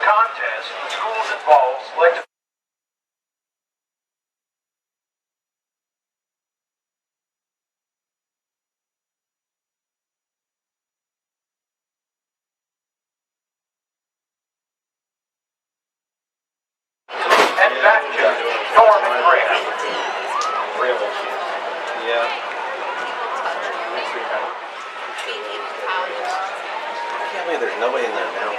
contest, the schools involved select and back judge Norm and Graham. Yeah. I can't believe there's nobody in the announcing.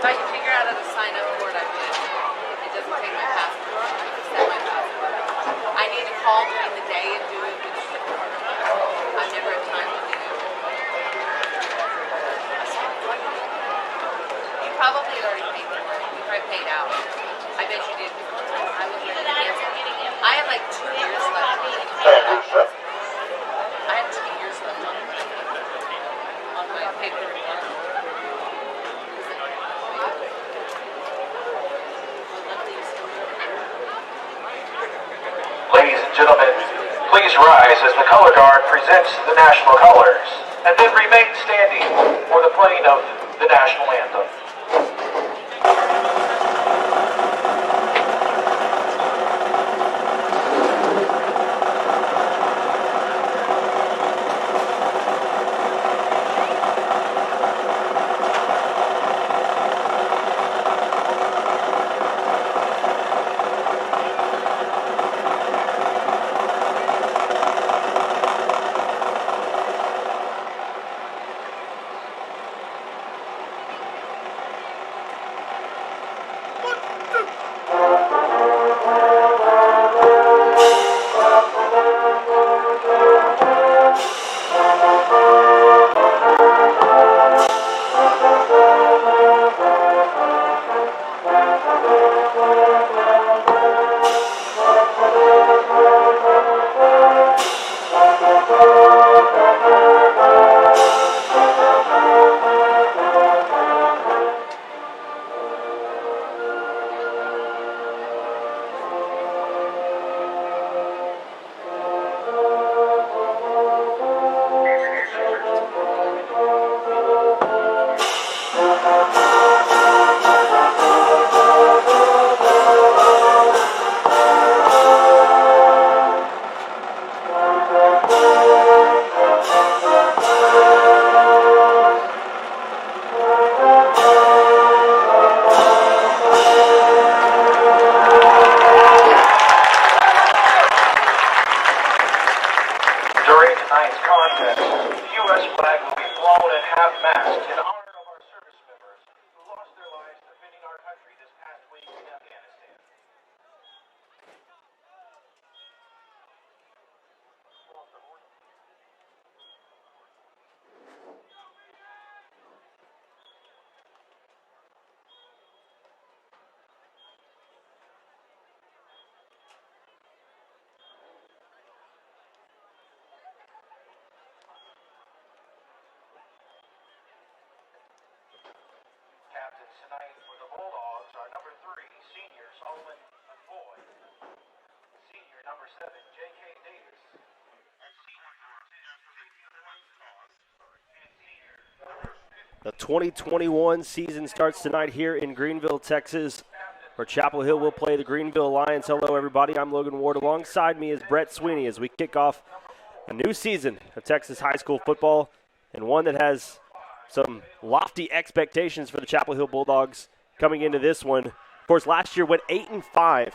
If I can figure out how to sign up for it, I would. It doesn't take my passport. It's not my passport. I need to call during the day and do it, which I never have time to do. You probably had already paid for it. You probably paid out. I bet you did. I was ready to cancel. I had like 2 years left. I had 2 years left on my paper. Ladies and gentlemen, please rise as the color guard presents the national colors, and then remain standing for the playing of the national anthem. Afghanistan. Captains tonight for the Bulldogs are number 3, senior Solomon McCoy, senior number 7, J.K. Davis, and senior number 10, The 2021 season starts tonight here in Greenville, Texas, where Chapel Hill will play the Greenville Lions. Hello, everybody. I'm Logan Ward. Alongside me is Brett Sweeney as we kick off a new season of Texas high school football, and one that has some lofty expectations for the Chapel Hill Bulldogs coming into this one. Of course, last year went 8-5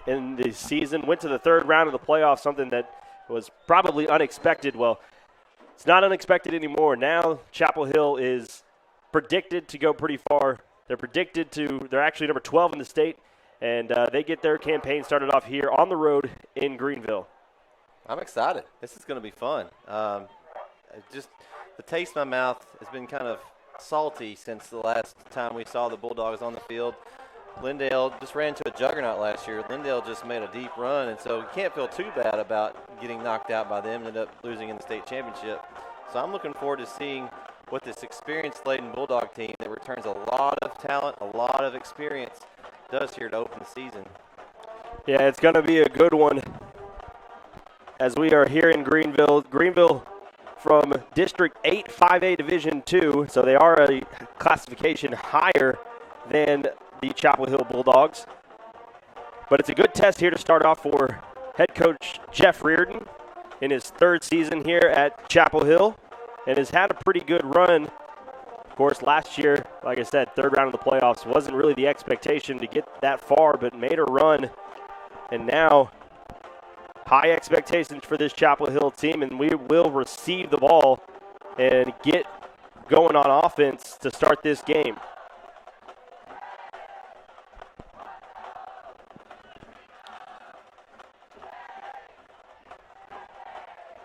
in the season, went to the third round of the playoffs, something that was probably unexpected. Well, it's not unexpected anymore. Now Chapel Hill is predicted to go pretty far. They're actually number 12 in the state, and they get their campaign started off here on the road in Greenville. I'm excited. This is going to be fun. Just the taste in my mouth has been kind of salty since the last time we saw the Bulldogs on the field. Lindale just ran into a juggernaut last year. Lindale just made a deep run, and so you can't feel too bad about getting knocked out by them and end up losing in the state championship. So I'm looking forward to seeing what this experience-laden Bulldog team that returns a lot of talent, a lot of experience, does here to open the season. Yeah, it's going to be a good one as we are here in Greenville. Greenville from District 8, 5A Division II, so they are a classification higher than the Chapel Hill Bulldogs. But it's a good test here to start off for head coach Jeff Reardon in his third season here at Chapel Hill, and has had a pretty good run. Of course, last year, like I said, third round of the playoffs wasn't really the expectation to get that far, but made a run. And now, high expectations for this Chapel Hill team, and we will receive the ball and get going on offense to start this game.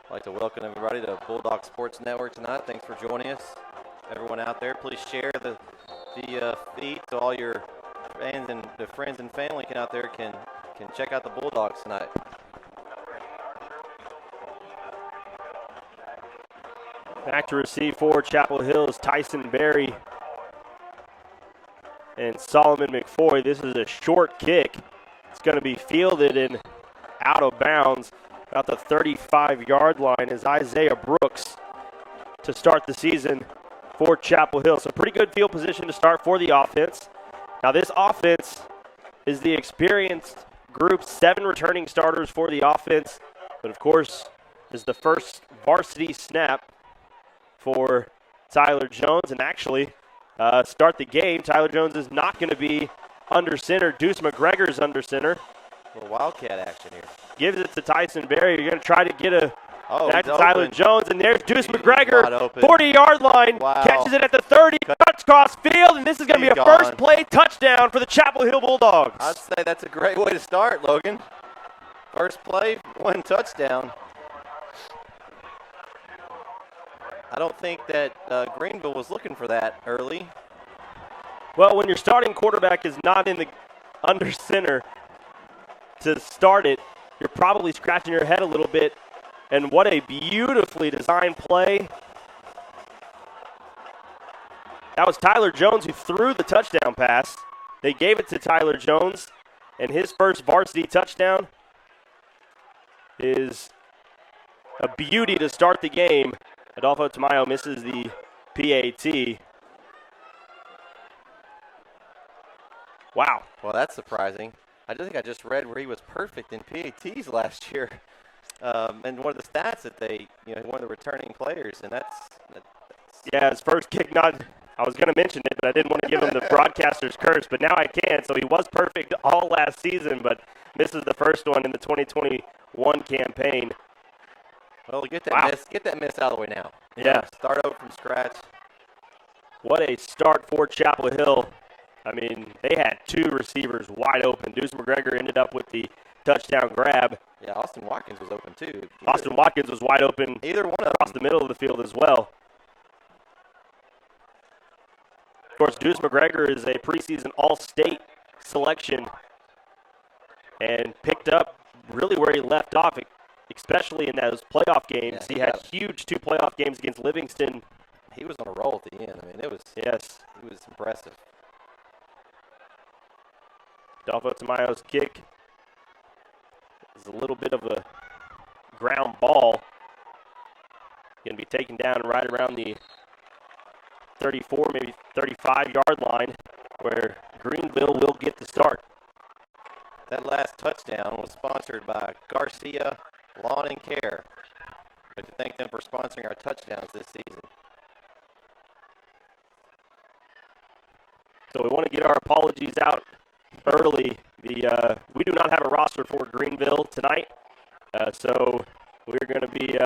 I'd like to welcome everybody to Bulldog Sports Network tonight. Thanks for joining us. Everyone out there, please share the feed so all your fans and the friends and family out there can check out the Bulldogs tonight. Back to receive for Chapel Hill is Tyson Berry and Solomon McFoy. This is a short kick. It's going to be fielded and out of bounds. About the 35-yard line is Isaiah Brooks to start the season for Chapel Hill. So pretty good field position to start for the offense. Now this offense is the experienced group, 7 returning starters for the offense. But of course, this is the first varsity snap for Tyler Jones. And actually, start the game, Tyler Jones is not going to be under center. Deuce McGregor's under center. A little Wildcat action here. Gives it to Tyson Berry. You're going to try to get back to he's Tyler open. Jones, and there's Deuce He's McGregor, wide open. 40-yard line, Wow. catches it at the 30, cuts cross field, and this is going to be He's a gone. first play touchdown for the Chapel Hill Bulldogs. I'd say that's a great way to start, Logan. First play, 1 touchdown. I don't think that Greenville was looking for that early. Well, when your starting quarterback is not in the under center to start it, you're probably scratching your head a little bit. And what a beautifully designed play. That was Tyler Jones who threw the touchdown pass. They gave it to Tyler Jones, and his first varsity touchdown is a beauty to start the game. Adolfo Tamayo misses the PAT. Wow. Well, that's surprising. I think I just read where he was perfect in PATs last year. And one of the stats that one of the returning players, and that's yeah, his first kick not. I was going to mention it, but I didn't want to give him the broadcaster's curse, but now I can. So he was perfect all last season, but this is the first one in the 2021 campaign. Well, get that miss out of the way now. Yeah. Start over from scratch. What a start for Chapel Hill. I mean, they had two receivers wide open. Deuce McGregor ended up with the touchdown grab. Yeah, Austin Watkins was open too. Austin Watkins was wide open Either one of across the middle of the field as well. Of course, Deuce McGregor is a preseason All-State selection and picked up really where he left off, especially in those playoff games. Yeah, he had huge 2 playoff games against Livingston. He was on a roll at the end. I mean, he was impressive. Adolfo Tamayo's kick is a little bit of a ground ball. Going to be taken down right around the 34, maybe 35-yard line, where Greenville will get the start. That last touchdown was sponsored by Garcia Lawn and Care. I'd like to thank them for sponsoring our touchdowns this season. So we want to get our apologies out early. We do not have a roster for Greenville tonight, so we're going to be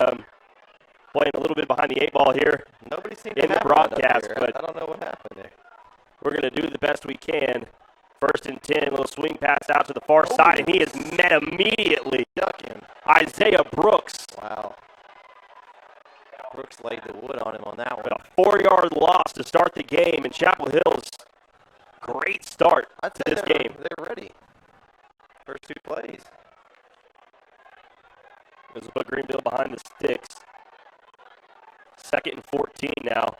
playing a little bit behind the 8 ball here. Nobody seemed in to the have broadcast, one up here. but I don't know what happened there. we're going to do the best we can. 1st and 10, little swing pass out to the far side, and he is met immediately. Ducking. Isaiah Brooks Wow. Brooks laid the wood on him on that with one. a 4-yard loss to start the game, and Chapel Hill's great start I'd to say this they're game. ready. First 2 plays. This will put Greenville behind the sticks. 2nd and 14 now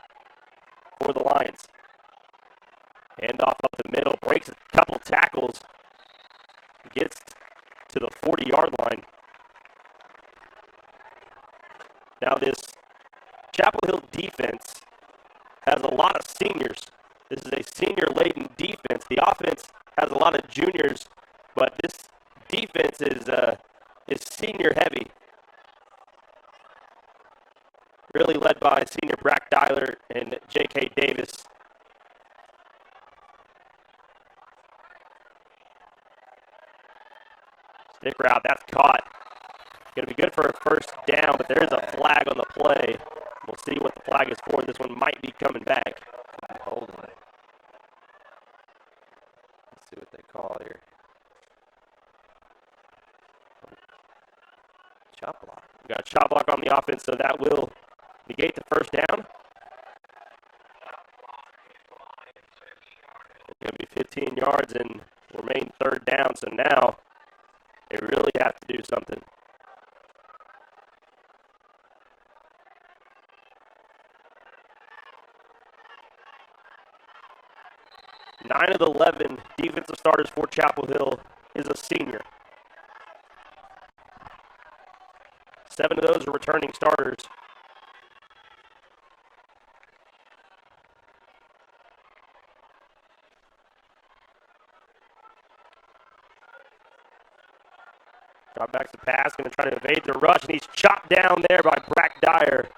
for the Lions. Hand off up the middle, breaks a couple tackles, gets to the 40-yard line. Now this Chapel Hill defense has a lot of seniors. This is a senior-laden defense. The offense has a lot of juniors, but this defense is senior-heavy. Really led by senior Brack Dyler and J.K. Davis. Stick route, that's caught. Going to be good for a 1st down, but there is a flag on the play. We'll see what the flag is for. This one might be coming back. Holding it. Let's see what they call here. Chop block. We got a shot block on the offense, so that will negate the 1st down. It's going to be 15 yards and remain 3rd down, so now they really have to do something. 9 of the 11 defensive starters for Chapel Hill is a senior. 7 of those are returning starters. Drop back to pass, going to try to evade the rush, and he's chopped down there by Brack Dyer.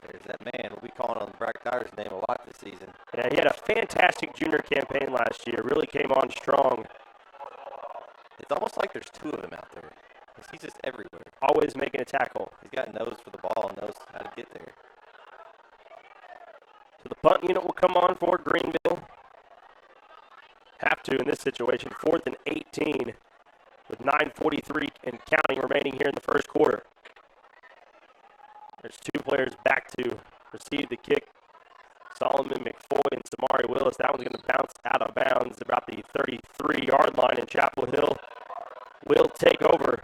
There's that man. We'll be calling on Brack Dyer's name a lot this season. Yeah, he had a fantastic junior campaign last year. Really came on strong. It's almost like there's 2 of them out there. 'Cause he's just everywhere. Always making a tackle. He's got a nose for the ball and knows how to get there. So the punt unit will come on for Greenville. Have to in this situation. 4th and 18 with 9:43 and counting remaining here in the 1st quarter. There's 2 players back to receive the kick. Solomon McFoy and Samari Willis. That one's going to bounce out of bounds about the 33-yard line, and Chapel Hill will take over.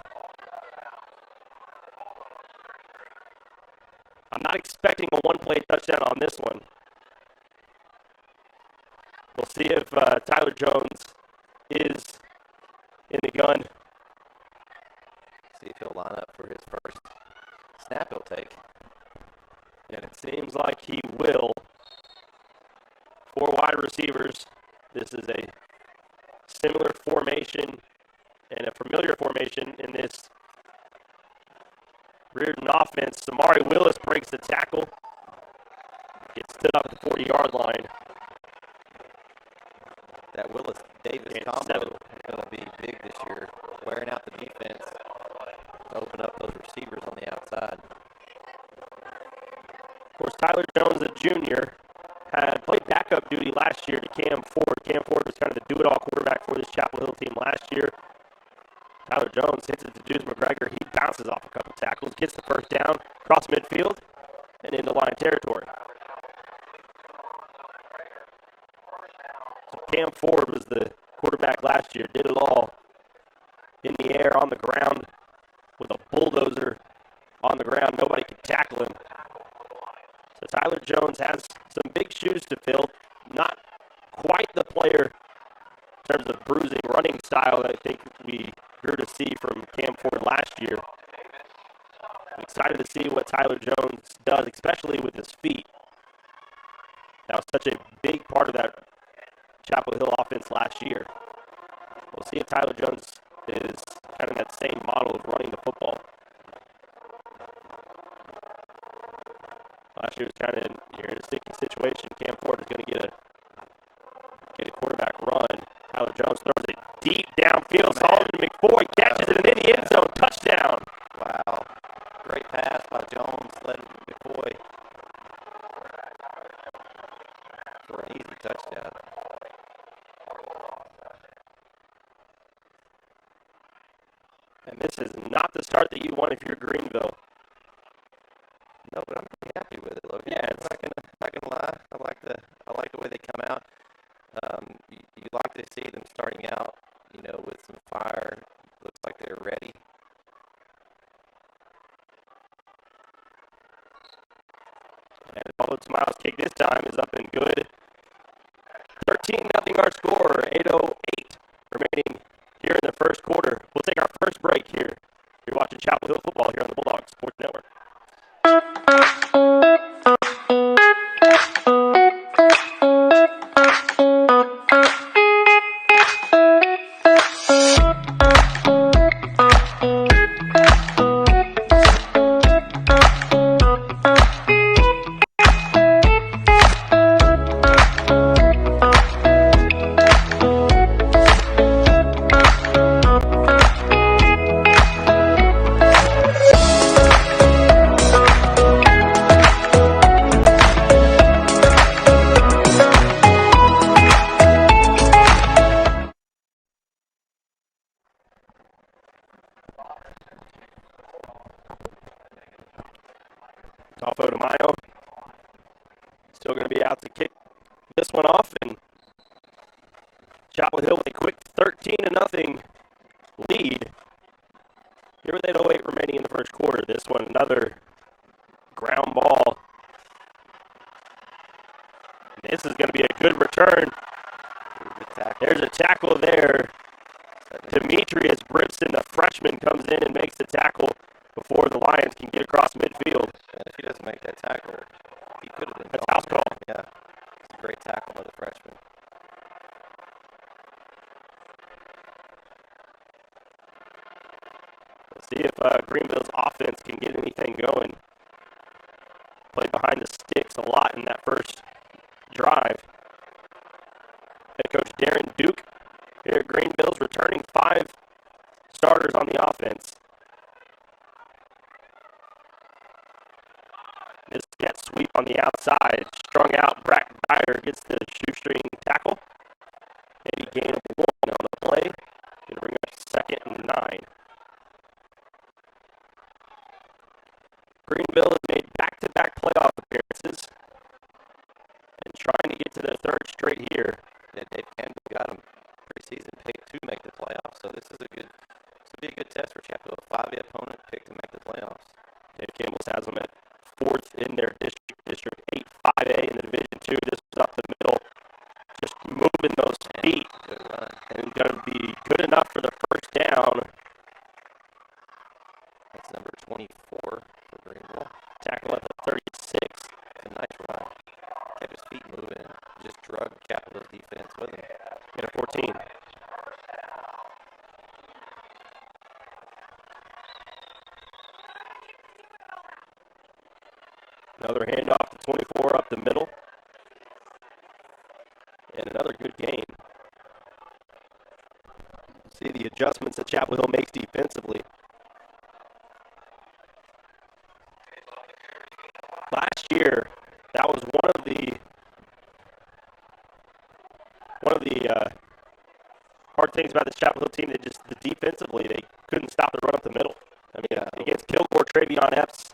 I'm not expecting a one-play touchdown on this one. We'll see if Tyler Jones is in the gun. See if he'll line up for his first snap he'll take. And it seems like he will. 4 wide receivers. This is a similar formation and a familiar formation in this Reardon offense. Samari Willis breaks the tackle. Gets stood up at the 40-yard line. That Willis-Davis And combo 7. is going to be big this year, wearing out the defense, open up those receivers on the outside. Of course, Tyler Jones, the junior, had played back backup duty last year to Cam Ford. Cam Ford was kind of the do-it-all quarterback for this Chapel Hill team last year. Tyler Jones hits it to Deuce McGregor. He bounces off a couple tackles, gets the first down, across midfield, and into line territory. So Cam Ford was the quarterback last year, did it all in the air, on the ground, with a bulldozer on the ground. Nobody could tackle him. So Tyler Jones has some big shoes to fill. Not quite the player in terms of bruising, running style that I think we grew to see from Cam Ford last year. I'm excited to see what Tyler Jones does, especially with his feet. That was such a big part of that Chapel Hill offense last year. We'll see if Tyler Jones is kind of that same model of running the football. Last year was kind of you're in a sticky situation. Cam Ford is going to get a quarterback run. Tyler Jones throws it deep downfield. Solomon McFoy catches it and in the end zone. Touchdown. Wow. Great pass by Jones, led McCoy for an easy touchdown. And this is not the start that you want if you're Greenville. No, but I'm pretty happy with it, Logan. Yeah, I'm not gonna lie. I like the way they come out. You like to see them starting out, with some fire. Looks like they're ready. And Bubba Smiles' kick this time is up and good. 13-0 our score. 8:08 remaining here in the first quarter. We'll take our first break here. You're watching Chapel Hill football here on the Bulldog Sports Network. Toffo DeMaio still going to be out to kick this one off, and Chapel Hill with a quick 13-0 lead. Here with 8:08 remaining in the first quarter. This one, another ground ball. This is going to be a good return. There's a tackle there. Demetrius Brimson, the freshman, comes in and makes the tackle before the Lions can get across midfield. If he doesn't make that tackle, he could have been. That's house call. Yeah, it's a great tackle by the freshman. We'll see if Greenville's offense can get anything going. Played behind the sticks a lot in that first drive. Head coach Darren Duke here at Greenville's returning 5 starters on the offense. This jet sweep on the outside. Strung out. Brack Dyer gets the shoestring tackle. Maybe gain of 1 on the play. Going to bring up 2nd and 9. Greenville has made back-to-back playoff appearances and trying to get to their 3rd straight here. Yeah, Dave Campbell got them preseason picked to make the playoffs, so this will be a good test for Chapel Hill. 5A opponent picked to make the playoffs. Dave Campbell has them at 4th in their district 8 5A in the Division 2. This was up the middle, just moving those feet, Good run. and going to be good enough for the first down. That's number 24 for Greenville. Tackle at the 36. A nice run. Kept his feet moving and just drug Capitol's defense with him. Get a 14. Another handoff to 24 up the middle. And another good game. See the adjustments that Chapel Hill makes defensively. Last year, that was one of the one of the hard things about this Chapel Hill team, defensively, they couldn't stop the run up the middle. I mean, against Kilgore, Travion Epps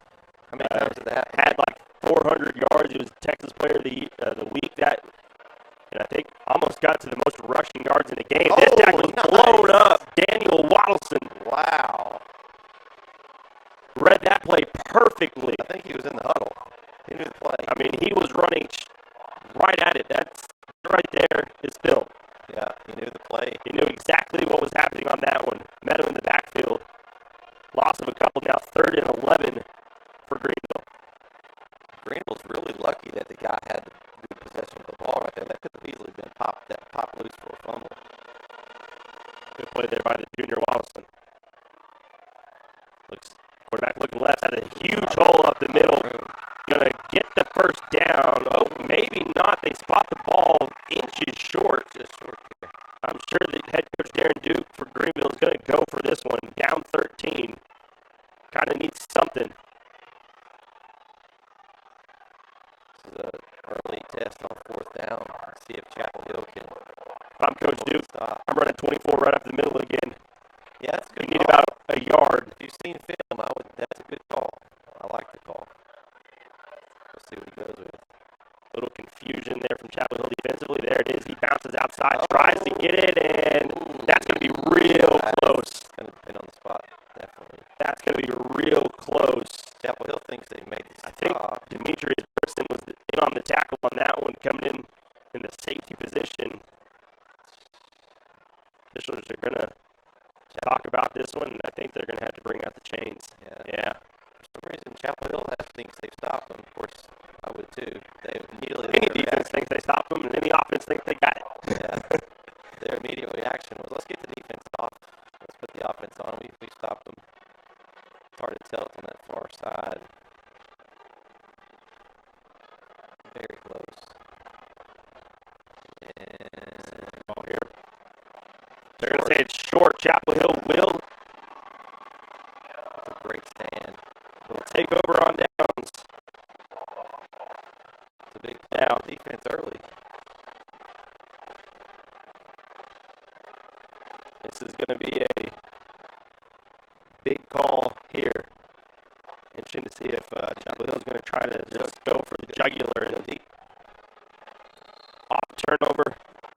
How many times did that happen? had like 400 yards. He was Texas Player of the Week. And I think almost got to the most rushing yards in the game. This tackle was blown up. Daniel Waddleson Wow. read that play perfectly. I think he was in the huddle. He knew the play. I mean, he was running right at it. That's right there is film. Yeah, he knew the play. He knew exactly what was happening on that one. Met him in the backfield. Loss of a couple now, 3rd and 11 for Greenville. Greenville's really lucky that the guy had the good possession of the ball right there. That could have easily been popped loose for a fumble. Good play there by the junior Wallason. Quarterback looking left, had a huge hole up the middle. Gonna get the first down. Oh, maybe not. They spot the ball inches short. Just short here. I'm sure that head coach Darren Duke for Greenville is going to go for this one. Down 13. Kind of needs something. This is an early test on 4th down. See if Chapel Hill can. If I'm Coach Duke, stop. I'm running 24 right up the middle again. Yeah, that's a good You need call. about a yard. If you've seen film, that's a good call. I like the call. Let's see what he goes with. Little confusion there from Chapel Hill defensively. There it is. He bounces outside, tries to get it, and that's going to be real close. Going to depend on the spot, definitely. That's going to be real close. Chapel Hill thinks they made the I think stop. Demetrius Person was in on the tackle on that one, coming in the safety position. Officials are going to talk about this one, and I think they're going to have to bring out the chains. Yeah. For some reason, Chapel Hill thinks they've stopped them. Of course, I would too. They immediately. Any defense thinks they stopped them, and any offense thinks they got it. Yeah. Their immediate reaction was, let's get the defense off. Let's put the offense on. We stopped them. It's hard to tell. It's on that far side. Very close. And Ball here. They're going to say it's short. Chapel Hill will that's a great stand. take over on downs. It's a big play on defense early. This is going to be a big call here. Interesting to see if Chapel Hill is going to try to just go for the jugular and deep. Off turnover.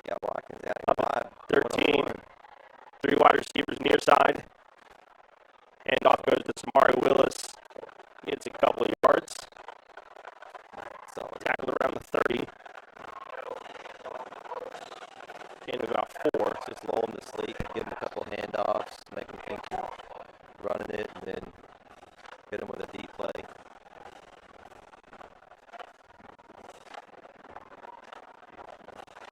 Got Watkins out Up in 5. 13. 3 wide receivers near side. Handoff goes to Samari Willis. Gets a couple of yards. Solid. Tackled around the 30. Gain of about 4. Just lull him to sleep, give him a couple of handoffs, make him think you're running it, and then hit him with a deep play.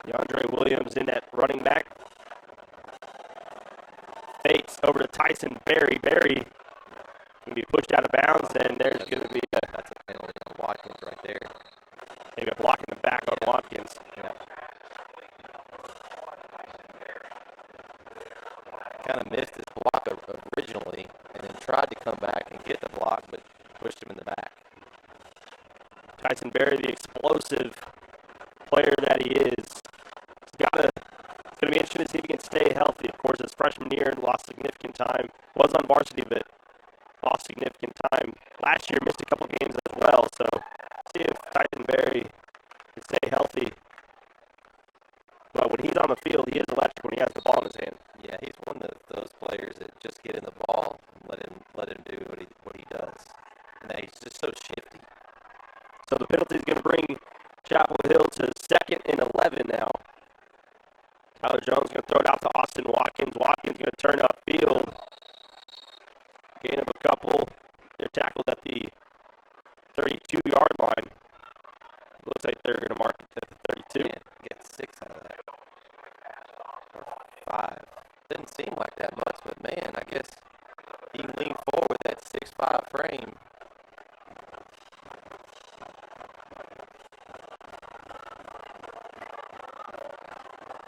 DeAndre Williams in that running back. Fakes over to Tyson Berry. Berry can be pushed out of bounds, and there's going to be That's a penalty on Watkins right there. maybe a block in the back on Watkins. Yeah. Kind of missed his block originally, and then tried to come back and get the block, but pushed him in the back. Tyson Berry, the explosive player that he is, it's going to be interesting to see if he can stay healthy. Of course, his freshman year lost significant time. Was on varsity, but lost significant time. Last year missed a couple games as well. So see if Tyson Berry can stay healthy. But when he's on the field, he is electric when he has the ball in his hand. Yeah, he's one of those players that just get in the ball and let him do what he does. And he's just so shifty. So the penalty is going to bring Chapel Hill to 2nd and 11 now. Tyler Jones going to throw it out to Austin Watkins. Watkins going to turn upfield. Gain of a couple. They're tackled at the 32-yard line. Looks like they're going to mark it at the 32. Man, get 6 out of that. Or 5. Didn't seem like that much, but man, I guess he leaned forward with that 6'5" frame.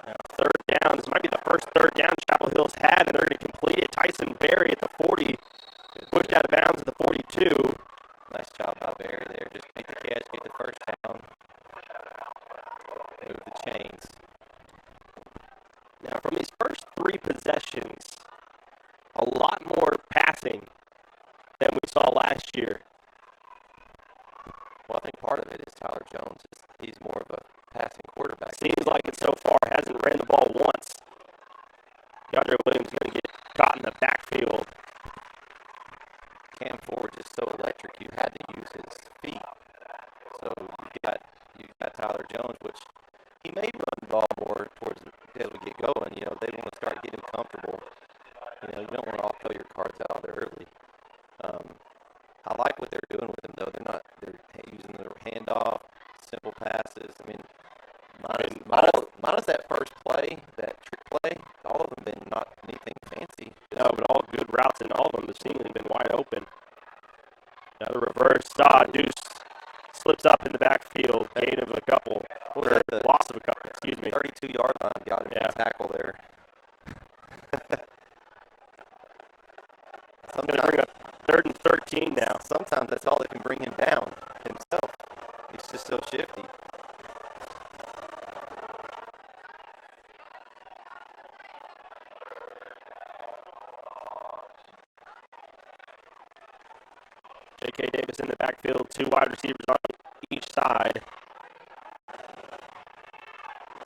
Now, 3rd down. This might be the first 3rd down Chapel Hill's had, and they're going to complete it. Tyson Berry at the 40. Pushed out of bounds at the 42. Nice job by Barry there. Just make the catch, get the first down. Move the chains. Now, from these first 3 possessions, a lot more passing than we saw last year. Well, I think part of it is Tyler Jones. He's more of a passing quarterback. Seems like it so far. Hasn't ran the ball once. DeAndre Williams going to get caught in the backfield. Cam Ford is so electric, you had to use his feet. So you got Tyler Jones, which he may run the ball more towards as we get going. You know, they want to start getting comfortable. You know, you don't want to all throw your cards out there early. I like what they're doing with him, though. They're using their handoff, simple passes. I mean, minus that first play, that trick play, all of them been not anything fancy. No, but all good routes, and all of them have seemingly been wide open. Another reverse. Deuce slips up in the backfield. Gain of a couple. Or loss of a couple, excuse me. 32-yard line got him a tackle there. I'm going to bring up 3rd and 13 now. Sometimes that's all that can bring him down himself. He's just so shifty. J.K. Davis in the backfield, 2 wide receivers on each side.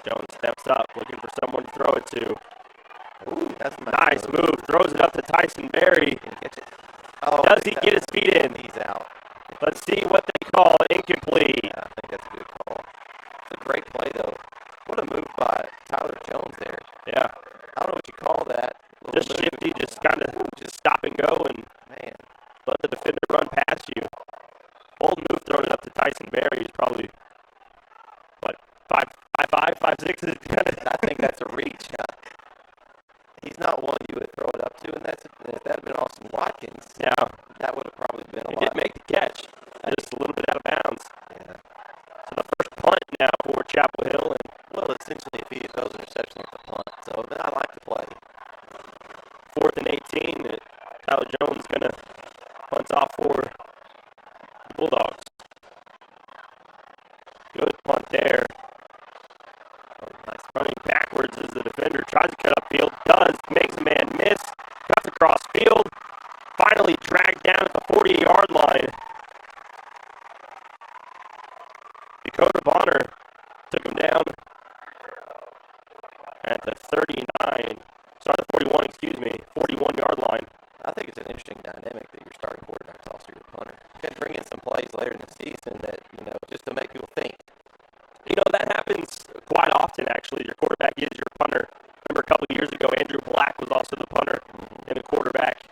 Jones steps up, looking for someone to throw it to. Ooh, that's a nice move. Throws it up to Tyson Berry. Does he get his feet in? He's out. Let's see what they call incomplete. Yeah, I think that's a good call. It's a great play, though. What a move by Tyler Jones there. Yeah. I don't know what you call that. Just shifty, just kind of just stop and go and let the defender run past you. Bold move throwing it up to Tyson Berry. He's probably, what, 5'5", 5'6"? I think that's a reach. He's not one you would throw it up to, and if that had been Austin Watkins, that would have probably been a lot. He did make the catch, just a little bit out of bounds. Yeah. So the first punt now for Chapel Hill. And well, essentially, if he throws an interception, it's a punt. So I like the play. 4th and 18. Tyler Jones going to punt off for the Bulldogs. Good punt there. Nice running backwards as the defender tries to cut upfield. Does. Makes a man miss. Cuts across field. Finally dragged down at the 40-yard line. Dakota Bonner took him down at the 39. Sorry, the 41, excuse me. 41-yard line. I think it's an interesting dynamic that your starting quarterback's also your punter. You can bring in some plays later in the season that, just to make people think. That happens quite often, actually. Your quarterback is your punter. Remember a couple of years ago, Andrew Black was also the punter and the quarterback.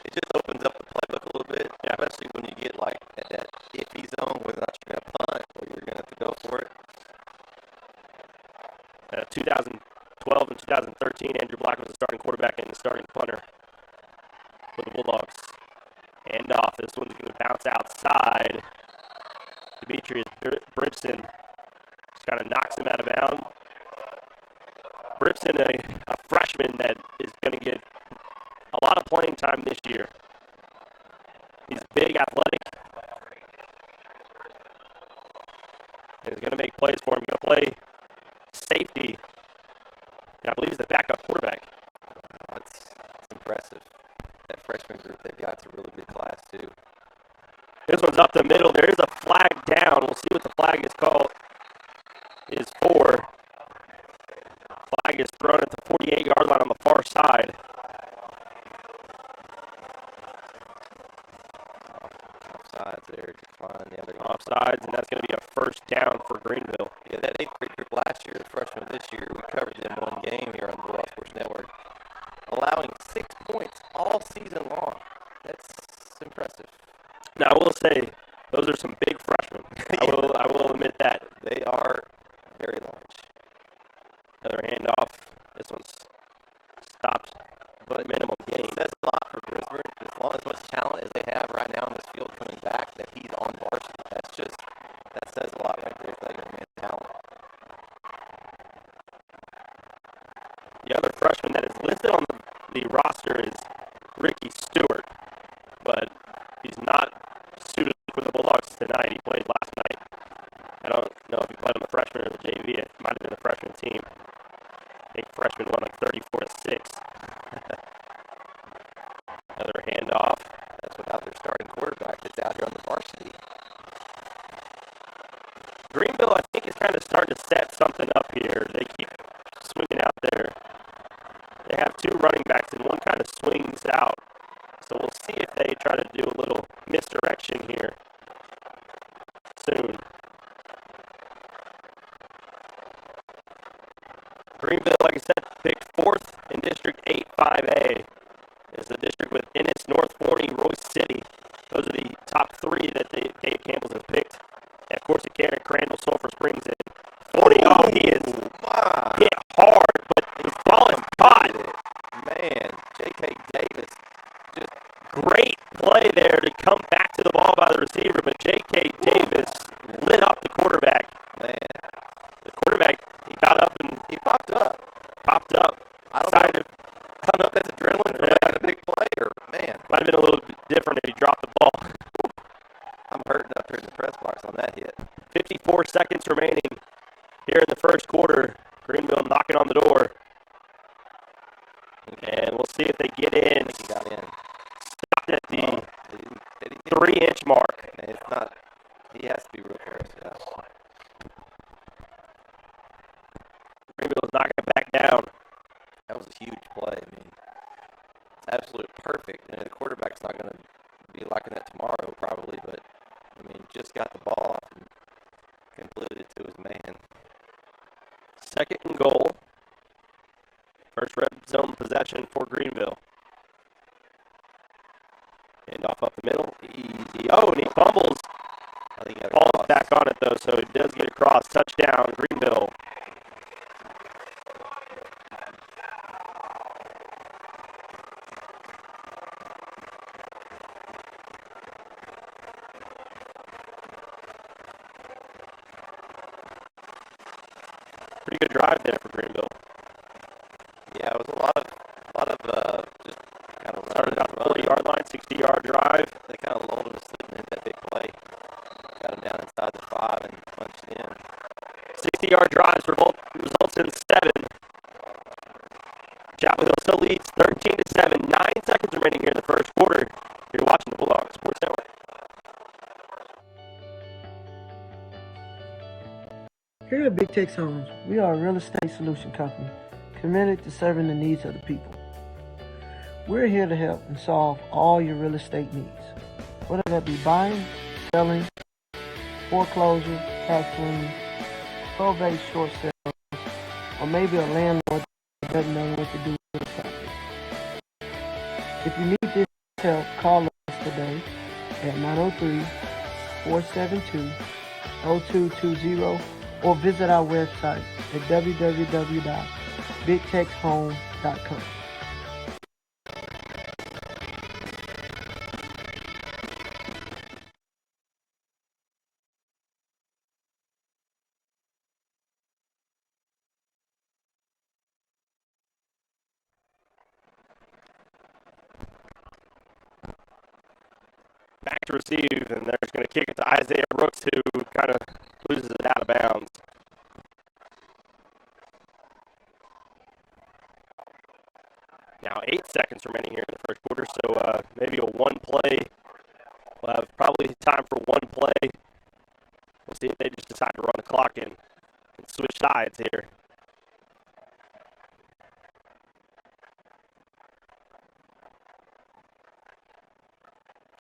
It just opens up the playbook a little bit, especially when you get like at that iffy zone, whether or not you're going to punt or you're going to have to go for it. 2012 and 2013, Andrew Black was the starting quarterback and the starting punter for the Bulldogs. Hand off. This one's going to bounce outside. Demetrius Brimson just kind of knocks him out of bounds. Brimson, a freshman that is going to get a lot of playing time this year. He's big, athletic. He's going to make plays for him. Going to play safety. I believe he's the backup quarterback. It's impressive. That freshman group they've got is a really good class, too. This one's up the middle. There is a flag down. We'll see what the flag is called. Is for. Flag is thrown at the 48-yard line on the far side. Offsides there. Offsides, and that's going to be a first down for Greenville. Yeah, that 8th grade group last year, the freshman this year, we covered them one game here on the Bulldog Sports Network, allowing 6 points all season long. That's impressive. Now, I will say, those are some big freshmen. I will admit that. They are very large. Another handoff. This one's stopped, but minimum gain. It says a lot for Brisbane. As much talent as they have right now in this field coming back, that he's on varsity. That says a lot right there for that young man's talent. The other freshman that is listed on the roster is Ricky Stewart, but he's not suited for the Bulldogs tonight. He played last night. I don't know if he played on the freshman or the JV. It might have been the freshman team. I think freshman won like 34-6. Another handoff. That's without their starting quarterback that's out here on the varsity. Greenville, I think, is kind of starting to set something up here. They keep swinging out there. They have two running backs, and one kind of swings out. So we'll see if they try to do a little misdirection here soon. Greenville, like I said, picked fourth in District 8 5A. It's the district with Ennis, North Forney, Royce City. Those are the top three that the Dave Campbells have picked. And of course, again, Crandall, Sulphur Springs, and 40. Oh, he is hit hard, but he's falling caught. Man, J.K. Davis just Great play there to come back to the ball by the receiver, but J.K. Davis lit up the quarterback. Man, the quarterback, he got up and he popped up. I don't know if that's adrenaline or making a big play or, man. Might have been a little bit different if he dropped the ball. I'm hurting up here in the press box on that hit. 54 seconds remaining here in the first quarter. Greenville knocking on the door. And we'll see if they get in. I think he got in. Stopped at the 3-inch mark. Man, it's not. He has to be real careful. Yeah. Greenville's not going to back down. That was a huge play. I mean, it's absolutely perfect. And the quarterback's not going to be liking that tomorrow, probably. But, I mean, just got the ball off and completed it to his man. Second and goal. First red zone possession for Greenville. Hand off up the middle. Easy. Oh, and he fumbles. I think he got Ball's back on it, though, so it does get across. Touchdown, Greenville. Pretty good drive there for Greenville. Yeah, it was a lot of just kind of Started out the 40-yard line, 60-yard drive. They kind of lulled him to sleep and hit that big play. Got him down inside the 5 and punched in. 60-yard drives results in 7. Chapel Hill still leads 13-7. 9 seconds remaining here in the first quarter. You're watching the Bulldog Sports Network. Here at Big Tex Homes, we are a real estate solution company committed to serving the needs of the people. We're here to help and solve all your real estate needs, whether that be buying, selling, foreclosure, tax lien, probate short sales, or maybe a landlord that doesn't know what to do with his property. If you need this help, call us today at 903-472-0220 or visit our website at www.bigtexhome.com. Back to receive, and they're just going to kick it to Isaiah Brooks, who kind of loses it out of bounds. Now 8 seconds remaining here in the first quarter, so maybe a one play. We'll have probably time for one play. We'll see if they just decide to run the clock in and switch sides here.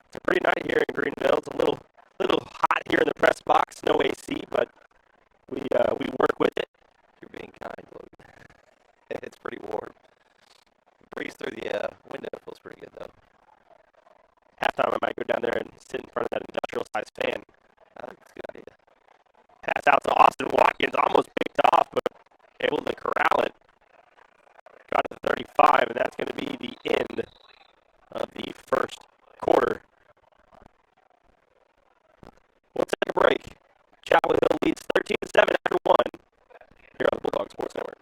It's a pretty night here in Greenville. It's a little hot here in the press box. No AC, but we work with it. You're being kind, Logan. It's pretty warm. The breeze through the window feels pretty good, though. Halftime, I might go down there and sit in front of that industrial-sized fan. I think it's a good idea. Pass out to Austin Watkins, almost picked off, but able to corral it. Got to the 35, and that's going to be the end of the first quarter. We'll take a break. Chapel Hill leads 13-7 after 1 here on the Bulldog Sports Network.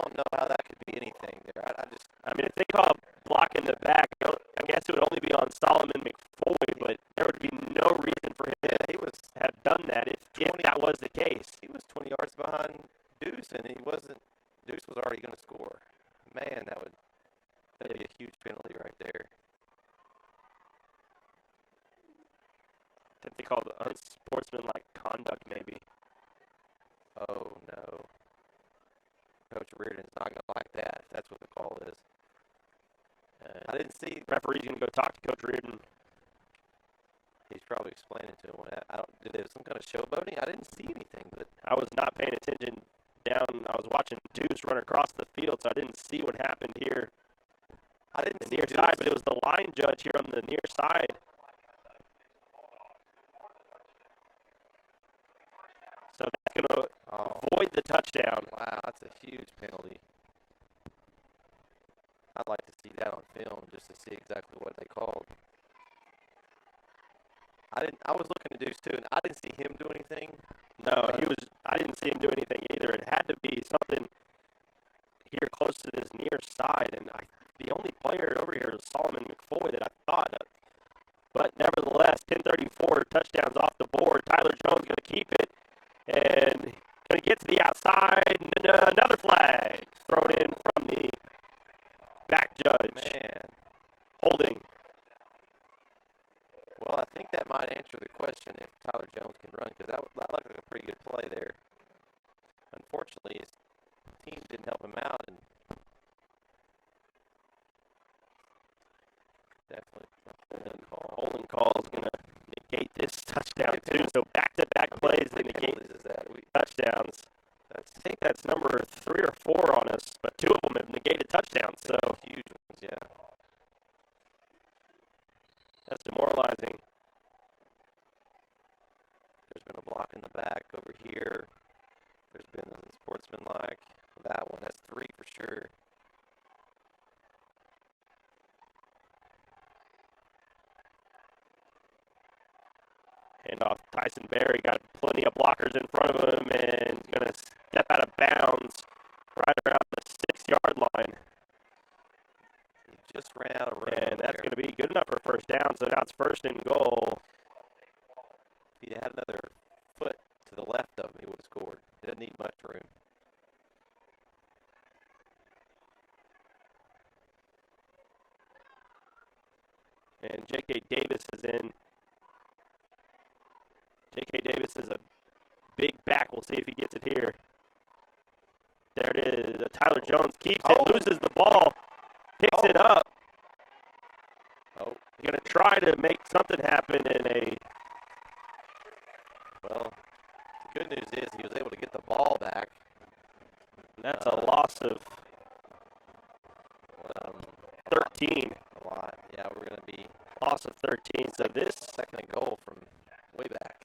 don't know how that could be anything there. I mean, if they call a block in the back, I guess it would only be on Solomon McFoy, but there would be no reason for him to have done that if that was the case. He was 20 yards behind Deuce, and Deuce was already going to score. Man, that'd be a huge penalty right there. I think they call it unsportsmanlike conduct, maybe. Oh, no. Coach Reardon's not going to like that, if that's what the call is. I didn't see. Referee's going to go talk to Coach Reardon. He's probably explaining to him. Did there some kind of showboating? I didn't see anything, but I was not paying attention down. I was watching Deuce run across the field, so I didn't see what happened here. I didn't the see near Deuce. side, but it was the line judge here on the near side. So that's going to avoid the touchdown. Wow, that's a huge penalty. I'd like to see that on film just to see exactly what they called. I was looking at Deuce too, and I didn't see him do anything. No, I didn't see him do anything either. It had to be something here close to this near side, and the only player over here is Solomon McFoy that I thought of. But nevertheless, 10:34 touchdowns off the board. Tyler Jones going to keep it and going to get to the outside. Another flag thrown in from the back judge. Man. Holding. Well, I think that might answer the question if Tyler Jones can run, because that looked like a pretty good play there. Unfortunately, his team didn't help him out, and definitely Holding call is going to negate this touchdown too. So back-to-back plays that negate touchdowns. I think that's number 3 or 4 on us, but 2 of them have negated touchdowns. So huge ones, yeah. That's demoralizing. There's been a block in the back over here. There's been a sportsmanlike. That one, that's 3 for sure. Hand off Tyson Berry, got plenty of blockers in front of him, and he's going to step out of bounds right around the 6-yard line. He just ran out of room. And that's going to be good enough for first down, so now it's 1st and goal. If he had another foot to the left of him, he would have scored. Didn't need much room. And J.K. Davis is in. J.K. Davis is a big back. We'll see if he gets it here. There it is. Tyler Jones keeps it, loses the ball, picks it up. He's going to try to make something happen in a... Well, the good news is he was able to get the ball back. That's a loss of 13. A lot. Yeah, we're going to be... Loss of 13. So this... 2nd goal from way back.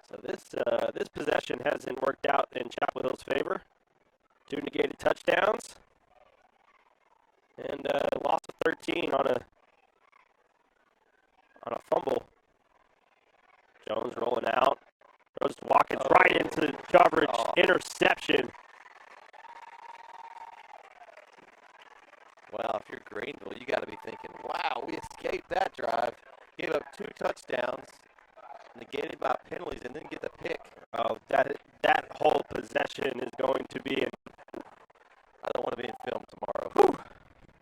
So this possession hasn't worked out in Chapel Hill's favor. 2 negated touchdowns. And loss of 13 on a fumble. Jones rolling out. Throws to Watkins right into coverage. Interception. Well, if you're Greenville, you got to be thinking, wow, we escaped that drive. Gave up 2 touchdowns, negated by penalties, and then get the pick. Oh, that whole possession is going to be I don't want to be in film tomorrow. Whew.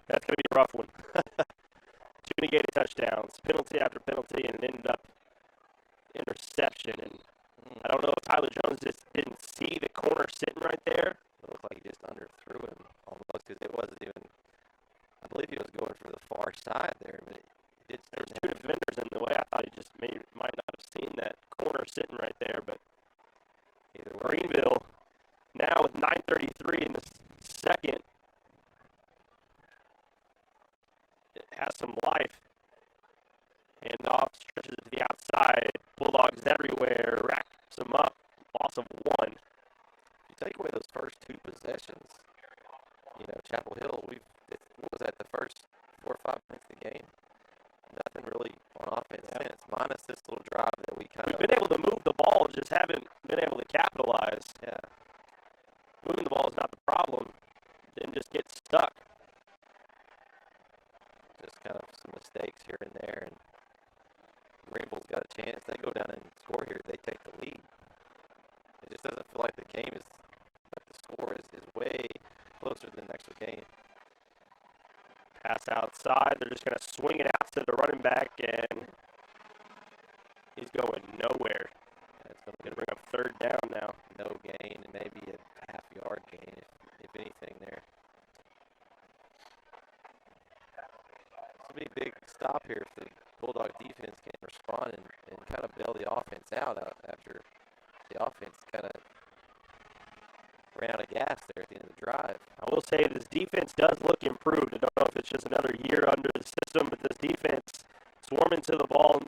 That's going to be a rough one. 2 negated touchdowns, penalty after penalty, and it ended up interception. And I don't know if Tyler Jones just didn't see the corner sitting right there. It looked like he just underthrew him almost, because it wasn't even, I believe he was going for the far side there, but There's 2 defenders in the way. I thought he just might not have seen that corner sitting right there. But either way, Greenville now with 9:33 in the 2nd. It has some life. Hand off, stretches it to the outside. Bulldogs everywhere. Racks them up. Loss of 1. if you take away those first 2 possessions, Chapel Hill, what was that, the first 4 or 5 minutes of the game? Nothing really on offense since, minus this little drive that we kind of... We've been able to move the ball, just haven't been able to capitalize. Yeah. Moving the ball is not the problem. just get stuck. Just kind of some mistakes here and there, and Greenville's got a chance. They go down and score here. They take the lead. It just doesn't feel like the game is, like the score is way closer than the next game. Pass outside. They're just going to swing it out to the running back, and he's going nowhere. It's going Going to bring up third down now. no gain and maybe a half-yard gain, if anything there. This will be a big stop here if the Bulldog defense can respond and kind of bail the offense out after the offense kind of ran out of gas there at the end of the drive. I will say this defense does look improved. I don't know if it's just another year under the system, but this defense swarming to the ball,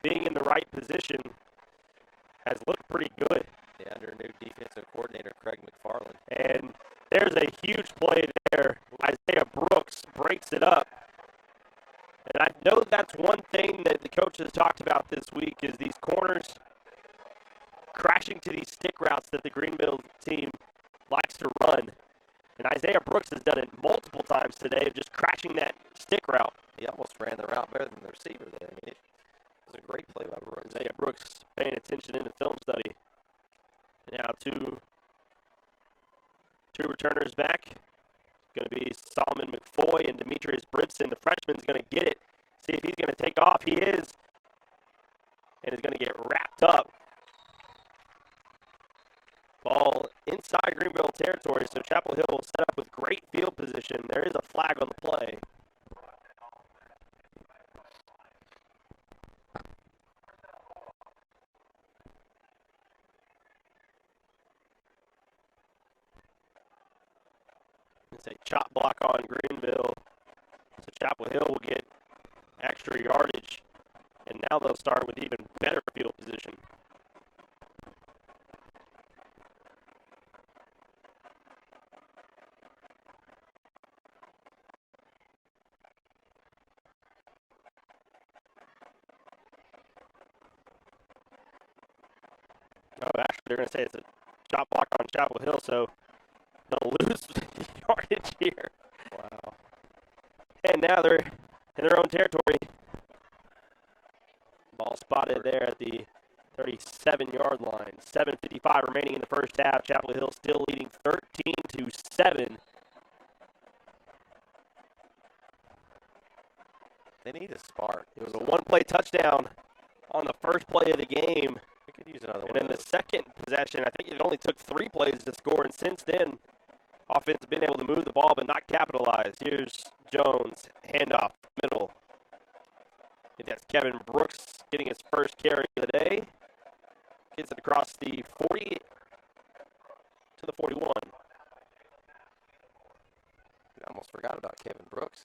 being in the right position, has looked pretty good. Yeah, under new defensive coordinator Craig McFarland. And there's a huge play there. Isaiah Brooks breaks it up. And I know that's one thing that the coaches talked about this week is these corners crashing to these stick routes that the Greenville team likes to run. And Isaiah Brooks has done it multiple times today of just crashing that stick route. He almost ran the route better than the receiver there. I mean, it was a great play by Brooks. Isaiah Brooks paying attention in the film study. Now two returners back. Going to be Solomon McFoy and Demetrius Brimson. The freshman's going to get it. See if he's going to take off. He is. And is going to get wrapped up. Ball inside Greenville territory, so Chapel Hill will set up with great field position. There is a flag on the play. It's a chop block on Greenville. So Chapel Hill will get extra yardage. And now they'll start with even better field position. Oh, actually, they're going to say it's a chop block on Chapel Hill, so they'll lose yardage here. Wow. And now they're in their own territory. Ball spotted there at the 37-yard line. 7:55 remaining in the first half. Chapel Hill still leading 13-7. They need a spark. It was a one-play touchdown on the first play of the game. We could use another And one. in the second possession, I think it only took 3 plays to score. And since then, offense has been able to move the ball but not capitalize. Here's Jones, handoff, middle. And that's Kevin Brooks getting his first carry of the day. Gets it across the 40 to the 41. I almost forgot about Kevin Brooks.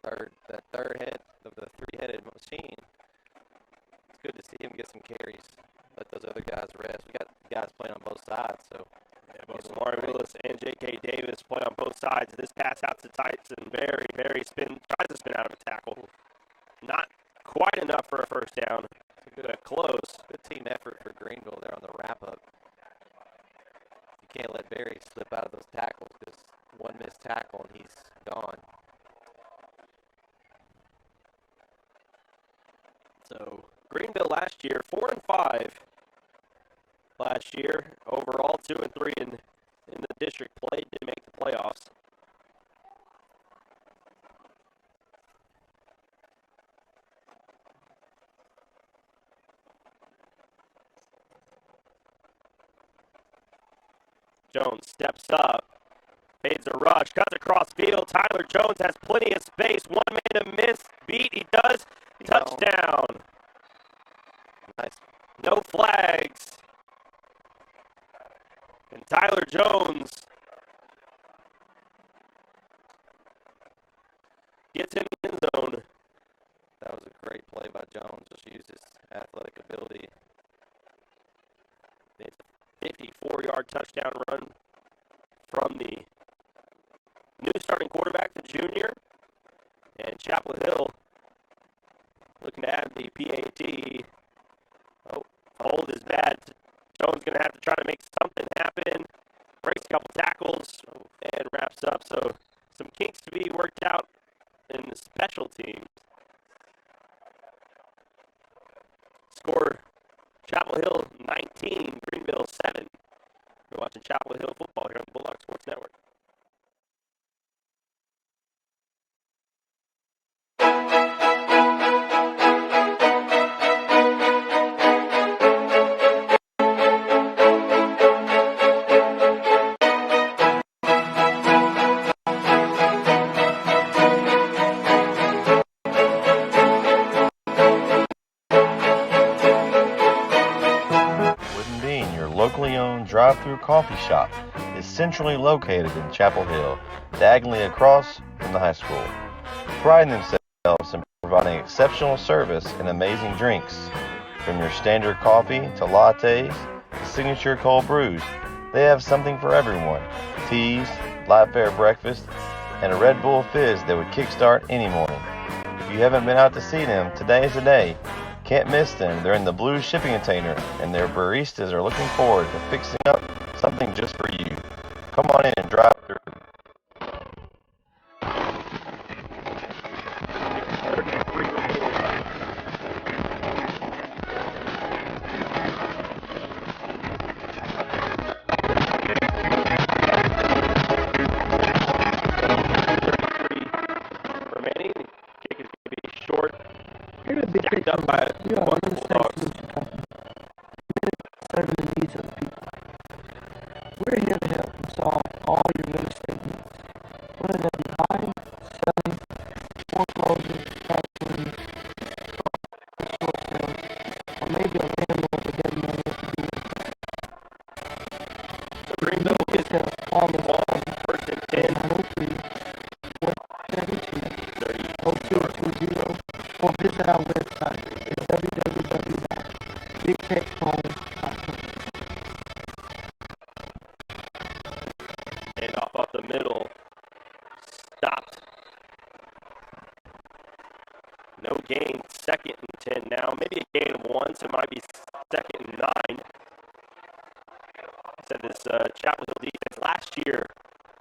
That third head of the three-headed machine. It's good to see him get some carries. Let those other guys rest. We got guys playing on both sides, so Both Samari Willis and J.K. Davis play on both sides. This pass out to Tyson. Very tries to spin out of a tackle. Not quite enough for a first down. Good, close. good team effort for Greenville there on the wrap-up. You can't let Barry slip out of those tackles because one missed tackle and he's gone. So Greenville last year 4-5. Last year overall 2-3 in the district play. Didn't make the playoffs. Jones steps up, fades a rush, cuts across field. Tyler Jones has plenty of space. One man to miss. Beat. He does. Touchdown. Nice. No flags. And Tyler Jones gets in the end zone. That was a great play by Jones. Just used his athletic ability. It's a 54-yard touchdown run from the new starting quarterback, the junior. And Chapel Hill looking to add the PAT. Oh, hold is bad. Jones going to have to try to make something happen. Breaks a couple tackles and wraps up. So some kinks to be worked out in the special teams. Score, Chapel Hill 19, Greenville 7. You're watching Chapel Hill football here on the Bulldog Sports Network. Wooden Bean, your locally owned drive-through coffee shop, is centrally located in Chapel Hill, diagonally across from the high school. Priding themselves in providing exceptional service and amazing drinks. From your standard coffee to lattes to signature cold brews, they have something for everyone. Teas, live fair breakfast, and a Red Bull fizz that would kickstart any morning. If you haven't been out to see them, today is the day. Can't miss them. They're in the blue shipping container, and their baristas are looking forward to fixing up something just for you. Come on in and drive through. Remaining, the kick is going to be short. Here's a big Stacked up by We are one real estate Bulldogs. solution company, committed to serving the needs of the people. We're here to help and solve all your real estate needs, whether that be buying, selling, foreclosure, tax lien, short sales, or maybe a landlord that doesn't know what to do with it. So Greenville is Just help all of us. on first and 10. 903 472 30 0220 or visit our website at www.bigtechhome.com. and off up the middle. Stopped. No gain. Second and 10 now. Maybe a gain of 1, so it might be second and 9. I said this Chapel Hill defense last year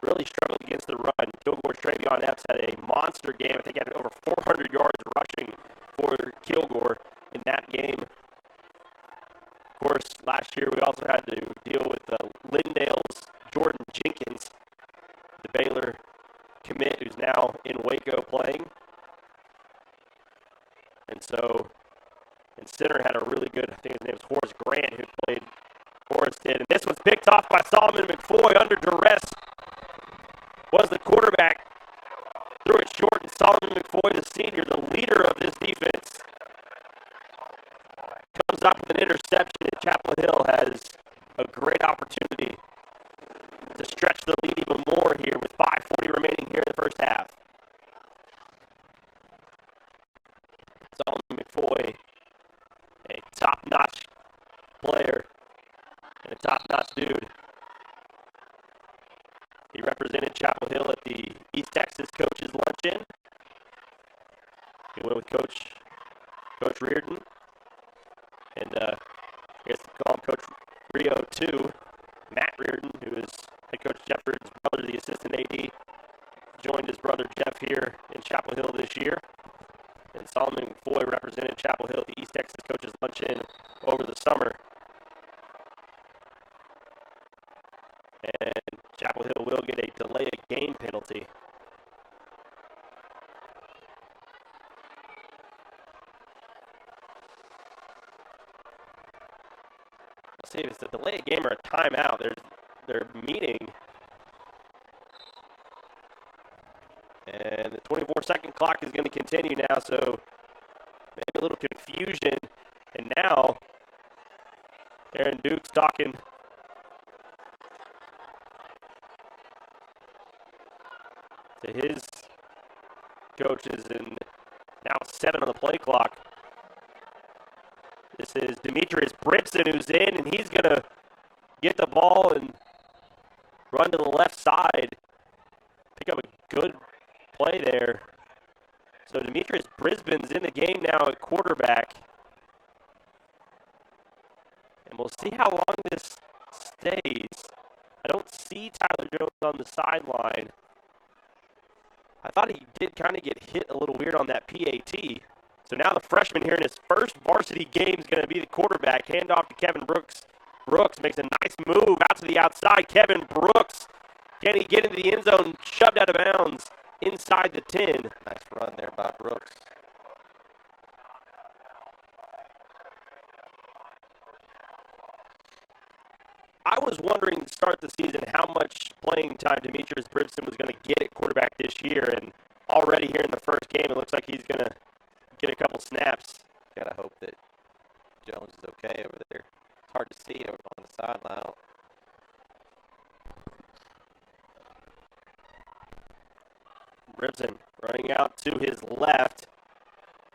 really struggled against the run. Kilgore's Travion Epps had a monster game. I think he had over 400 yards rushing for Kilgore in that game. Of course, last year we also had to deal with Lindale's Jordan Jenkins, the Baylor commit who's now in Waco playing. And so, and center had a really good, I think his name was Horace Grant, who played, Horace did. And this was picked off by Solomon McFoy under duress. Was the quarterback. Threw it short, and Solomon McFoy, the senior, the leader of this defense, comes up with an interception, and Chapel Hill has a great opportunity to stretch the lead even more here with 5:40 remaining here in the first half. Solomon McFoy, a top-notch player and a top-notch dude. He represented Chapel Hill at the East Texas Coaches Luncheon. He went with Coach Reardon. And I guess they call him Coach Rio too. Matt Reardon, who is head coach Jeff Reardon's brother, the assistant AD, joined his brother Jeff here in Chapel Hill this year. And Solomon McFoy represented Chapel Hill at the East Texas Coaches Luncheon over the summer. And Chapel Hill will get a delay of game penalty. Let's see if it's a delay of game or a timeout. They're meeting. And the 24-second clock is going to continue now, so maybe a little confusion. And now, Aaron Duke's talking to his coaches, and now 7 on the play clock. This is Demetrius Britson who's in, and he's going to get the ball and run to the left side. Pick up a good play there. So Demetrius Brisbane's in the game now at quarterback. And we'll see how long this stays. I don't see Tyler Jones on the sideline. I thought he did kind of get hit a little weird on that PAT. So now the freshman here in his first varsity game is going to be the quarterback. Handoff to Kevin Brooks. Brooks makes a nice move out to the outside. Kevin Brooks, can he get into the end zone? Shoved out of bounds inside the 10. Nice run there by Brooks. I was wondering to start the season how much playing time Demetrius Brimson was going to get at quarterback this year, and already here in the first game, it looks like he's going to get a couple snaps. Gotta hope that Jones is okay over there. It's hard to see over on the sideline. Brimson running out to his left,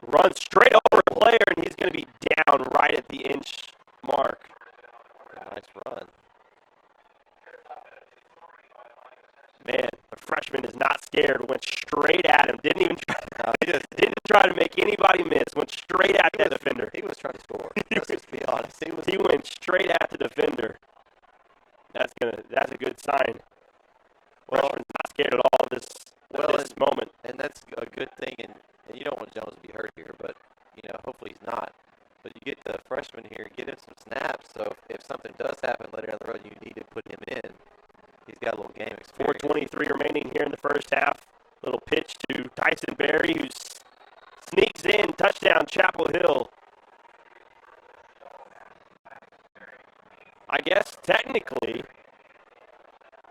runs straight over a player, and he's going to be down right at the inch mark. Nice run. Man, the freshman is not scared. Went straight at him. Didn't try to make anybody miss. Went straight at that defender. He was trying to score. Let's just be honest. He went straight at the defender. That's a good sign. Well, Freshman's not scared at all of this moment. And that's a good thing. And you don't want Jones to be hurt here, but hopefully he's not. But you get the freshman here, get him some snaps. So if something does happen later down the road, you need to put him in. He's got a little game experience. 4:23 remaining here in the first half. Little pitch to Tyson Berry, who sneaks in. Touchdown, Chapel Hill. I guess technically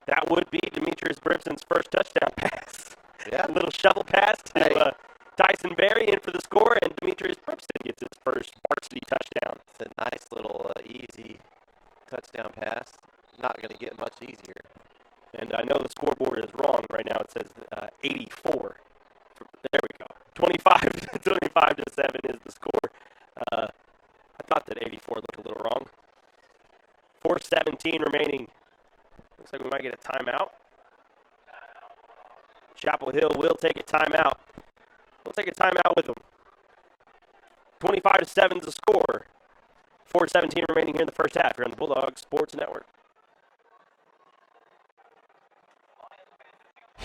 that would be Demetrius Brimson's first touchdown pass. Yeah. A little shovel pass to Tyson Berry in for the score, and Demetrius Brimson gets his first varsity touchdown. It's a nice little easy touchdown pass. Not going to get much easier. And I know the scoreboard is wrong right now. It says 84. There we go. 25 to 7 is the score. I thought that 84 looked a little wrong. 4:17 remaining. Looks like we might get a timeout. Chapel Hill will take a timeout. We'll take a timeout with them. 25 to 7 is the score. 4:17 remaining here in the first half. Here on the Bulldog Sports Network.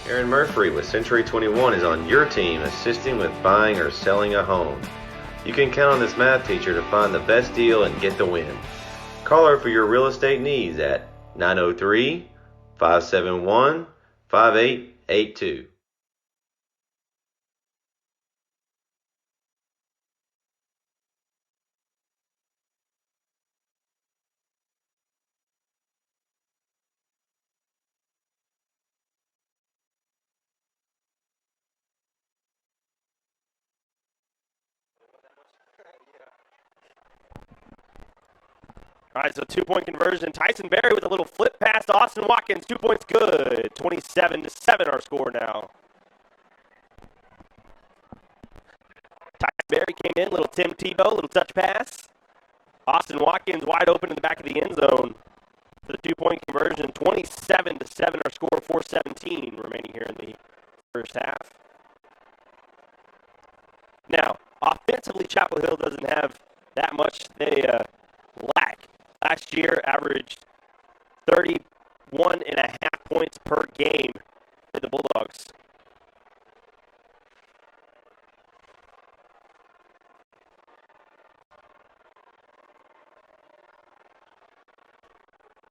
Aaron Murphy with Century 21 is on your team assisting with buying or selling a home. You can count on this math teacher to find the best deal and get the win. Call her for your real estate needs at 903-571-5882. All right, so 2-point conversion. Tyson Berry with a little flip pass to Austin Watkins. 2 points good. 27 to 7 our score now. Tyson Berry came in, little Tim Tebow, little touch pass. Austin Watkins wide open in the back of the end zone for the 2-point conversion. 27 to 7 our score. 4:17 remaining here in the first half. Now, offensively, Chapel Hill doesn't have that much they lack. Last year averaged 31.5 points per game for the Bulldogs.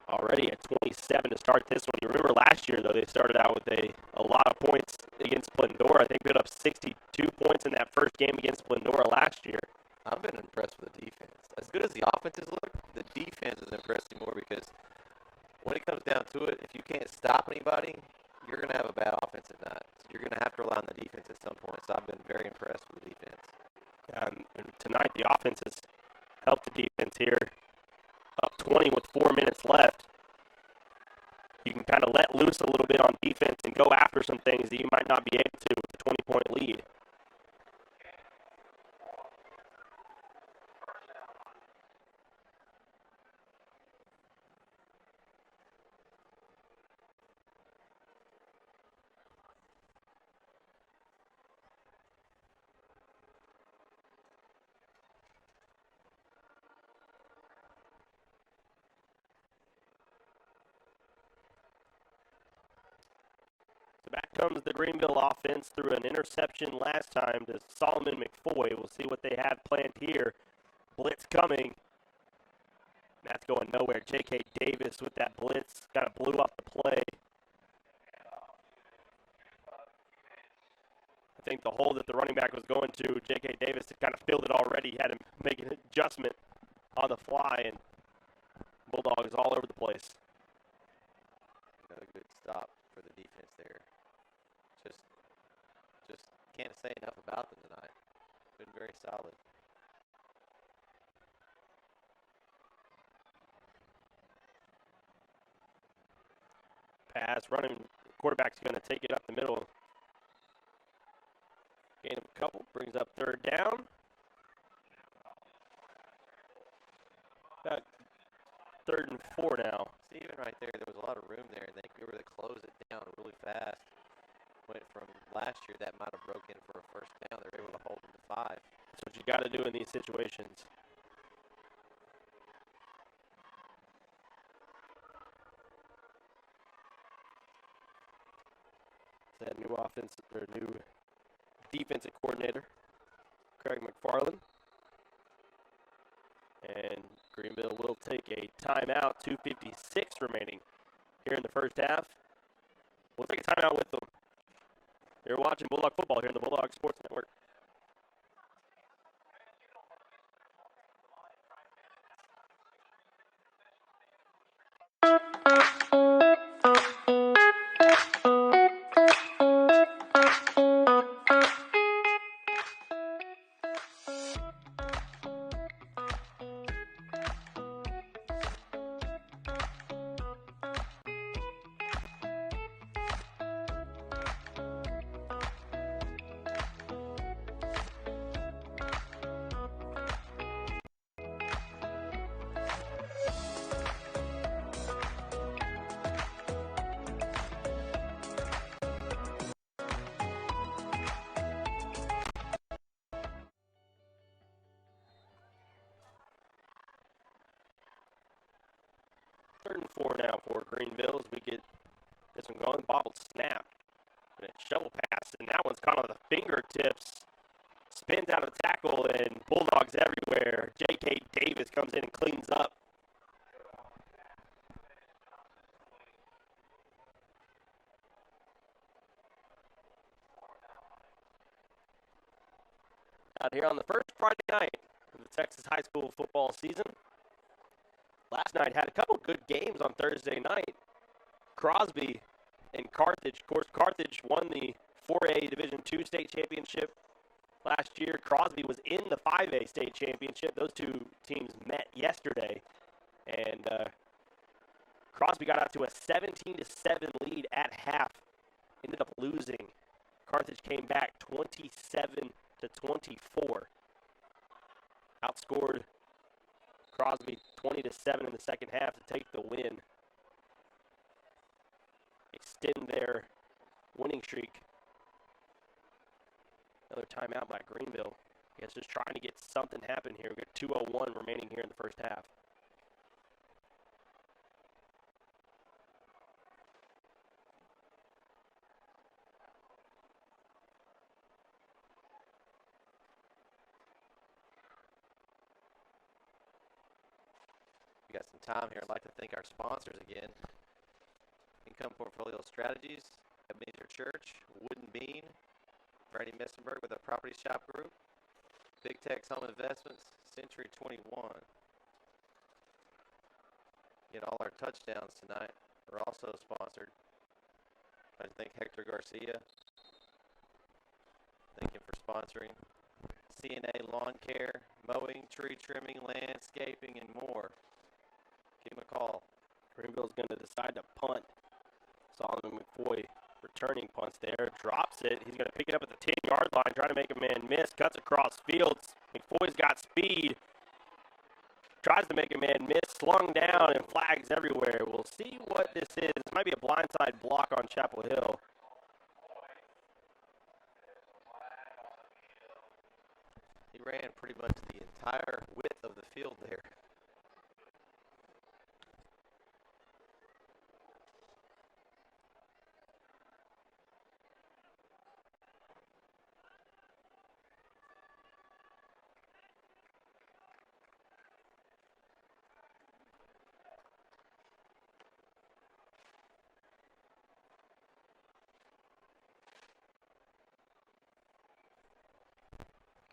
Already at 27 to start this one. You remember last year, though, they started out with a lot of points against Glendora. I think they put up 62 points in that first game against Glendora last year. I've been impressed with the defense. As good as the offenses look, the defense has impressed me more because when it comes down to it, if you can't stop anybody, you're going to have a bad offensive night. So you're going to have to rely on the defense at some point. So I've been very impressed with the defense. And tonight, the offense has helped the defense here. Up 20 with 4 minutes left. You can kind of let loose a little bit on defense and go after some things that you might not be able to with a 20-point lead. comes the Greenville offense through an interception last time to Solomon McFoy. We'll see what they have planned here. Blitz coming. That's going nowhere. J.K. Davis with that blitz kind of blew up the play. I think the hole that the running back was going to, J.K. Davis had kind of filled it already. Had him make an adjustment on the fly, and Bulldogs all over the place. Another good stop for the defense there. Just can't say enough about them tonight. Been very solid. Pass, running, quarterback's going to take it up the middle. Gain of a couple, brings up third down. About 3rd and 4 now. See, even right there was a lot of room there, and they were able to close it down really fast. Went from last year, that might have broken for a first down. They were able to hold them to 5. That's what you got to do in these situations. That new offense, or new defensive coordinator, Craig McFarland. And Greenville will take a timeout, 2:56 remaining here in the first half. We'll take a timeout with them. You're watching Bulldog football here on the Bulldog Sports Network. Third and 4 now for Greenville as we get this one going. Bobbled snap. And a shovel pass, and that one's caught on the fingertips. Spins out of tackle, and Bulldogs everywhere. J.K. Davis comes in and cleans up. Out here on the first Friday night of the Texas high school football season. Last night had a couple good games on Thursday night. Crosby and Carthage. Of course, Carthage won the 4A Division II state championship last year. Crosby was in the 5A state championship. Those two teams met yesterday. And Crosby got out to a 17-7 lead at half. Ended up losing. Carthage came back 27-24. Outscored Crosby 20-7 in the second half to take the win. Extend their winning streak. Another timeout by Greenville. I guess just trying to get something happen here. We've got 2:01 remaining here in the first half. We got some time here. I'd like to thank our sponsors again. Income Portfolio Strategies, Ebenezer Church, Wooden Bean, Brady Messenberg with a Property Shop Group, Big Tex Home Investments, Century 21. Get all our touchdowns tonight are also sponsored. I thank Hector Garcia. Thank him for sponsoring. CNA Lawn Care, Mowing, Tree Trimming, Landscaping, and more. Give him a call. Greenville's going to decide to punt. Solomon McFoy returning punts there. Drops it. He's going to pick it up at the 10-yard line, trying to make a man miss. Cuts across fields. McFoy's got speed. Tries to make a man miss. Slung down and flags everywhere. We'll see what this is. This might be a blindside block on Chapel Hill. He ran pretty much the entire width of the field there.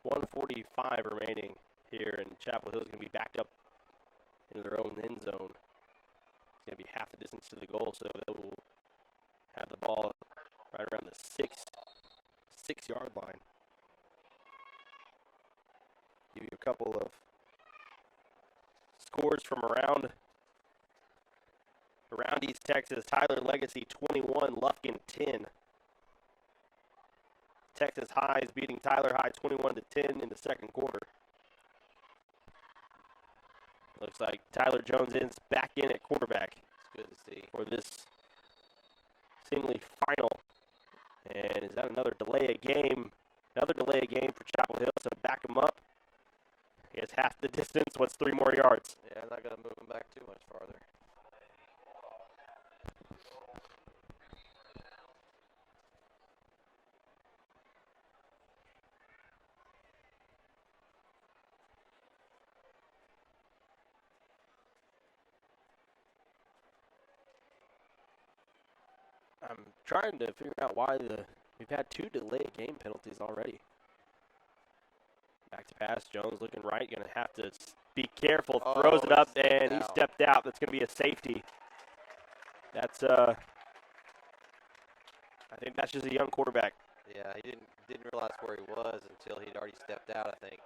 1:45 remaining here, and Chapel Hill is going to be backed up into their own end zone. It's going to be half the distance to the goal, so they will have the ball right around the six-yard line. Give you a couple of scores from around East Texas. Tyler Legacy 21, Lufkin 10. Texas High is beating Tyler High 21-10 in the second quarter. Looks like Tyler Jones is back in at quarterback. It's good to see. For this seemingly final. And is that another delay of game? Another delay of game for Chapel Hill, so back him up. I guess half the distance. What's 3 more yards? Yeah, I'm not going to move him back too much farther. I'm trying to figure out why we've had 2 delay game penalties already. Back to pass. Jones looking right. Going to have to be careful. Throws it up, and he stepped out. That's going to be a safety. That's I think that's just a young quarterback. Yeah, he didn't realize where he was until he'd already stepped out, I think.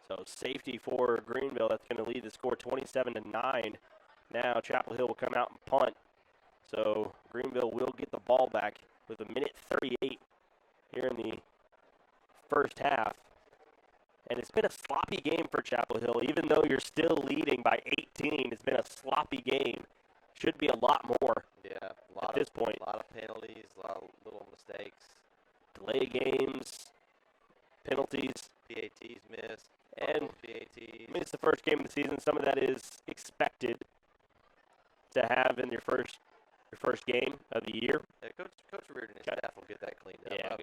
So safety for Greenville. That's going to lead the score 27-9. Now Chapel Hill will come out and punt. So Greenville will get the ball back with 1:38 here in the first half. And it's been a sloppy game for Chapel Hill. Even though you're still leading by 18, it's been a sloppy game. Should be a lot more. Yeah, at this point. A lot of penalties, a lot of little mistakes. Delay games, penalties. PATs missed. And PATs. I mean, it's the first game of the season. Some of that is expected to have in your first game of the year. Yeah, Coach Reardon and his staff will get that cleaned up. Yeah. I have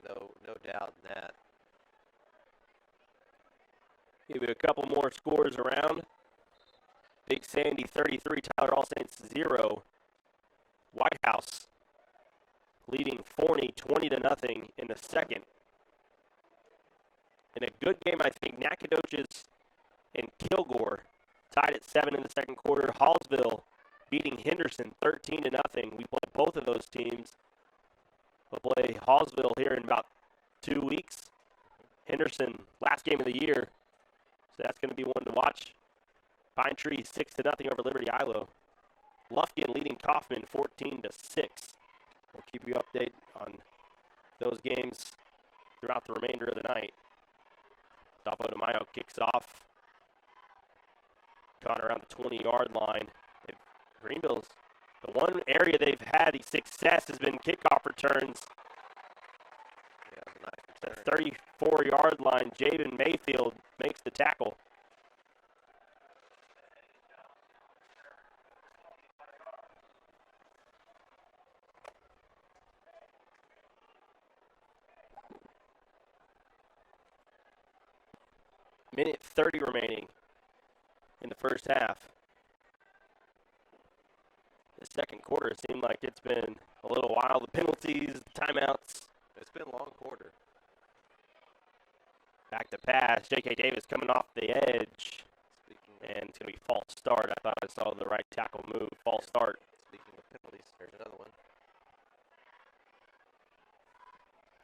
no doubt in that. Give you a couple more scores around. Big Sandy 33, Tyler All Saints 0. White House leading Forney 20-0 in the second. In a good game, I think Nacogdoches and Kilgore tied at 7 in the second quarter. Hallsville beating Henderson 13-0. We play both of those teams. We'll play Hallsville here in about 2 weeks. Henderson, last game of the year. So that's going to be one to watch. Pine Tree 6-0 over Liberty Ilo. Lufkin leading Kaufman 14-6. We'll keep you updated on those games throughout the remainder of the night. Dapo de Mayo kicks off. Caught around the 20-yard line. Greenville's the one area they've had success has been kickoff returns. Yeah, nice The 34-yard line, Jaden Mayfield makes the tackle. Minute 30 remaining in the first half. The second quarter seemed like it's been a little while. The penalties, timeouts. It's been a long quarter. Back to pass. J.K. Davis coming off the edge. And it's going to be false start. I thought I saw the right tackle move. False start. Speaking of penalties, there's another one.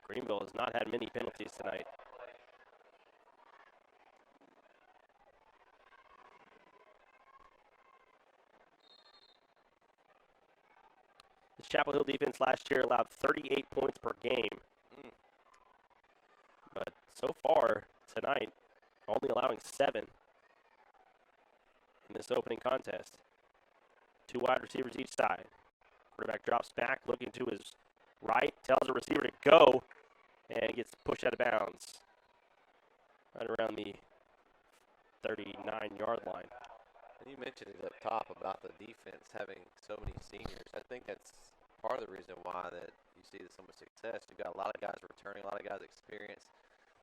Greenville has not had many penalties tonight. The Chapel Hill defense last year allowed 38 points per game. But so far tonight, only allowing 7 in this opening contest. 2 wide receivers each side. Quarterback drops back, looking to his right, tells the receiver to go, and gets pushed out of bounds. Right around the 39-yard line. And you mentioned it up top about the defense having so many seniors. I think that's part of the reason why that you see so much success. You've got a lot of guys returning, a lot of guys experienced.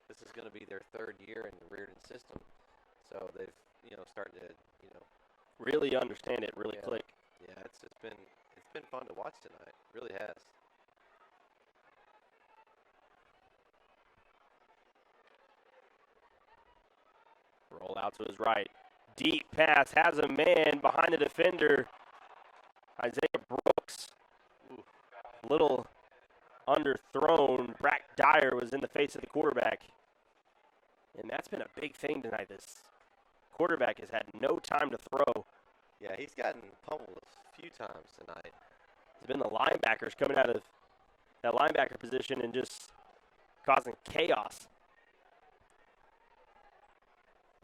This is going to be their 3rd year in the Reardon system. So they've, started to, really understand it, really click. Yeah, it's been fun to watch tonight. It really has. Roll out to his right. Deep pass, has a man behind the defender. Isaiah Brooks. Ooh, little underthrown. Brack Dyer was in the face of the quarterback. And that's been a big thing tonight. This quarterback has had no time to throw. Yeah, he's gotten pummeled a few times tonight. It's been the linebackers coming out of that linebacker position and just causing chaos.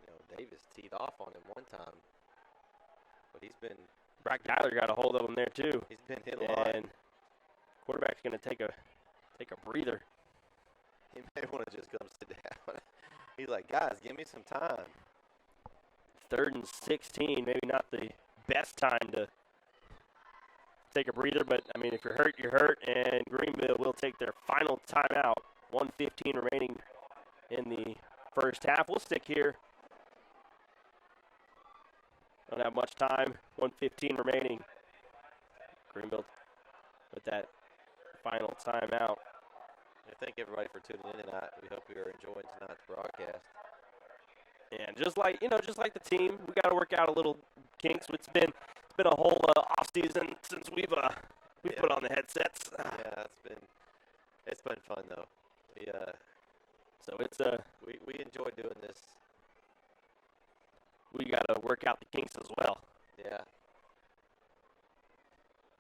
You know, Davis teed off on him one time, but he's been. Brack Dyer got a hold of him there too. He's been hit a lot. And quarterback's going to take a breather. He may want to just come sit down. He's like, guys, give me some time. 3rd and 16, maybe not the best time to take a breather, but I mean, if you're hurt, you're hurt, and Greenville will take their final timeout. 1:15 remaining in the first half. We'll stick here. Don't have much time. 1:15 remaining. Greenville with that final timeout. Thank everybody for tuning in tonight. We hope you are enjoying tonight's broadcast. And just like the team, we got to work out a little kinks. It's been a whole off season since we've put on the headsets. Yeah, it's been fun though. So it's we enjoy doing this. we got to work out the kinks as well. Yeah.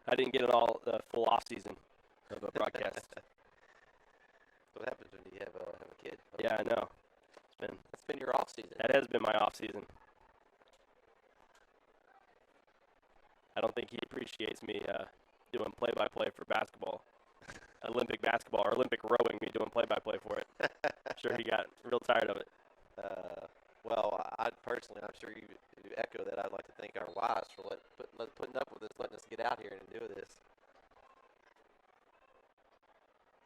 I didn't get it all full off season of a broadcast. What happens when you have a kid? Yeah, I know. It's been your off season. That has been my off season. I don't think he appreciates me doing play-by-play for basketball, Olympic basketball, or Olympic rowing. Me doing play-by-play for it. I'm sure he got real tired of it. Well, I'm sure you echo that. I'd like to thank our wives for putting up with us, letting us get out here and do this.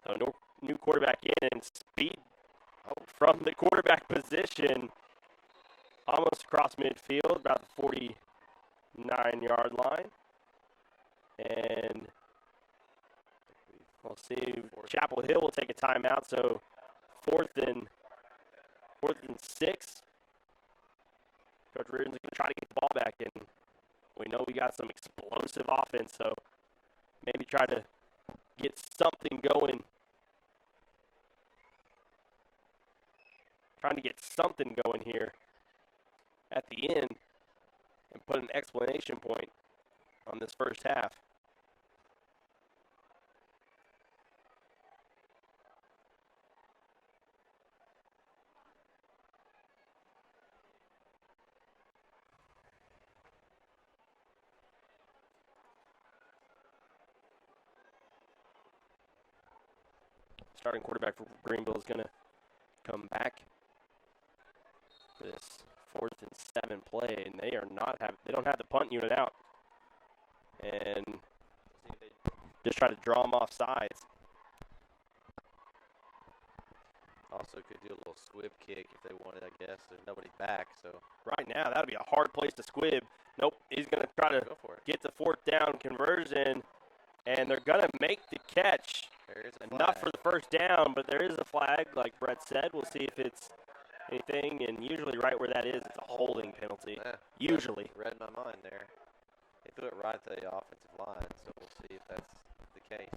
So new quarterback in and speed from the quarterback position, almost across midfield, about the 49-yard line. And we'll see. Chapel Hill will take a timeout, so fourth and 6. Coach Reardon's going to try to get the ball back, and we know we got some explosive offense, so maybe try to get something going. Trying to get something going here at the end and put an explanation point on this first half. Starting quarterback for Greenville is going to come back. This 4th and 7 play, and they don't have the punt unit out, and just try to draw them off sides. Also could do a little squib kick if they wanted, I guess. There's nobody back, so. Right now, that would be a hard place to squib. Nope, he's going to try to get the 4th down conversion, and they're going to make the catch. There is a Enough flag. for the first down, but there is a flag, like Brett said. We'll see if it's anything, and usually right where that is, it's a holding penalty. Yeah, Usually. read my mind there. They threw it right to the offensive line, so we'll see if that's the case.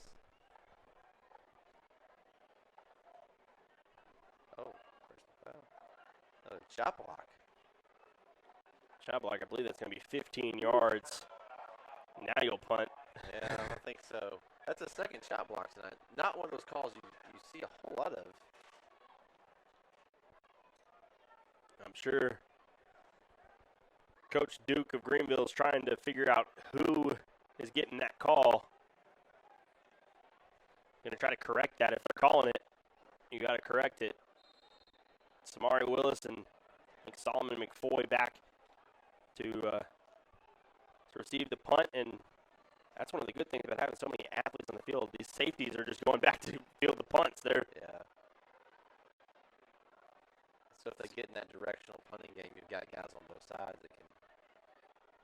Oh, first foul. Another shot block. Shot block, I believe that's going to be 15 yards. Now you'll punt. Yeah, I don't think so. That's a second shot block tonight. Not one of those calls you see a whole lot of. I'm sure Coach Duke of Greenville is trying to figure out who is getting that call. Going to try to correct that. If they're calling it, you got to correct it. Samari Willis and I think Solomon McFoy back to receive the punt, and that's one of the good things about having so many athletes on the field. These safeties are just going back to field the punts. They're So if they get in that directional punting game, you've got guys on both sides that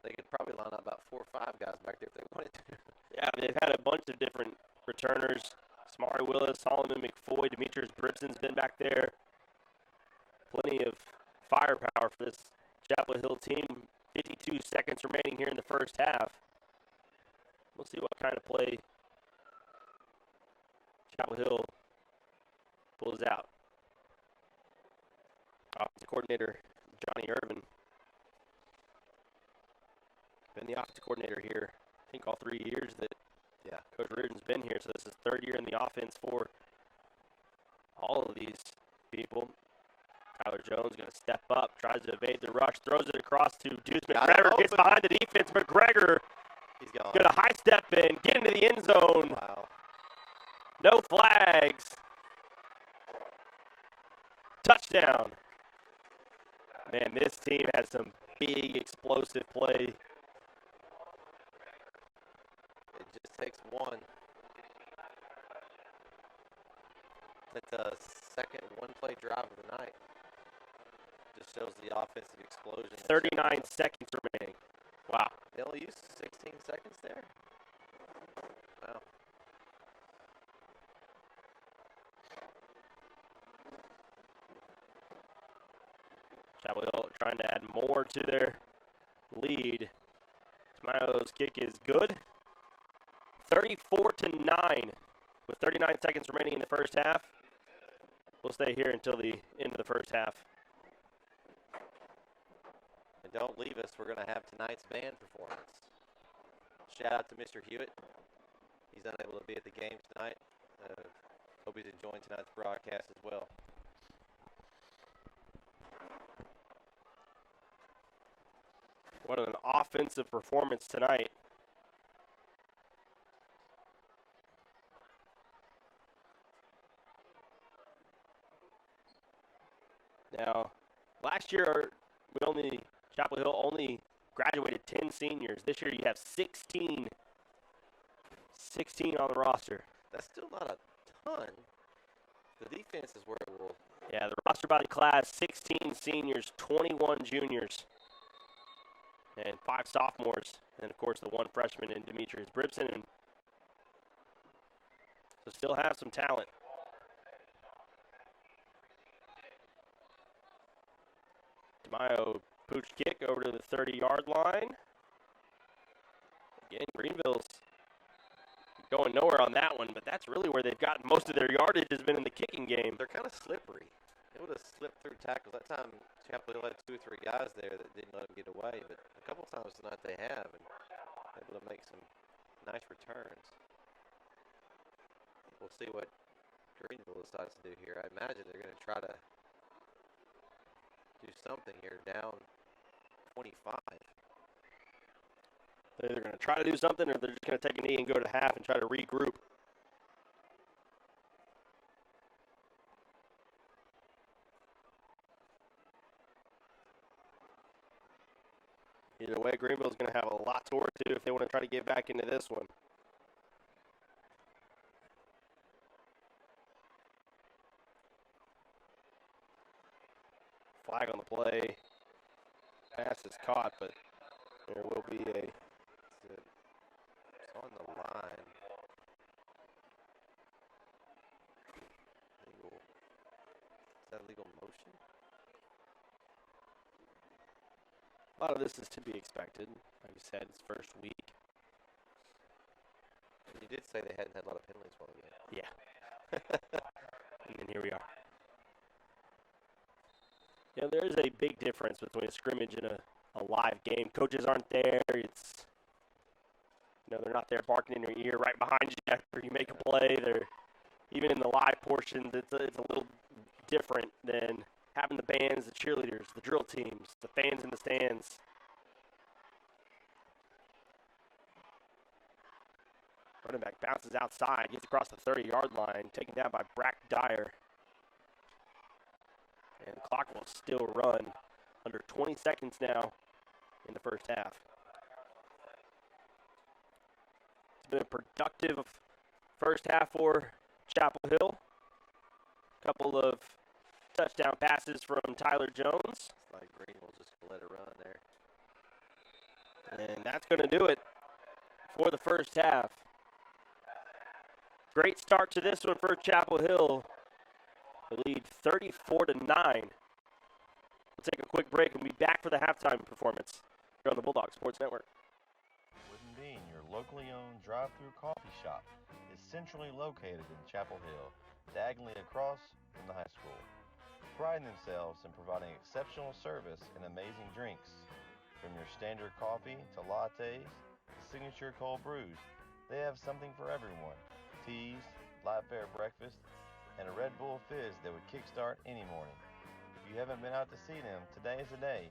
they could probably line up about 4 or 5 guys back there if they wanted to. Yeah, they've had a bunch of different returners. Samari Willis, Solomon McFoy, Demetrius Bripson's been back there. Plenty of firepower for this Chapel Hill team. 52 seconds remaining here in the first half. We'll see what kind of play Chapel Hill pulls out. Offensive coordinator Johnny Irvin. Been the offensive coordinator here, I think, all 3 years that Coach Reardon's been here. So this is third year in the offense for all of these people. Tyler Jones going to step up, tries to evade the rush, throws it across to Deuce McGregor, gets behind the defense. McGregor He's gone. going to high step in, get into the end zone. Wow. No flags. Touchdown. Man, this team has some big explosive play. It just takes one. It's a second one-play drive of the night. Just shows the offensive explosion. 39 seconds remaining. Wow. They only used 16 seconds there. Wow. Chapel Hill trying to add more to their lead. Tamayo's kick is good. 34-9 with 39 seconds remaining in the first half. We'll stay here until the end of the first half. And don't leave us. We're going to have tonight's band performance. Shout out to Mr. Hewitt. He's unable to be at the game tonight. Hope he's enjoying tonight's broadcast as well. What an offensive performance tonight. Now, last year, Chapel Hill only graduated 10 seniors. This year you have 16 on the roster. That's still not a ton. The defense is where it will. Yeah, the roster body class, 16 seniors, 21 juniors, and 5 sophomores. And, of course, the 1 freshman in Demetrius Bribson. And so still have some talent. DeMaio pooch kick over to the 30-yard line. Again, Greenville's going nowhere on that one, but that's really where they've gotten most of their yardage has been in the kicking game. They're kind of slippery. They would have slipped through tackles. That time, Chapel Hill had 2 or 3 guys there that didn't let them get away, but a couple times tonight they have, and able to make some nice returns. We'll see what Greenville decides to do here. I imagine they're going to try to do something here, down 25. They're either going to try to do something or they're just going to take a knee and go to half and try to regroup. Either way, Greenville's going to have a lot to work to if they want to try to get back into this one. Flag on the play. Pass is caught, but there will be a... It's on the line. Legal. Is that legal motion? A lot of this is to be expected. Like you said, it's first week. You did say they hadn't had a lot of penalties while yet. Yeah. And here we are. You know, there is a big difference between a scrimmage and a live game. Coaches aren't there. It's, you know, they're not there barking in your ear right behind you after you make a play. They're even in the live portions. It's a little different than having the bands, the cheerleaders, the drill teams, the fans in the stands. Running back bounces outside, gets across the 30-yard line, taken down by Brack Dyer. And the clock will still run. Under 20 seconds now in the first half. It's been a productive first half for Chapel Hill. A couple of touchdown passes from Tyler Jones. It's like Greenville just let it run there. And that's going to do it for the first half. Great start to this one for Chapel Hill. They lead 34-9. We'll take a quick break and be back for the halftime performance here on the Bulldog Sports Network. Wooden Bean, your locally owned drive-through coffee shop, is centrally located in Chapel Hill, diagonally across from the high school. Priding themselves in providing exceptional service and amazing drinks. From your standard coffee to lattes to signature cold brews, they have something for everyone. Teas, light fare breakfast, and a Red Bull fizz that would kickstart any morning. If you haven't been out to see them, today is the day.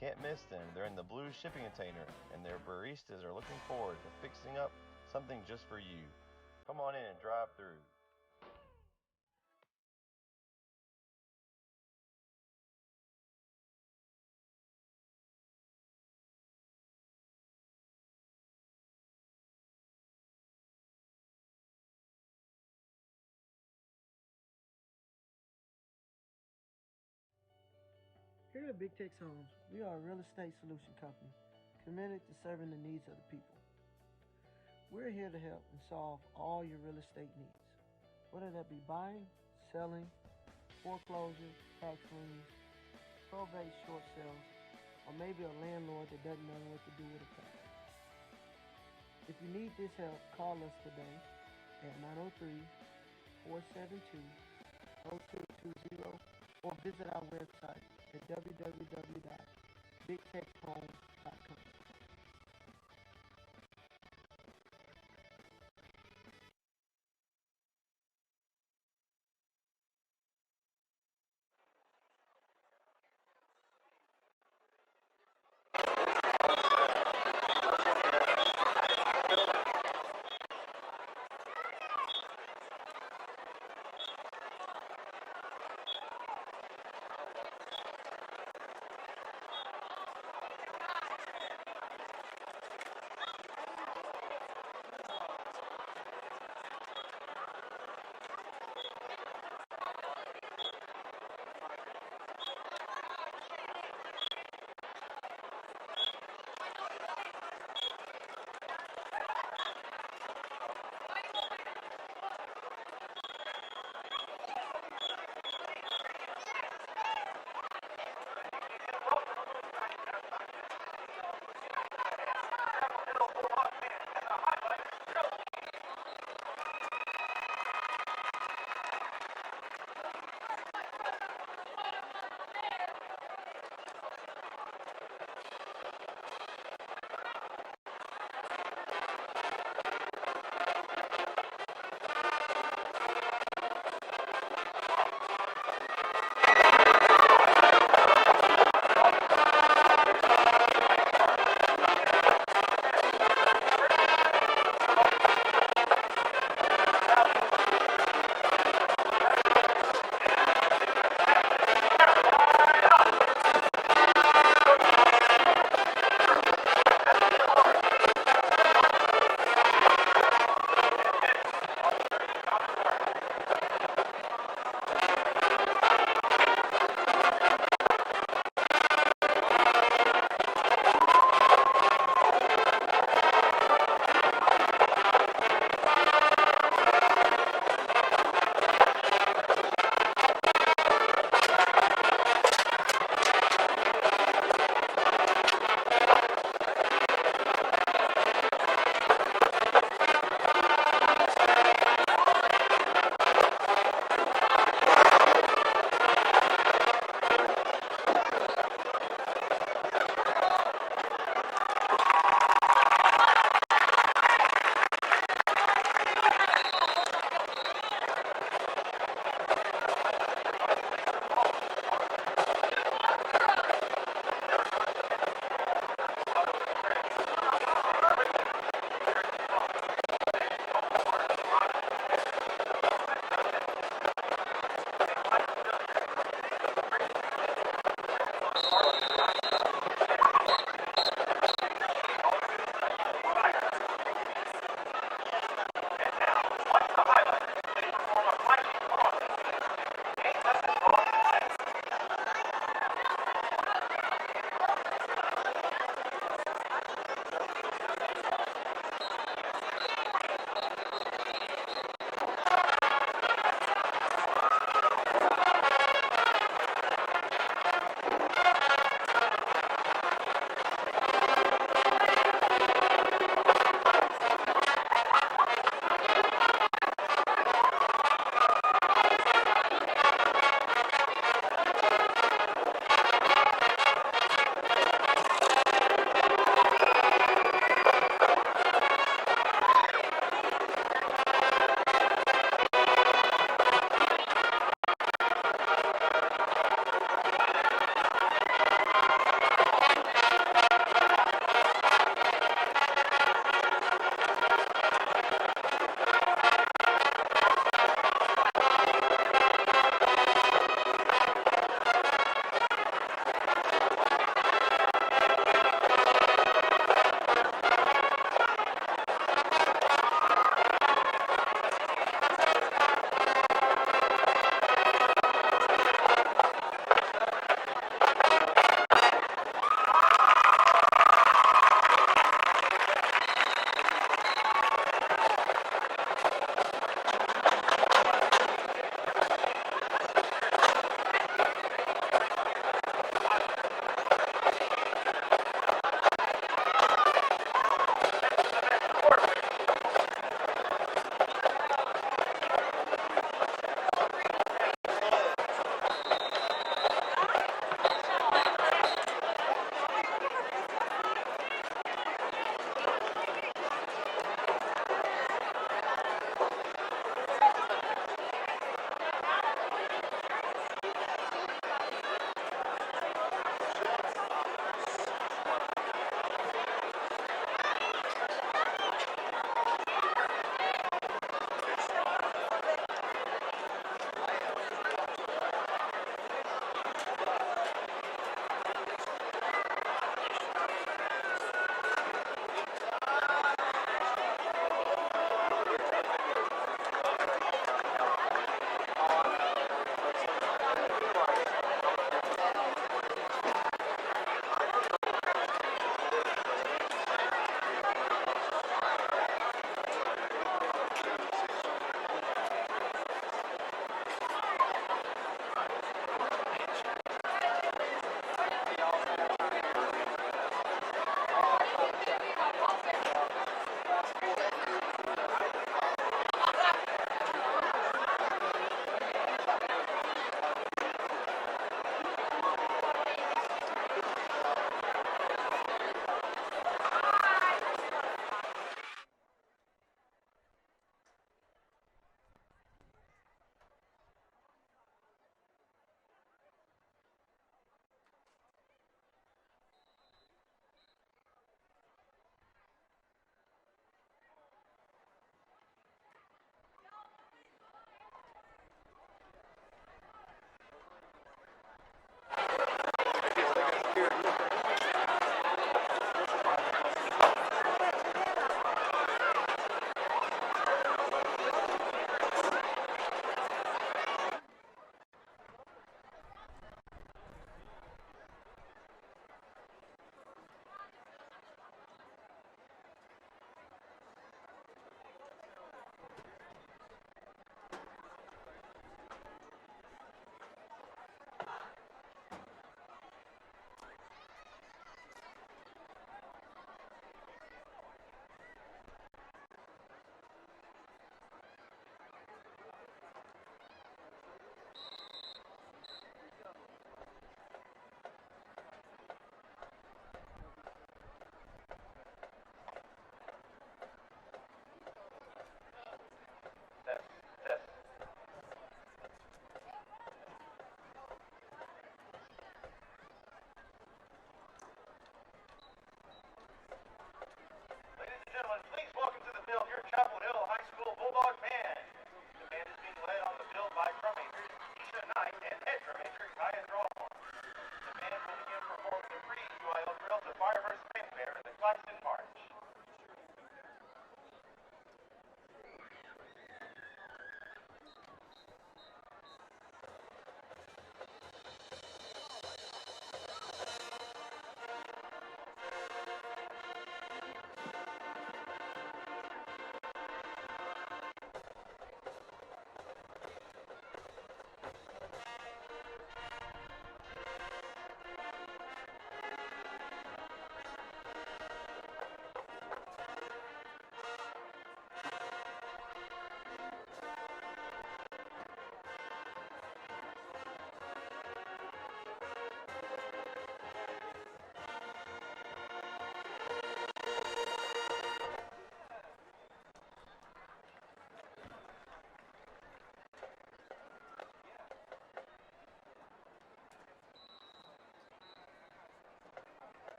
Can't miss them. They're in the blue shipping container, and their baristas are looking forward to fixing up something just for you. Come on in and drive through. Here at Big Tex Homes, we are a real estate solution company committed to serving the needs of the people. We're here to help and solve all your real estate needs, whether that be buying, selling, foreclosure, tax liens, probate short sales, or maybe a landlord that doesn't know what to do with a property. If you need this help, call us today at 903-472-0220 or visit our website at www.bigtexhomes.com.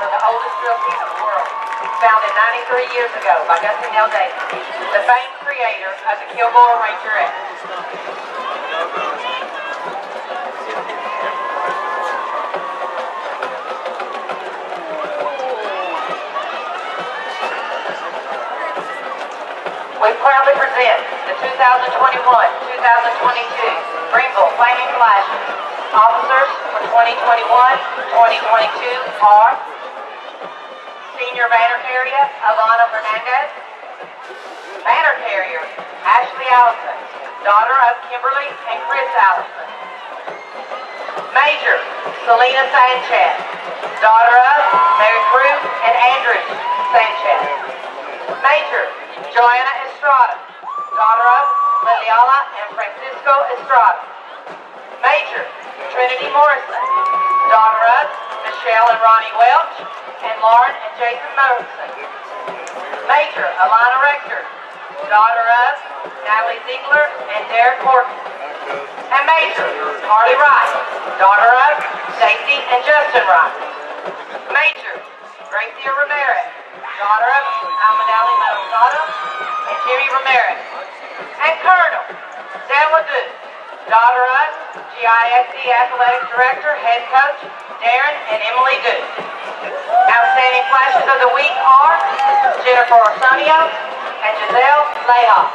are the oldest drill piece in the world, founded 93 years ago by Gussie Nell Davis, the famed creator of the Kilgore Ranger X. We proudly present the 2021-2022 Greenville Flaming Flashes. Officers for 2021-2022 are Senior Banner Carrier Alana Hernandez, Banner Carrier Ashley Allison, daughter of Kimberly and Chris Allison. Major Selena Sanchez, daughter of Mary Cruz and Andrew Sanchez. Major Joanna Estrada, daughter of Liliana and Francisco Estrada. Major Trinity Morrison, daughter of Michelle and Ronnie Welch and Lauren and Jason Morrison. Major Alana Rector, daughter of Natalie Ziegler and Derek Horton. And Major Harley Wright, daughter of Stacy and Justin Wright. Major Gracia Ramirez, daughter of Almadali Maldonado and Jimmy Ramirez. And Colonel Stella Duke, daughter of GISD Athletic Director, Head Coach Darren and Emily Duke. Outstanding flashes of the week are Jennifer Arsenio and Giselle Leha.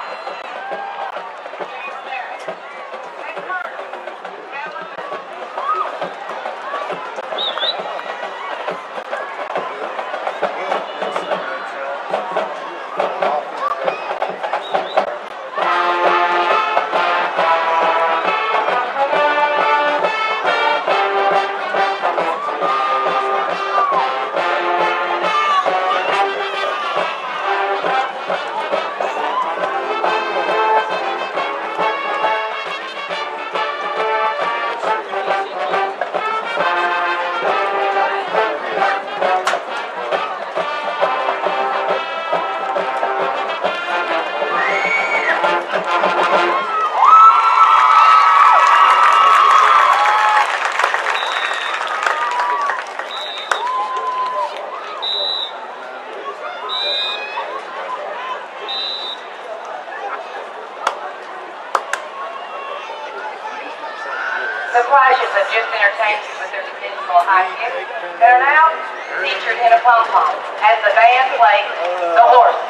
The flashes have just entertained you with their traditional high kicks that are now featured in a pom-pom as the band plays The Horse.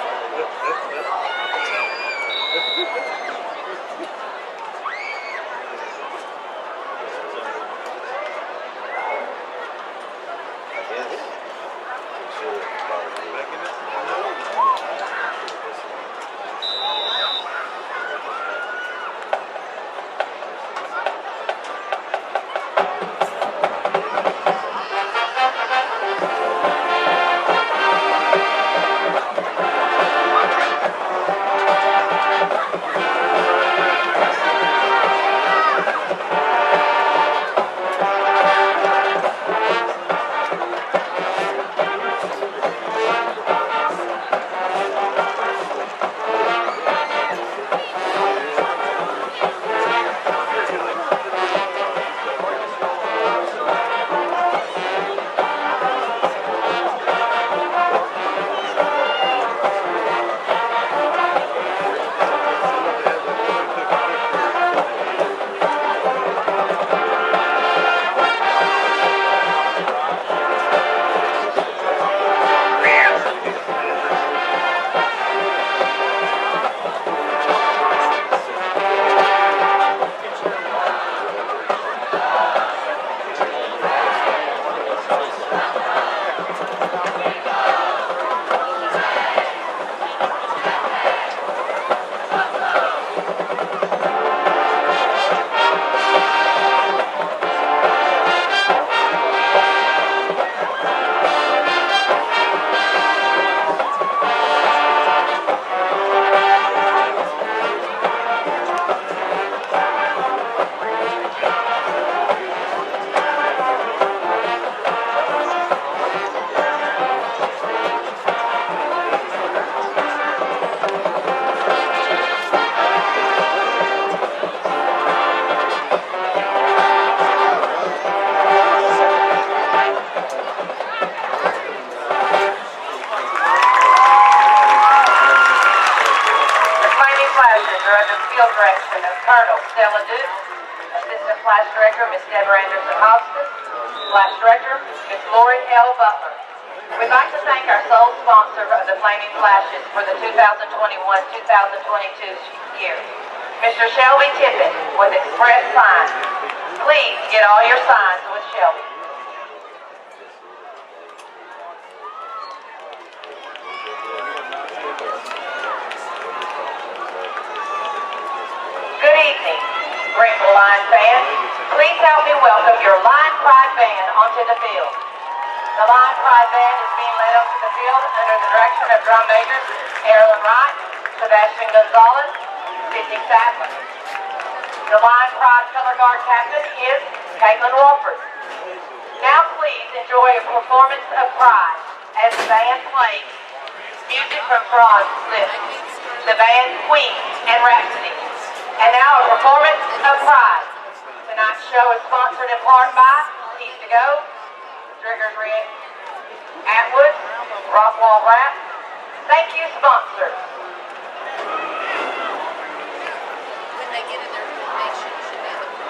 direction of Colonel Stella Duke, Assistant Flash Director Ms. Deborah Anderson-Hobson, Flash Director Ms. Lori L. Butler. We'd like to thank our sole sponsor of the Flaming Flashes for the 2021-2022 year, Mr. Shelby Tippett with Express Signs. Please get all your signs with Shelby. Good evening, Greenville Line fans. Please help me welcome your Line Pride Band onto the field. The Line Pride Band is being led onto the field under the direction of drum majors Carolyn Wright, Sebastian Gonzalez, Sidney Sadler. The Line Pride Color Guard Captain is Caitlin Wolford. Now please enjoy a performance of Pride as the band plays music from Frog's List, the band Queen and Rhapsody. And now a performance of Pride. Tonight's show is sponsored in part by Tees to Go, Trigger's Red, Atwood, Rockwall Wrap. Thank you, sponsors. When they get in their information, should be able to.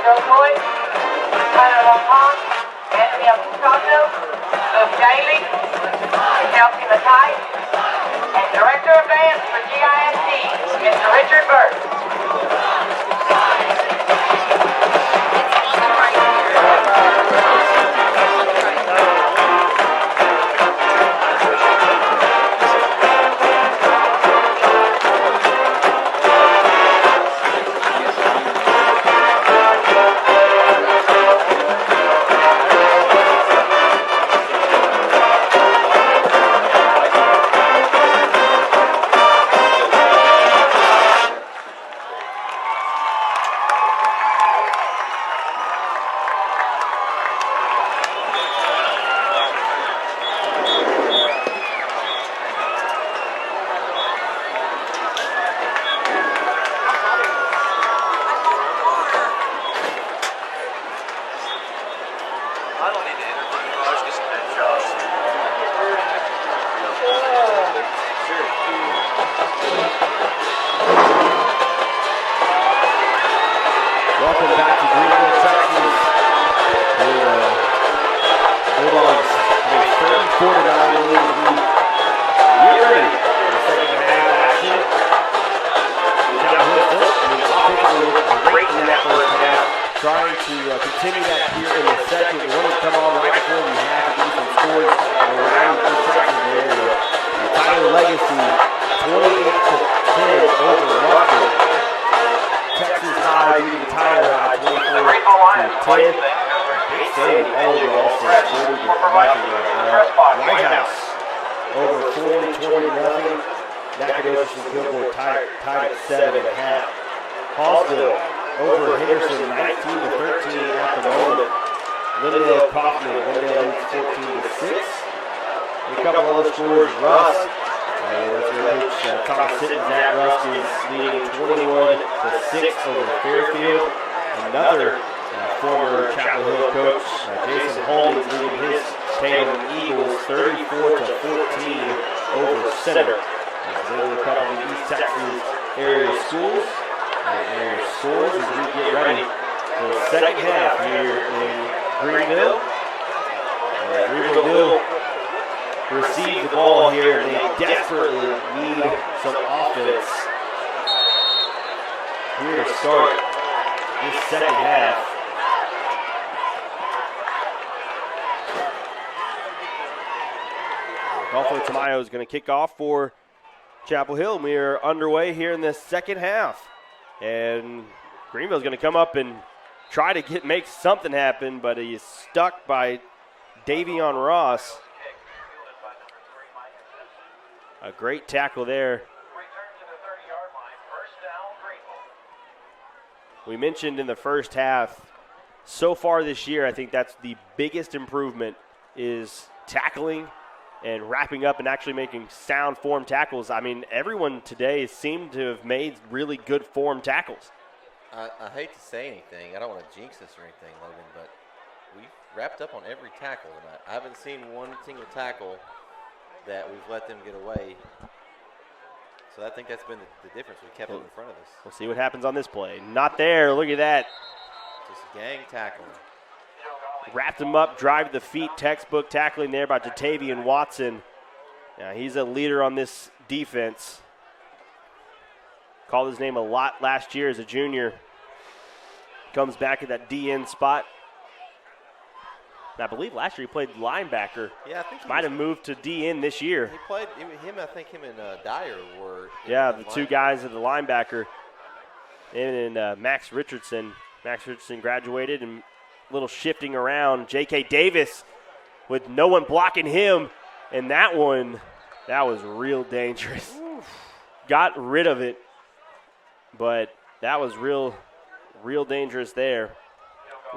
Joe Floyd, Tyler Longpond, Anthony Apostado, Luke Daly, Kelsey Mackay, and Director of Bands for GISD, Mr. Richard Burke. Welcome back to Greenville, Texas. Bulldogs have a 34-9 lead as we get ready for the second half action. Chapel Hill offensively looked great in that first half, trying to continue that here in the second. We wanted to come on right before we had to do some scores around the Texas area. Tyler Legacy, 28-10 over Ruffin. Texas High beating Tyler High 24-10. Big save all over also 40-0 right now. White House over 40-20. Nacogdoches and Kilgore tied at 7.5. Hallsville over Henderson 19-13 at the moment. Lindale Kaufman, Lindale leads 14-6. A couple other scores, Russ. That's where Coach Thomas Sitton's at. Russ is leading 21-6 over Fairfield. Another former Chapel Hill coach, Jason Holmes, leading his Tatum Eagles 34-14 over Center. Those are a couple of East Texas area schools and area scores as we get ready for the second half here in Greenville. Greenville will receive the ball here, and they desperately need some offense here to start this second half. Golfo Tamayo is going to kick off for Chapel Hill. We are underway here in the second half, and Greenville's going to come up and try to make something happen, but he is stuck by Davion Ross. A great tackle there. We mentioned in the first half, so far this year, I think that's the biggest improvement is tackling and wrapping up and actually making sound form tackles. I mean, everyone today seemed to have made really good form tackles. I hate to say anything. I don't want to jinx this or anything, Logan, but we wrapped up on every tackle tonight. I haven't seen one single tackle that we've let them get away. So I think that's been the difference. We kept them in front of us. We'll see what happens on this play. Not there. Look at that. Just gang tackling. Wrapped him up, drive the feet, textbook tackling there by Jatavian Watson. Now, he's a leader on this defense. Called his name a lot last year as a junior. Comes back at that DN spot. And I believe last year he played linebacker. Yeah, I think he might have moved to DN this year. He played him. I think him and Dyer were. Yeah, the two guys at the linebacker. And Max Richardson. Max Richardson graduated, and a little shifting around. J.K. Davis with no one blocking him. And that one, that was real dangerous. Got rid of it, but that was real dangerous there.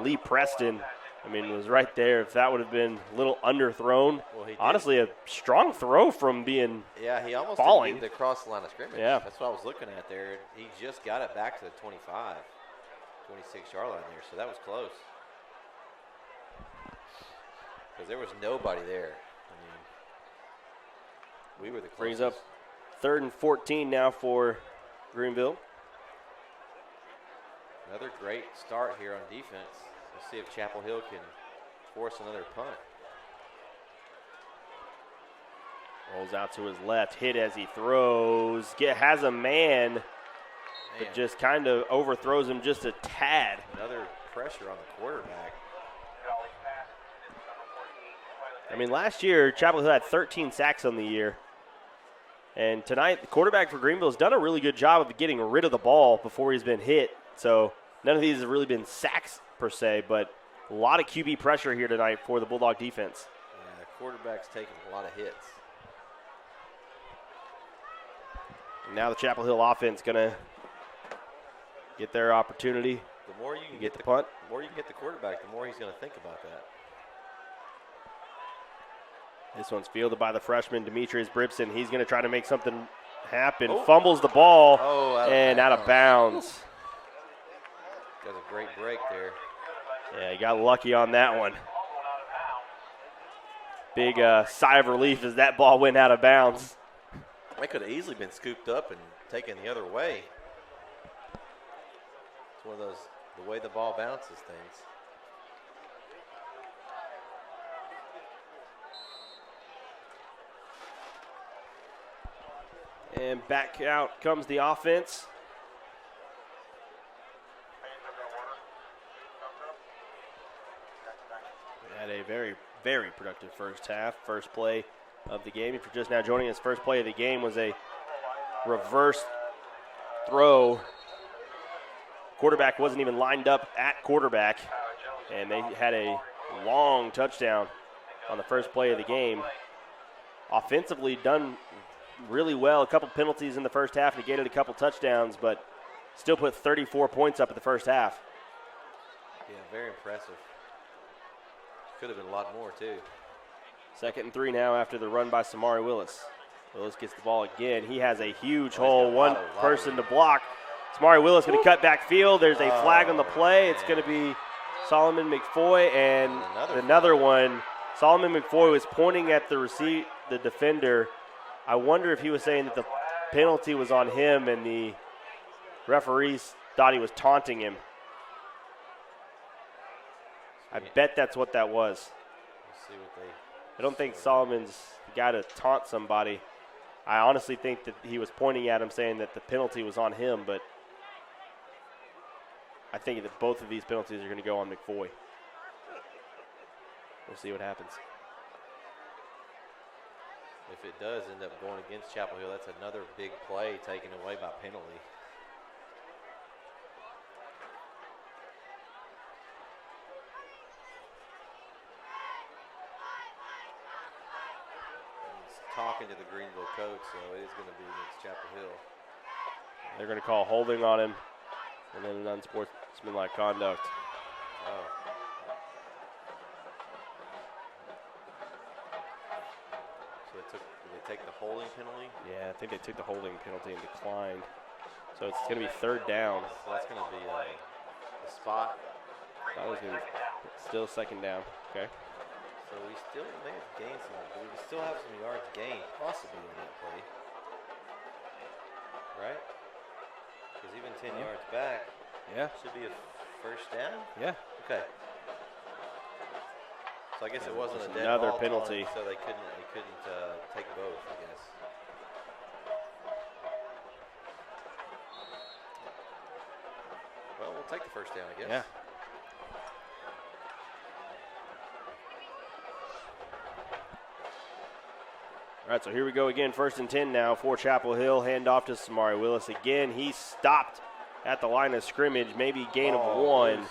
Lee Preston, I mean, was right there. If that would have been a little underthrown, honestly, a strong throw from being he almost falling. didn't get across the line of scrimmage. Yeah. That's what I was looking at there. He just got it back to the 25, 26-yard line there, so that was close. Because there was nobody there. I mean, we were the closest. Brings up 3rd and 14 now for Greenville. Another great start here on defense. Let's see if Chapel Hill can force another punt. Rolls out to his left, hit as he throws. Has a man, but just kind of overthrows him just a tad. Another pressure on the quarterback. I mean, last year, Chapel Hill had 13 sacks on the year. And tonight, the quarterback for Greenville has done a really good job of getting rid of the ball before he's been hit. So none of these have really been sacks per se, but a lot of QB pressure here tonight for the Bulldog defense. Yeah, the quarterback's taking a lot of hits. And now the Chapel Hill offense going to get their opportunity. The more you can get the punt. The more you can get the quarterback, the more he's going to think about that. This one's fielded by the freshman, Demetrius Bribson. He's going to try to make something happen. Fumbles the ball out of bounds. Got a great break there. Yeah, he got lucky on that one. Big sigh of relief as that ball went out of bounds. That could have easily been scooped up and taken the other way. It's one of those, the way the ball bounces things. And back out comes the offense. We had a very, very productive first half. First play of the game. If you're just now joining us, first play of the game was a reverse throw. Quarterback wasn't even lined up at quarterback, and they had a long touchdown on the first play of the game. Offensively done really well. A couple penalties in the first half, negated a couple touchdowns, but still put 34 points up in the first half. Yeah, very impressive. Could have been a lot more, too. 2nd and 3 now after the run by Samari Willis. Willis gets the ball again. He has a huge hole, one person to block. Samari Willis going to cut back field. There's a flag on the play. It's going to be Solomon McFoy, and another one. Solomon McFoy was pointing at the defender. I wonder if he was saying that the penalty was on him and the referees thought he was taunting him. I bet that's what that was. Let's see what they. I don't think Solomon's got to taunt somebody. I honestly think that he was pointing at him saying that the penalty was on him, but I think that both of these penalties are going to go on McFoy. We'll see what happens. If it does end up going against Chapel Hill, that's another big play taken away by penalty. He's talking to the Greenville coach, so it is going to be against Chapel Hill. They're going to call holding on him and then an unsportsmanlike conduct. Oh. Did they take the holding penalty? Yeah, I think they took the holding penalty and declined. So it's going to be 3rd down. So that's going to be a spot. That was going to be still 2nd down. Okay. So we still may have gained some. We still have some yards gained, possibly on that play. Right? Because even 10 yards back, should be a first down. Yeah. Okay. So I guess it wasn't a dead another ball penalty. Calling, so they couldn't take both, I guess. Well, we'll take the first down, I guess. Yeah. All right, so here we go again. 1st and 10 now for Chapel Hill. Hand off to Samari Willis again. He stopped at the line of scrimmage, maybe gain of 1.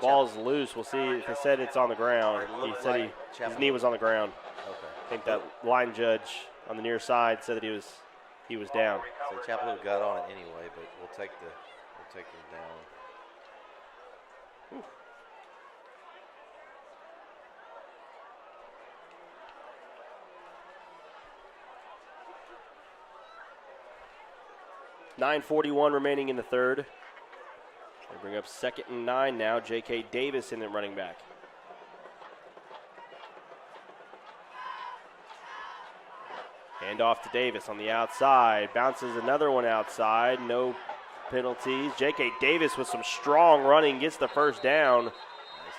Ball's loose. We'll see. He said it's on the ground. He said his knee was on the ground. Okay. I think that line judge on the near side said that he was down. So Chapel Hill got on it anyway, but we'll take them down. Whew. 9:41 remaining in the 3rd. They bring up 2nd and 9 now. J.K. Davis in at running back. Hand off to Davis on the outside. Bounces another one outside. No penalties. J.K. Davis with some strong running gets the first down. Nice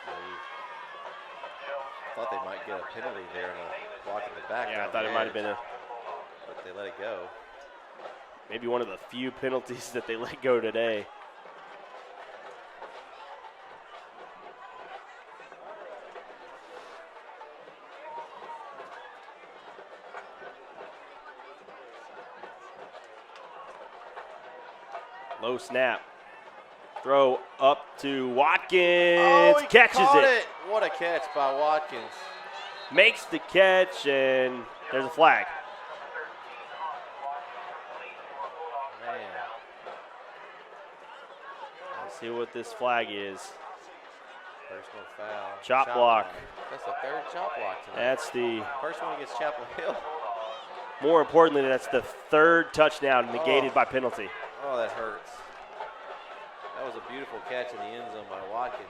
move. Thought they might get a penalty there and a block in the back. Yeah, I thought it might have been but they let it go. maybe one of the few penalties that they let go today. Low snap. Throw up to Watkins. Oh, he catches caught it. What a catch by Watkins. Makes the catch, and there's a flag. Man. Let's see what this flag is. Personal foul. Chop block. That's the third chop block tonight. That's the, First one against Chapel Hill. more importantly, that's the third touchdown negated by penalty. Oh, that hurts. That was a beautiful catch in the end zone by Watkins.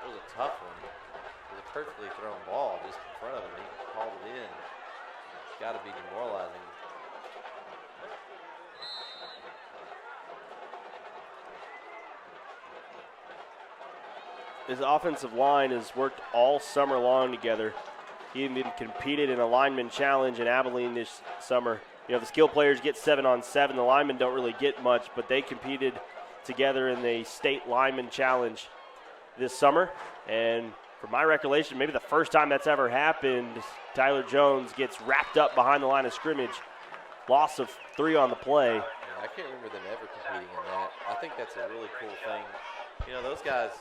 It was a tough one. It was a perfectly thrown ball just in front of him. He called it in. It's got to be demoralizing. His offensive line has worked all summer long together. He even competed in a lineman challenge in Abilene this summer. You know, the skill players get 7-on-7. The linemen don't really get much, but they competed together in the state lineman challenge this summer. And from my recollection, maybe the first time that's ever happened, Tyler Jones gets wrapped up behind the line of scrimmage. Loss of 3 on the play. Yeah, I can't remember them ever competing in that. I think that's a really cool thing. You know, those guys,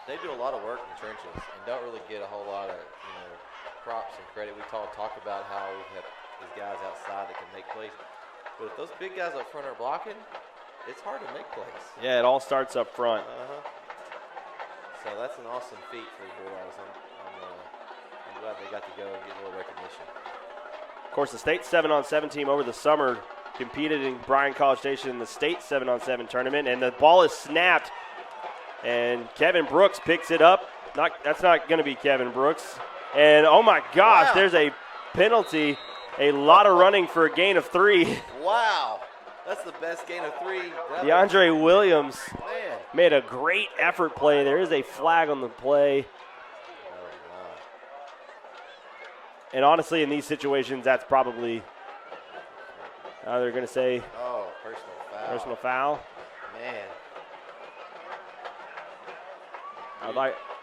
they do a lot of work in the trenches and don't really get a whole lot of, props and credit. We talk about how we have these guys outside that can make plays. But if those big guys up front are blocking, it's hard to make plays. Yeah, it all starts up front. So that's an awesome feat for the Bulldogs. I'm glad they got to go and get a little recognition. Of course, the state 7-on-7 team over the summer competed in Bryan College Station in the state 7-on-7 tournament, and the ball is snapped, and Kevin Brooks picks it up. That's not going to be Kevin Brooks. And, oh, my gosh, There's a penalty. A lot of running for a gain of 3. Wow. That's the best gain of 3. DeAndre Williams Man. made a great effort play. There is a flag on the play. And honestly, in these situations, that's probably, they're going to say, personal foul. Personal foul. Man.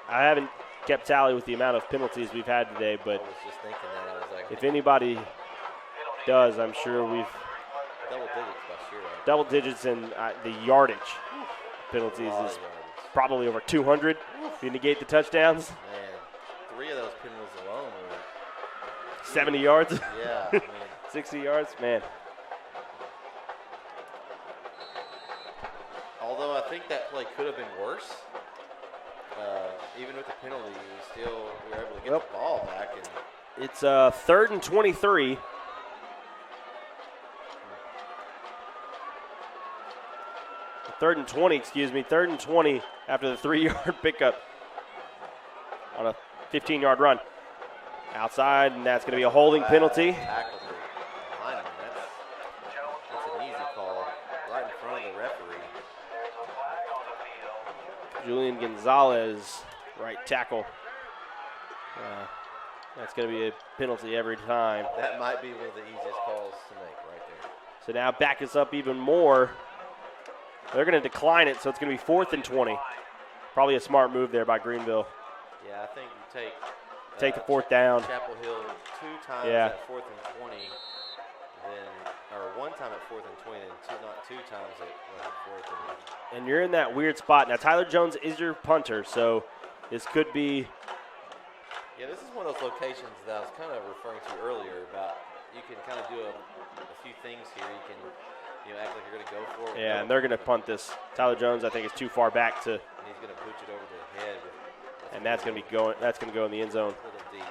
I haven't kept tally with the amount of penalties we've had today, but I was just thinking that. I was like, if anybody does, I'm sure we've double digits by sure. double digits, and the yardage penalties is probably over 200 if you negate the touchdowns. Man, 3 of those penalties alone were 70 yards. Yeah, I mean, 60 yards, man. although I think that play could have been worse. Even with the penalty, we were able to get the ball back. And It's 3rd and 23. Third and 20, excuse me. 3rd and 20 after the 3-yard pickup on a 15-yard run. Outside, and that's going to be a holding penalty. Tackled the lineman. That's an easy call right in front of the referee. Julian Gonzalez, right tackle. That's going to be a penalty every time. That might be one of the easiest calls to make right there. So now back us up even more. They're going to decline it, so it's going to be 4th and 20. Probably a smart move there by Greenville. Yeah, I think you take the 4th down. Chapel Hill 2 times at 4th and 20, or 1 time at 4th and 20, then not 2 times at 4th and. And you're in that weird spot. Now, Tyler Jones is your punter, so this could be. Yeah, this is one of those locations that I was kind of referring to earlier about you can kind of do a few things here. You can act like you're going to go for it. Yeah, and they're going to punt this. Tyler Jones, I think, is too far back to. And he's going to pooch it over the head. And that's going to be going. That's going to go in the end zone. A little deep.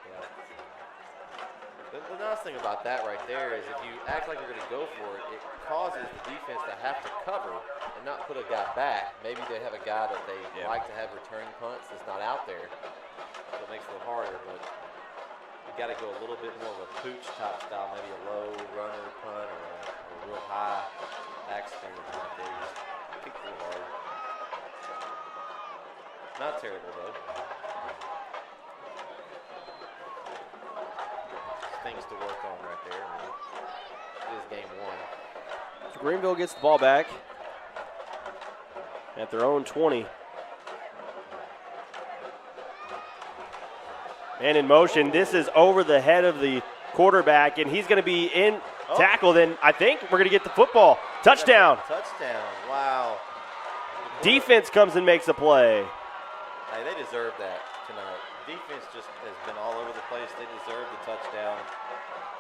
Yeah. The nice thing about that right there is if you act like you're going to go for it, it causes the defense to have to cover and not put a guy back. Maybe they have a guy that they like to have return punts that's not out there, so it makes it a little harder. But you got to go a little bit more of a pooch type style, maybe a low runner punt or a real high back spin right there. Just kicked a little hard. Not terrible though. Things to work on right there. I mean, it is game one. So Greenville gets the ball back at their own 20. And in motion, this is over the head of the quarterback, and he's going to be in tackled, and I think we're going to get the football. Touchdown. Touchdown. Wow. Defense comes and makes a play. Hey, they deserve that tonight. Defense just has been all over the place. They deserve the touchdown.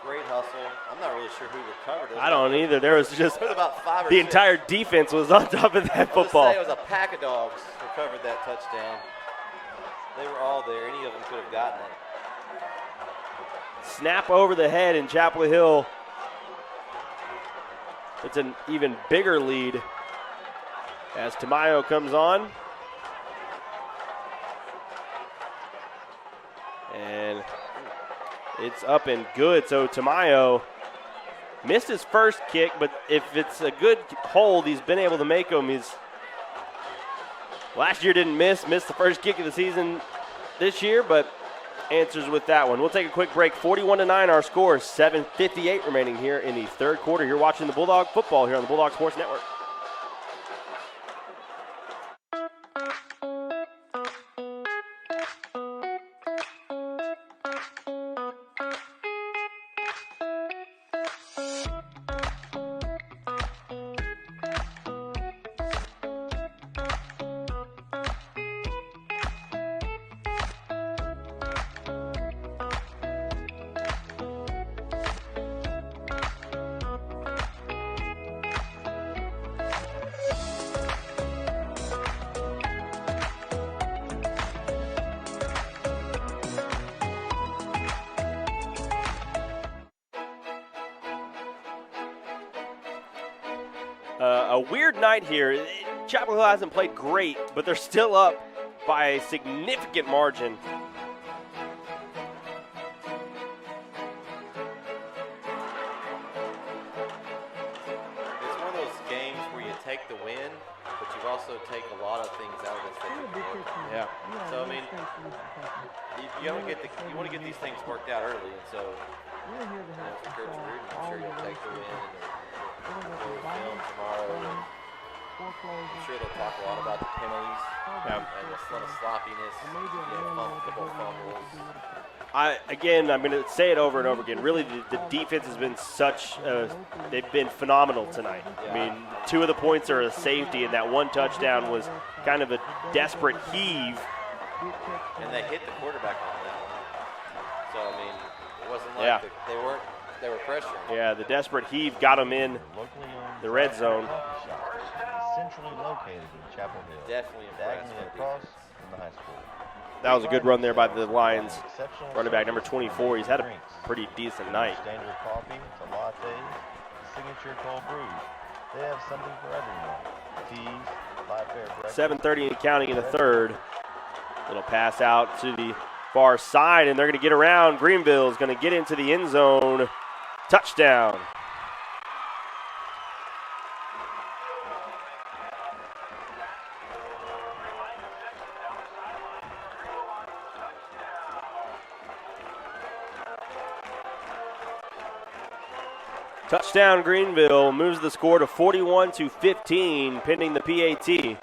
Great hustle. I'm not really sure who recovered it. I don't either. There was just It was about 5 or the 6. entire defense was on top of that I'll just football. say it was a pack of dogs who covered that touchdown. They were all there. Any of them could have gotten it. Snap over the head in Chapel Hill. It's an even bigger lead as Tamayo comes on. And it's up and good. So Tamayo missed his first kick, but if it's a good hold, he's been able to make them. He's last year didn't missed the first kick of the season this year, but answers with that one. We'll take a quick break. 41-9 our score. 7:58 remaining here in the third quarter. You're watching the Bulldog football here on the Bulldog Sports Network. A weird night here. Chapel Hill hasn't played great, but they're still up by a significant margin. It's one of those games where you take the win, but you also take a lot of things out of this that you can work on. Yeah. So I mean, you want to get these things worked out early, and so for Coach Reardon, I'm sure you'll take the win and the film tomorrow. I'm sure they'll talk a lot about the penalties and the sloppiness, couple fumbles. I'm going to say it over and over again. Really, the defense has been they've been phenomenal tonight. I mean, 2 of the points are a safety, and that one touchdown was kind of a desperate heave. And they hit the quarterback on that one. So, I mean, it wasn't like they were pressuring. Yeah, the desperate heave got them in the red zone. Centrally located in Chapel Hill. Definitely impressed. Diagonally across from the high school. That was a good run there by the Lions. Exceptional Running back number service, 24. He's had a drinks, pretty decent night. standard coffee to lattes, to signature cold brews. They have something for everyone. Teas, live fair breakfast. 7:30 and counting in the third. Little pass out to the far side, and they're going to get around. Greenville is going to get into the end zone. Touchdown. Touchdown Greenville moves the score to 41-15 pending the PAT.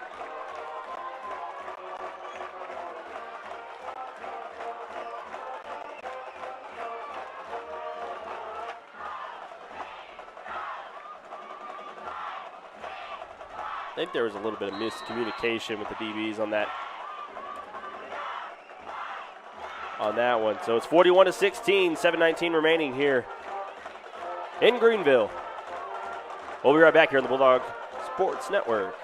I think there was a little bit of miscommunication with the DBs on that one. So it's 41-16, 7:19 remaining here in Greenville. We'll be right back here on the Bulldog Sports Network.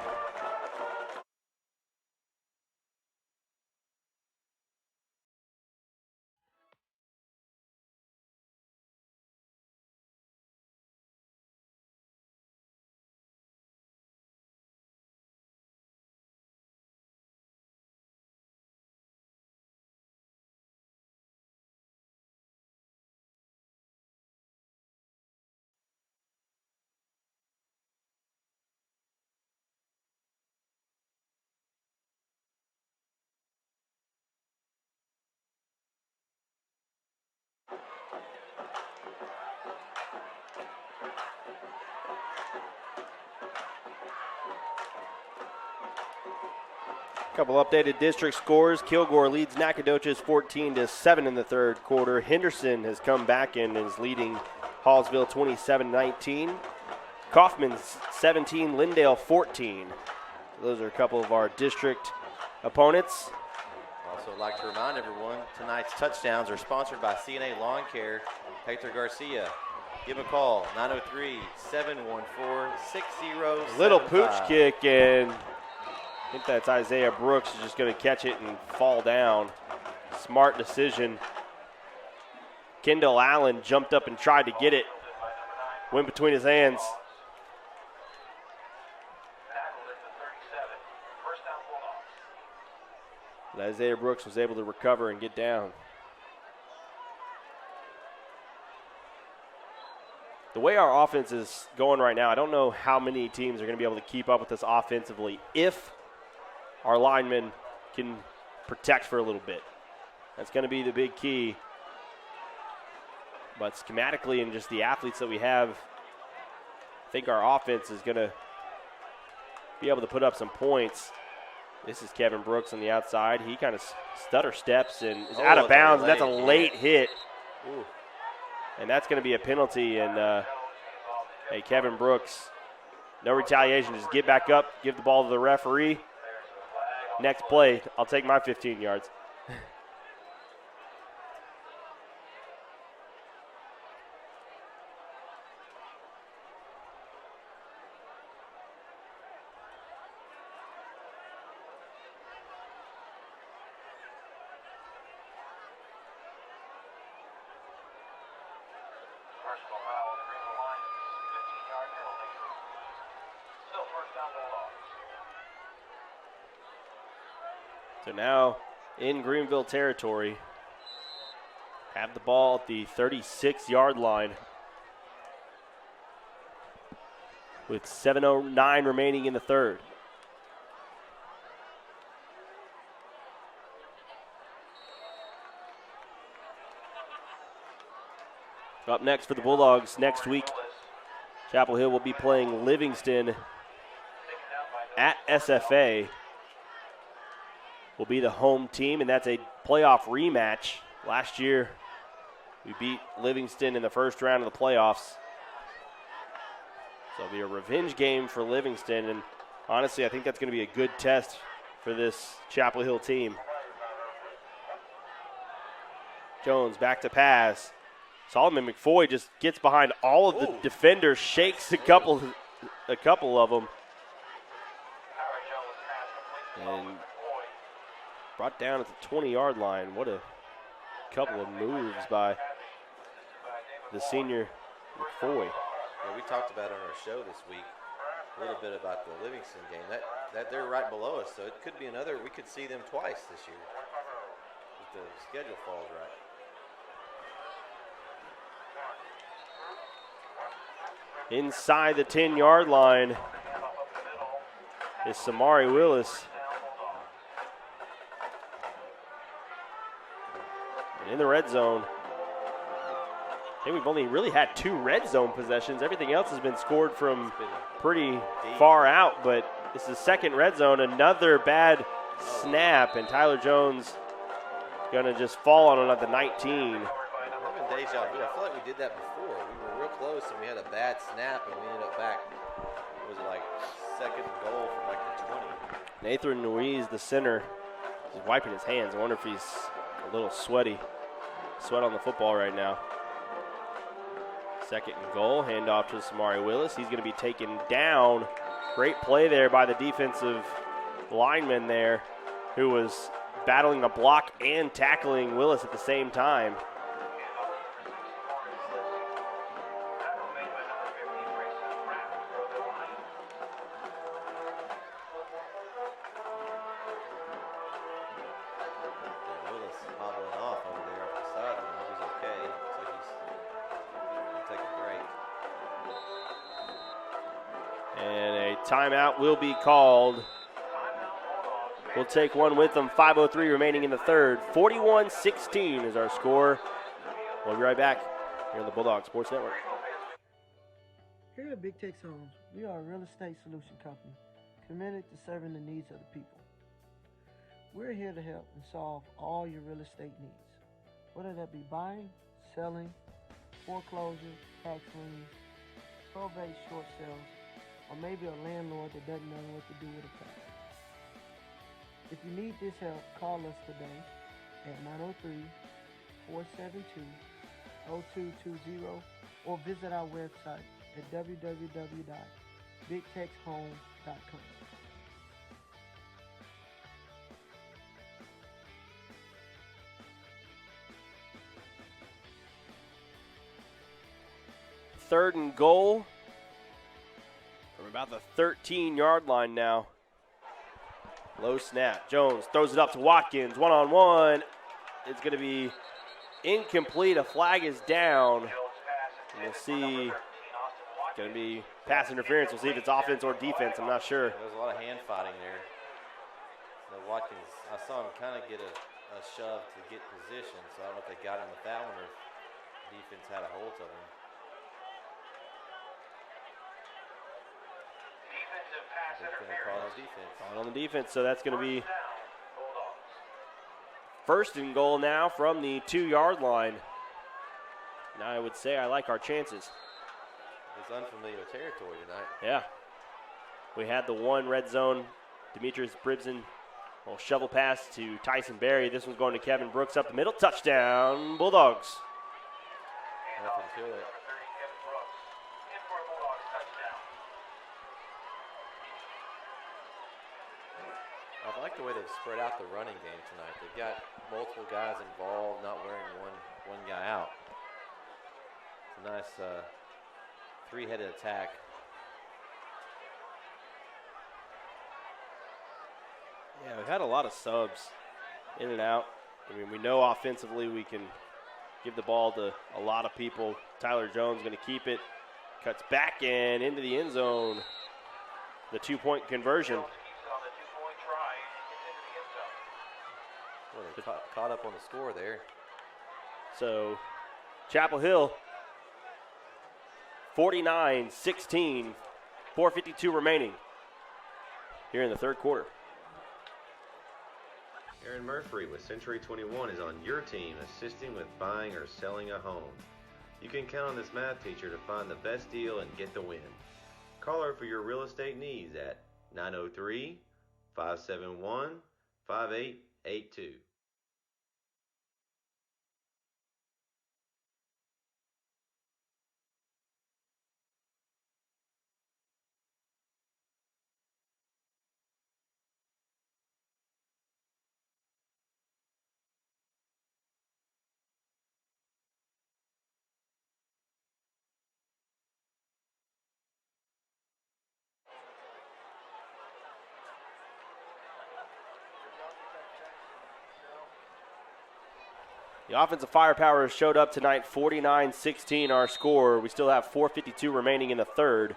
Couple updated district scores. Kilgore leads Nacogdoches 14-7 in the third quarter. Henderson has come back and is leading Hallsville 27-19. Kaufman 17, Lindale 14. Those are a couple of our district opponents. Also, I'd like to remind everyone, tonight's touchdowns are sponsored by CNA Lawn Care. Hector Garcia. Give him a call, 903-714-6075. Little pooch kick, and I think that's Isaiah Brooks is just going to catch it and fall down. Smart decision. Kendall Allen jumped up and tried to get it. Went between his hands. But Isaiah Brooks was able to recover and get down. The way our offense is going right now, I don't know how many teams are going to be able to keep up with us offensively if our linemen can protect for a little bit. That's going to be the big key. But schematically and just the athletes that we have, I think our offense is going to be able to put up some points. This is Kevin Brooks on the outside. He kind of stutter steps and is out of bounds, and that's a late hit. Ooh. And that's going to be a penalty. And, hey, Kevin Brooks, no retaliation. Just get back up, give the ball to the referee. Next play, I'll take my 15 yards. So now in Greenville territory, have the ball at the 36-yard line with 7:09 remaining in the third. Up next for the Bulldogs next week, Chapel Hill will be playing Livingston at SFA. Will be the home team, and that's a playoff rematch. Last year, we beat Livingston in the first round of the playoffs. So it'll be a revenge game for Livingston, and honestly, I think that's going to be a good test for this Chapel Hill team. Jones back to pass. Solomon McFoy just gets behind all of the defenders, shakes a couple of them, and brought down at the 20-yard line. What a couple of moves by the senior McFoy. Well, we talked about on our show this week a little bit about the Livingston game. That they're right below us, so it could be another. We could see them twice this year if the schedule falls right. Inside the 10-yard line is Samari Willis. And in the red zone, I think we've only really had 2 red zone possessions. Everything else has been scored from pretty far out, but this is the second red zone. Another bad snap, and Tyler Jones going to just fall on it at the 19. Having deja vu. I feel like we did that before. We were real close, and we had a bad snap, and we ended up back. Was it like second goal from like the 20? Nathan Ruiz, the center, is wiping his hands. I wonder if he's a little sweaty. Sweat on the football right now. Second and goal, handoff to Samari Willis. He's going to be taken down. Great play there by the defensive lineman there, who was battling a block and tackling Willis at the same time. Timeout will be called. We'll take one with them. 5:03 remaining in the third. 41-16 is our score. We'll be right back here on the Bulldog Sports Network. Here at Big Tex Homes, we are a real estate solution company committed to serving the needs of the people. We're here to help and solve all your real estate needs, whether that be buying, selling, foreclosure, tax liens, probate short sales, or maybe a landlord that doesn't know what to do with a property. If you need this help, call us today at 903-472-0220 or visit our website at www.bigtexhomes.com. Third and goal from about the 13-yard line now. Low snap. Jones throws it up to Watkins. One-on-one. It's going to be incomplete. A flag is down. And we'll see. It's going to be pass interference. We'll see if it's offense or defense. I'm not sure. There was a lot of hand fighting there. So Watkins, I saw him kind of get a shove to get position, so I don't know if they got him with that one or if defense had a hold of him. Calling on the defense, so that's going to be first and goal now from the 2-yard line. Now I would say I like our chances. It's unfamiliar territory tonight. Yeah. We had the one red zone. Demetrius Bribson will shovel pass to Tyson Berry. This one's going to Kevin Brooks up the middle. Touchdown, Bulldogs. Nothing to it. I like the way they've spread out the running game tonight. They've got multiple guys involved, not wearing one guy out. It's a nice three-headed attack. Yeah, we've had a lot of subs in and out. I mean, we know offensively we can give the ball to a lot of people. Tyler Jones going to keep it. Cuts back and into the end zone. The 2-point conversion. Well, they caught up on the score there. So, Chapel Hill, 49-16, 4:52 remaining here in the third quarter. Aaron Murphy with Century 21 is on your team assisting with buying or selling a home. You can count on this math teacher to find the best deal and get the win. Call her for your real estate needs at 903-571-5882. The offensive firepower has showed up tonight, 49-16 our score. We still have 4:52 remaining in the third.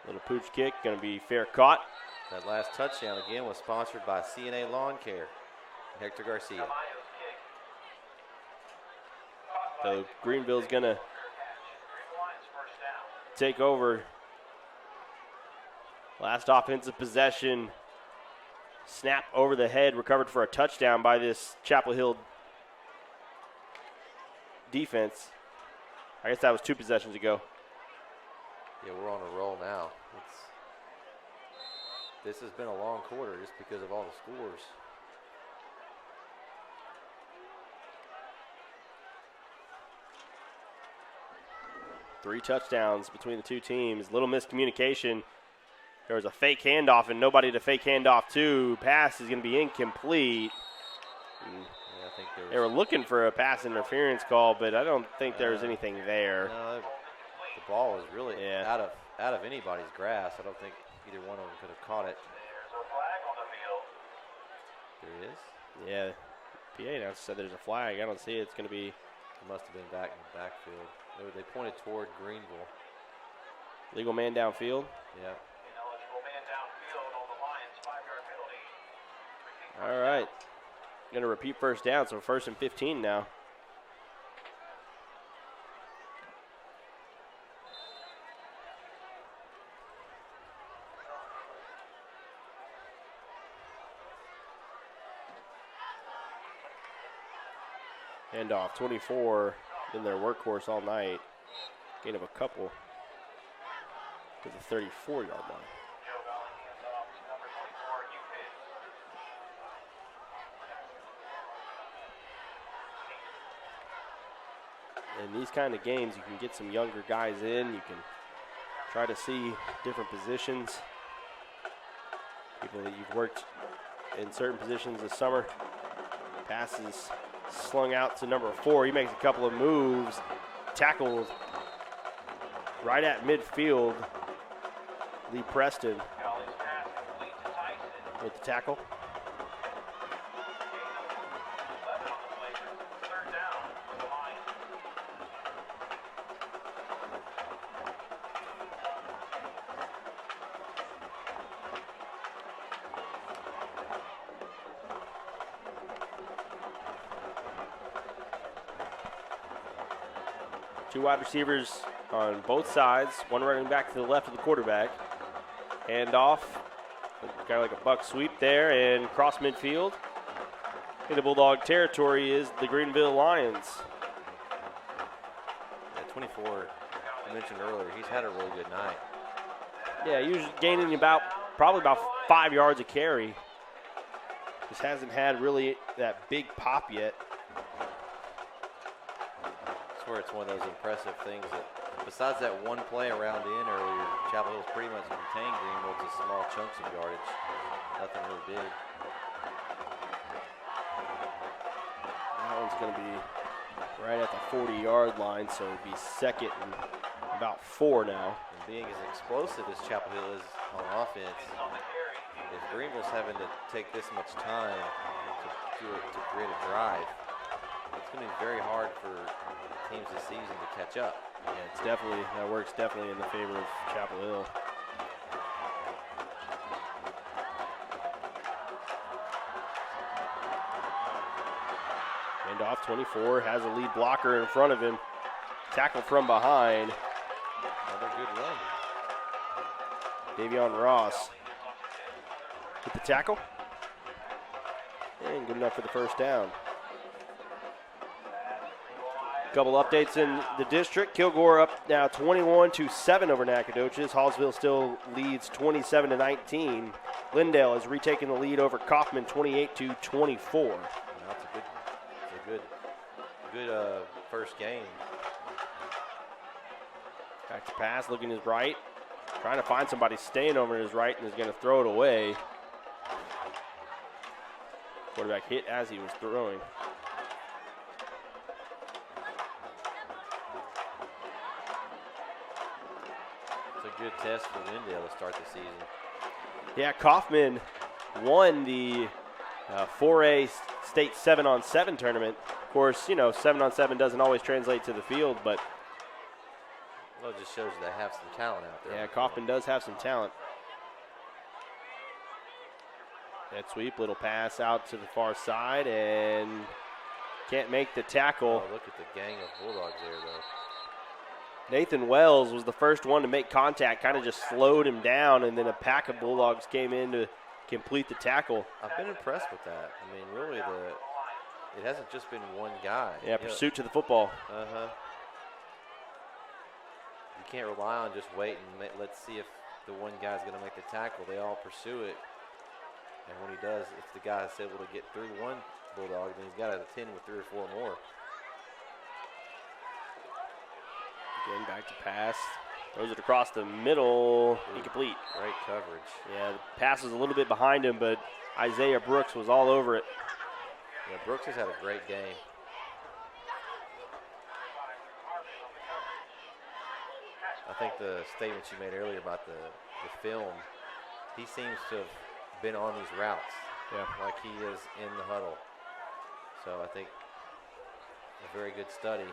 Little pooch kick, going to be fair caught. That last touchdown again was sponsored by CNA Lawn Care. Hector Garcia. So Greenville's going to take over. Last offensive possession. Snap over the head, recovered for a touchdown by this Chapel Hill defense. I guess that was 2 possessions ago. Yeah, we're on a roll now. This has been a long quarter just because of all the scores. Three touchdowns between the two teams. Little miscommunication. There was a fake handoff and nobody to fake handoff to. Pass is going to be incomplete. Yeah, I think they were looking for a pass interference call, but I don't think there was anything there. No, the ball was really out of anybody's grasp. I don't think either one of them could have caught it. There it is. Yeah, PA announcer said there's a flag. I don't see it. It's going to be. It must have been back in the backfield. They pointed toward Greenville. Legal man downfield. Yeah. All right. Going to repeat first down, so 1st and 15 now. Handoff, 24, been their workhorse all night. Gain of a couple to the 34-yard line. In these kind of games, you can get some younger guys in. You can try to see different positions. People that you've worked in certain positions this summer. Passes slung out to number 4. He makes a couple of moves. Tackled right at midfield. Lee Preston with the tackle. Two wide receivers on both sides, one running back to the left of the quarterback. Handoff, kind of like a buck sweep there, and cross midfield. In the Bulldog territory is the Greenville Lions. Yeah, 24, I mentioned earlier, he's had a really good night. Yeah, usually gaining probably about 5 yards a carry. Just hasn't had really that big pop yet. Where it's one of those impressive things that, besides that one play around in earlier, Chapel Hill's pretty much contained Greenville to small chunks of yardage. Nothing really big. That one's going to be right at the 40-yard line, so it'll be second and about 4 now. And being as explosive as Chapel Hill is on offense, if Greenville's having to take this much time to create a drive, it's going to be very hard for teams this season to catch up. Yeah, that works definitely in the favor of Chapel Hill. Handoff, 24, has a lead blocker in front of him. Tackle from behind. Another good run. Davion Ross with the tackle. And good enough for the first down. Couple updates in the district. Kilgore up now 21-7 over Nacogdoches. Hallsville still leads 27-19. Lindale has retaken the lead over Kaufman 28-24. That's a good first game. Back to pass, looking his right. Trying to find somebody staying over his right and is going to throw it away. Quarterback hit as he was throwing. Good test for Lindale to start the season. Yeah, Kaufman won the 4A state 7-on-7 tournament. Of course, 7-on-7 doesn't always translate to the field, but well, it just shows they have some talent out there. Yeah, Kaufman does have some talent. That sweep, little pass out to the far side, and can't make the tackle. Oh, look at the gang of Bulldogs there, though. Nathan Wells was the first one to make contact, kind of just slowed him down, and then a pack of Bulldogs came in to complete the tackle. I've been impressed with that. I mean, really, it hasn't just been one guy. Yeah, pursuit to the football. Uh-huh. You can't rely on just waiting. Let's see if the one guy's going to make the tackle. They all pursue it. And when he does, if the guy's able to get through one Bulldog, then he's got to attend with 3 or 4 more. Again, back to pass. Throws it across the middle. Incomplete. Great coverage. Yeah, the pass was a little bit behind him, but Isaiah Brooks was all over it. Yeah, Brooks has had a great game. I think the statements you made earlier about the film, he seems to have been on these routes. Yeah. Like he is in the huddle. So I think a very good study.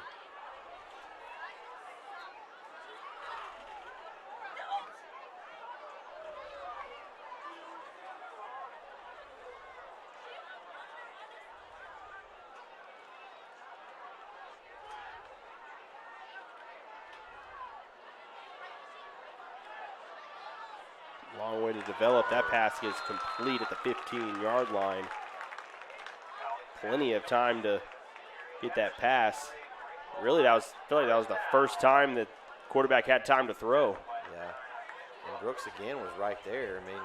Long way to develop. That pass is complete at the 15-yard line. Plenty of time to get that pass. Really, I feel like that was the first time that quarterback had time to throw. Yeah. And Brooks again was right there. I mean,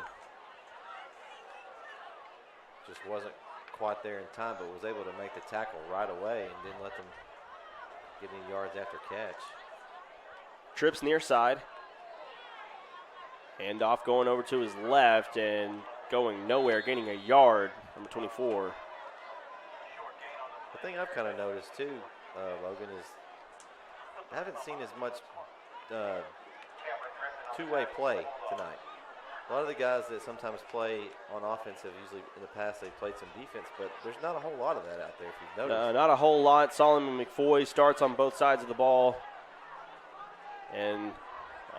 just wasn't quite there in time, but was able to make the tackle right away and didn't let them get any yards after catch. Trips near side. Handoff going over to his left and going nowhere, gaining a yard, number 24. The thing I've kind of noticed too, Logan, is I haven't seen as much two-way play tonight. A lot of the guys that sometimes play on offense have usually in the past they've played some defense, but there's not a whole lot of that out there if you've noticed. Not a whole lot. Solomon McFoy starts on both sides of the ball. And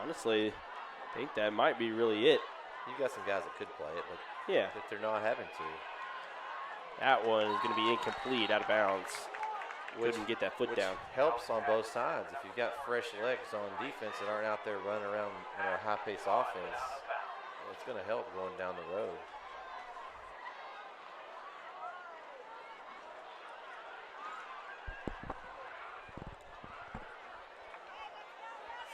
honestly, I think that might be really it. You've got some guys that could play it, but yeah, if they're not having to. That one is going to be incomplete, out of bounds. Wouldn't get that foot down. Helps on both sides. If you've got fresh legs on defense that aren't out there running around in a high-paced offense, it's going to help going down the road.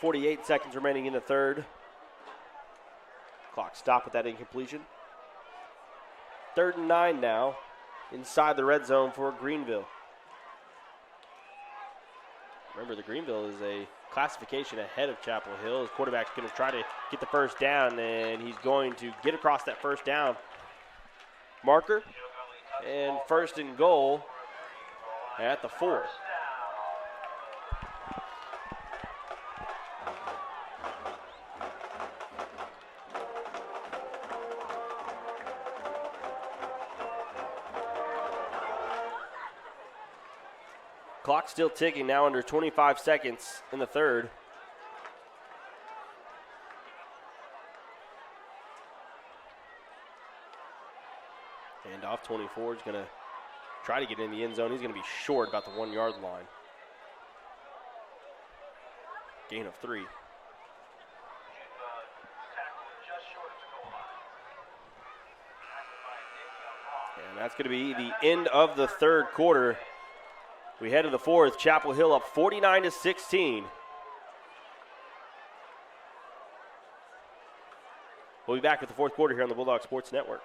.48 seconds remaining in the third. Clock stopped with that incompletion. 3rd and 9 now, inside the red zone for Greenville. Remember, the Greenville is a classification ahead of Chapel Hill. His quarterback's going to try to get the first down, and he's going to get across that first down marker. And 1st and goal at the 4. Clock still ticking, now under 25 seconds in the third. And off 24 is going to try to get in the end zone. He's going to be short about the 1 yard line. Gain of 3. And that's going to be the end of the third quarter. We head to the fourth. Chapel Hill up 49-16. We'll be back with the fourth quarter here on the Bulldog Sports Network.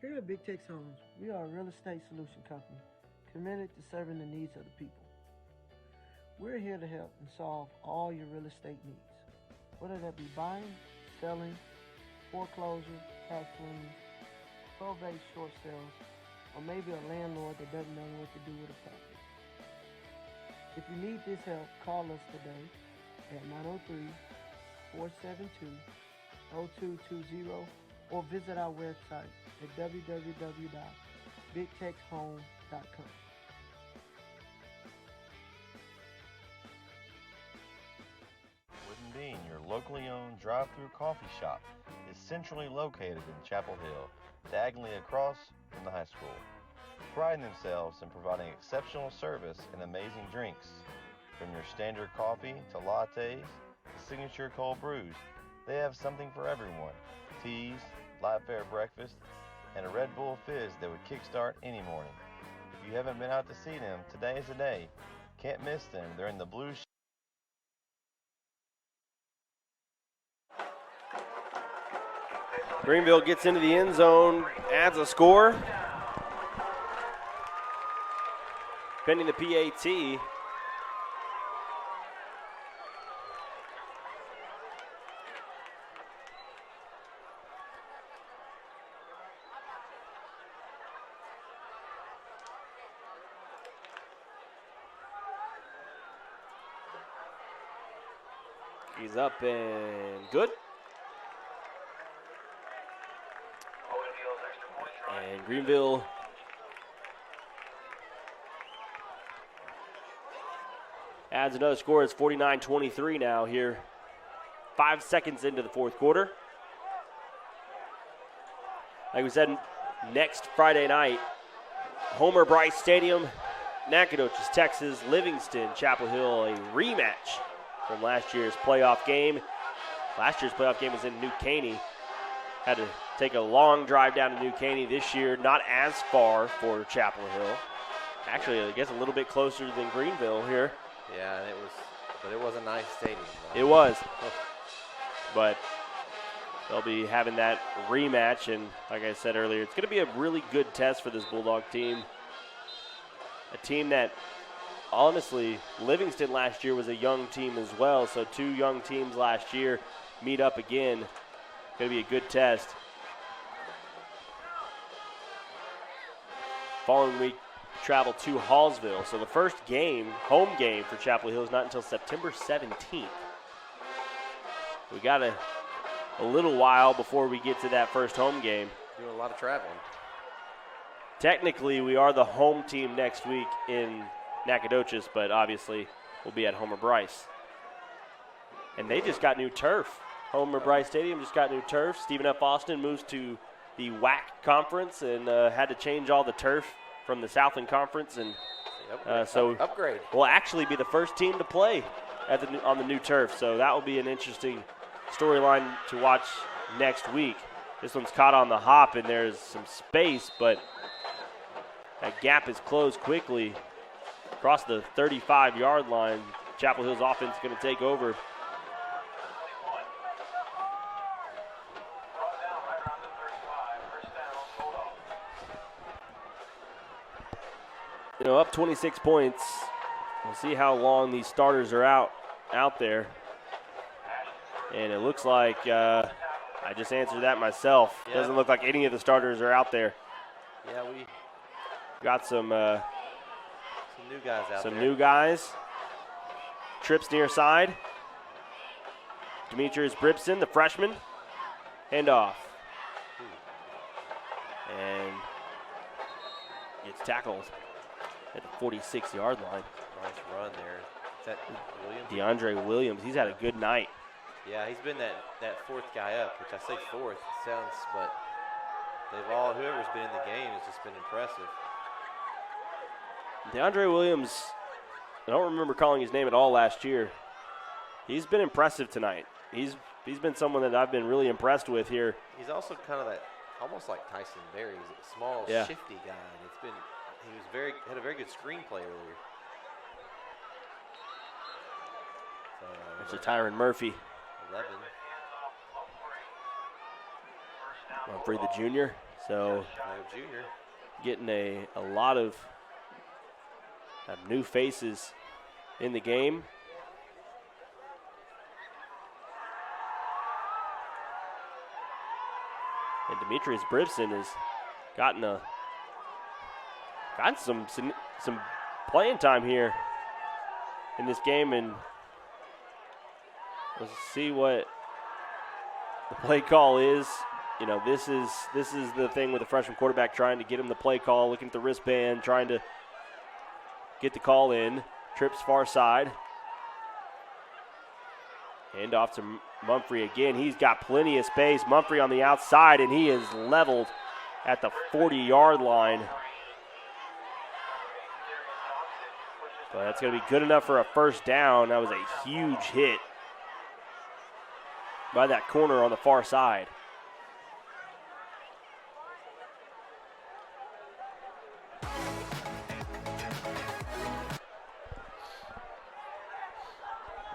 Here at Big Tex Homes, we are a real estate solution company committed to serving the needs of the people. We're here to help and solve all your real estate needs, whether that be buying, selling, foreclosure, tax liens, probate short sales, or maybe a landlord that doesn't know what to do with a property. If you need this help, call us today at 903-472-0220 or visit our website at www.bigtexhome.com. Wooden Bean, your locally owned drive-through coffee shop, is centrally located in Chapel Hill, diagonally across from the high school. Priding themselves in providing exceptional service and amazing drinks. From your standard coffee to lattes to signature cold brews, they have something for everyone. Teas, light fare breakfast, and a Red Bull Fizz that would kickstart any morning. If you haven't been out to see them, today is the day. Can't miss them. They're in the blue. Greenville gets into the end zone, adds a score. Pending the PAT. He's up and good. And Greenville adds another score. It's 49-23 now here. 5 seconds into the fourth quarter. like we said, next Friday night, Homer Bryce Stadium, Nacogdoches, Texas, Livingston, Chapel Hill, a rematch from last year's playoff game. Last year's playoff game was in New Caney. Had to take a long drive down to New Caney. This year, not as far for Chapel Hill. Actually, I guess a little bit closer than Greenville here. Yeah, and it was a nice stadium. It was. But they'll be having that rematch, and like I said earlier, it's going to be a really good test for this Bulldog team. A team that, honestly, Livingston last year was a young team as well, so two young teams last year meet up again. Going to be a good test. Following week, travel to Hallsville. So the first game, home game for Chapel Hill is not until September 17th. We got a little while before we get to that first home game. Doing a lot of traveling. Technically, we are the home team next week in Nacogdoches, but obviously we'll be at Homer Bryce. And they just got new turf. Homer Bryce Stadium just got new turf. Stephen F. Austin moves to the WAC conference and had to change all the turf from the Southland Conference, and so upgrade. We'll actually be the first team to play on the new turf. So that will be an interesting storyline to watch next week. This one's caught on the hop, and there's some space, but that gap is closed quickly across the 35-yard line. Chapel Hill's offense is going to take over. You know, up 26 points. We'll see how long these starters are out there. And it looks like I just answered that myself. Yeah. Doesn't look like any of the starters are out there. Yeah, we got some new guys out there. Some new guys. Trips near side. Demetrius Bripson, the freshman. Handoff. And gets tackled at the 46-yard line. Nice run there. Is that Williams? DeAndre Williams, he's had a good night. Yeah, he's been that fourth guy up, which I say fourth, but whoever's been in the game has just been impressive. DeAndre Williams, I don't remember calling his name at all last year. He's been impressive tonight. He's been someone that I've been really impressed with here. He's also kind of that, almost like Tyson Berry. He's a small, shifty guy. And he had a very good screenplay earlier. There's a Tyron Murphy. 11. Humphrey the junior. So Junior. Getting a lot of new faces in the game. And Demetrius Bripson has gotten some playing time here in this game, and let's see what the play call is. You know, this is the thing with the freshman quarterback, trying to get him the play call, looking at the wristband, trying to get the call in. Trips far side. Hand off to Mumphrey again. He's got plenty of space. Mumphrey on the outside, and he is leveled at the 40-yard line. So that's going to be good enough for a first down. That was a huge hit by that corner on the far side.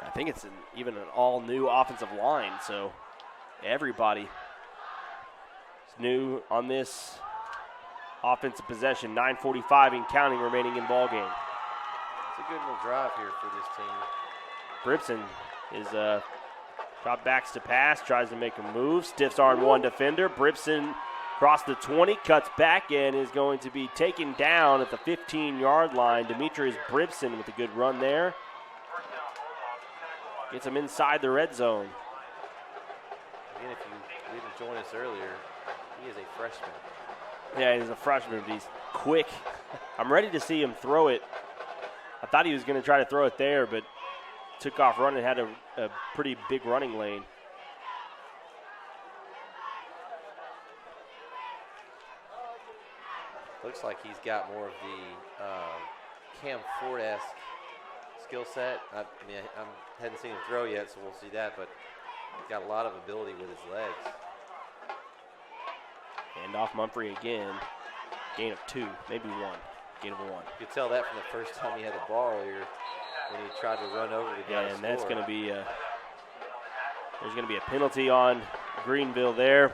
I think it's even an all-new offensive line, so everybody is new on this offensive possession. 9:45 and counting remaining in ball game. It's a good little drive here for this team. Bripson is drop backs to pass, tries to make a move, stiffs arm one defender. Bripson across the 20, cuts back and is going to be taken down at the 15-yard line. Demetrius Bripson with a good run there. Gets him inside the red zone. Again, if you didn't join us earlier, he is a freshman. Yeah, he's a freshman, but he's quick. I'm ready to see him throw it. I thought he was going to try to throw it there, but took off running, had a pretty big running lane. Looks like he's got more of the Cam Ford-esque skill set. I hadn't seen him throw yet, so we'll see that, but he's got a lot of ability with his legs. Hand off Mumphrey again. Gain of 2, maybe 1. Gain of 1. You could tell that from the first time he had the ball earlier when he tried to run over the guy. Yeah, and that's going to be there's going to be a penalty on Greenville there.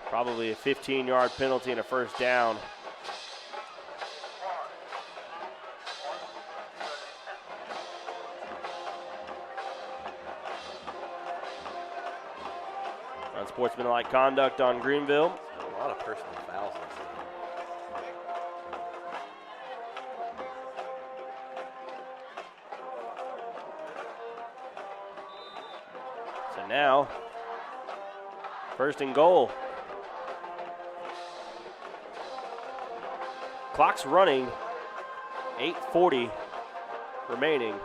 Probably a 15-yard penalty and a first down. Unsportsmanlike conduct on Greenville. A lot of personal fouls in this game. So now, first and goal. Clock's running, 8:40 remaining.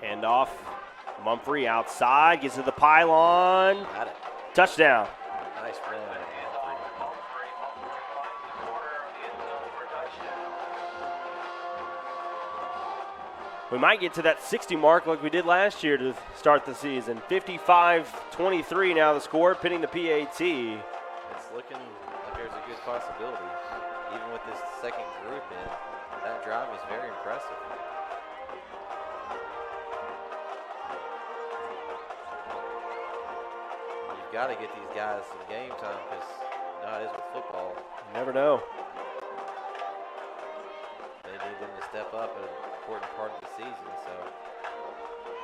Hand off, Mumphrey outside, gets to the pylon. Got it. Touchdown. Nice run. We might get to that 60 mark like we did last year to start the season. 55-23 now the score, pinning the PAT. It's looking like there's a good possibility. Even with this second group in, that drive was very impressive. You've got to get these guys some game time because you know how it is with football. You never know. They need them to step up at an important part of the season, so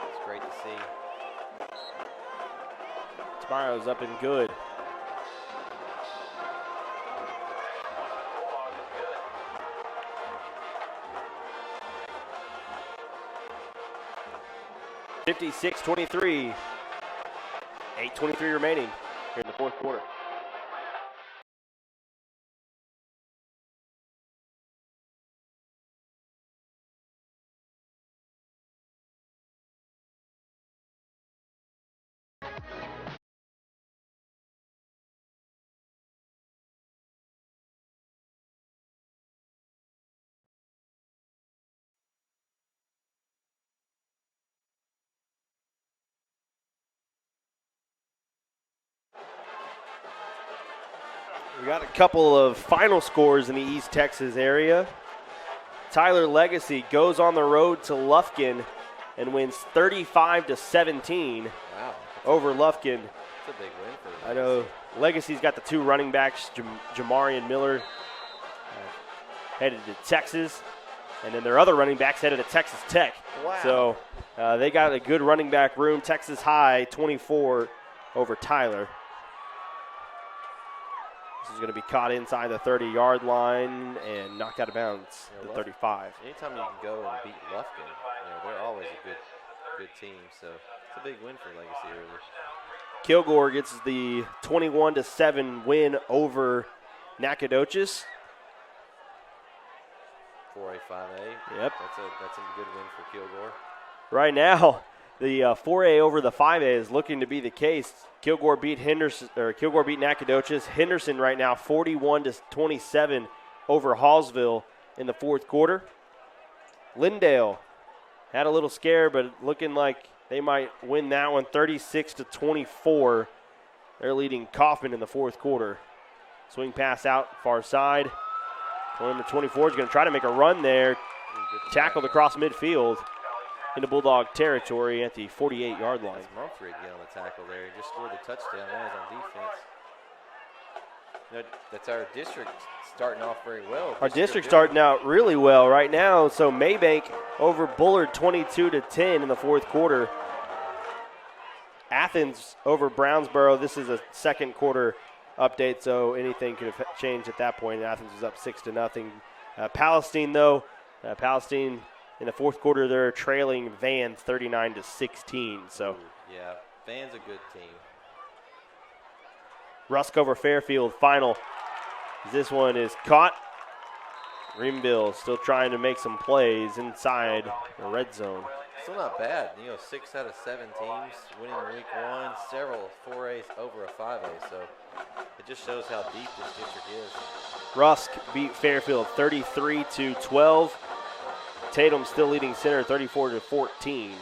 it's great to see. Tomorrow's up and good. (56-23). 8:23 remaining here in the fourth quarter. We got a couple of final scores in the East Texas area. Tyler Legacy goes on the road to Lufkin and wins 35-17 Wow, over Lufkin. that's a big win for them. I know Legacy's got the 2 running backs, Jamarian Miller, headed to Texas, and then their other running backs headed to Texas Tech. Wow. So they got a good running back room. Texas High 24 over Tyler. This is going to be caught inside the 30-yard line and knocked out of bounds to 35. Anytime you can go and beat Lufkin, they're always a good team. So it's a big win for Legacy earlier. Kilgore gets the 21-7 win over Nacogdoches. 4A, 5A. Yep. That's a good win for Kilgore. Right now, the 4A over the 5A is looking to be the case. Kilgore beat Nacogdoches. Henderson right now 41-27 over Hallsville in the fourth quarter. Lindale had a little scare, but looking like they might win that one 36-24. They're leading Kaufman in the fourth quarter. Swing pass out far side. Number 24 is going to try to make a run there. Tackled across midfield into Bulldog territory at the 48-yard line. Mumphrey again on the tackle there. He just scored a touchdown. That was on defense. That's our district starting off very well. Our district starting out really well right now. So Maybank over Bullard 22-10 in the fourth quarter. Athens over Brownsboro. This is a second quarter update, so anything could have changed at that point. Athens was up 6-0. Palestine, though, Palestine in the fourth quarter, they're trailing Van 39-16. So yeah, Van's a good team. Rusk over Fairfield, final. This one is caught Greenville still trying to make some plays inside the red zone. Still not bad. 6 out of 7 teams winning week 1, several 4As over a 5A. So it just shows how deep this district is. Rusk beat Fairfield 33-12. Tatum still leading Center 34-14.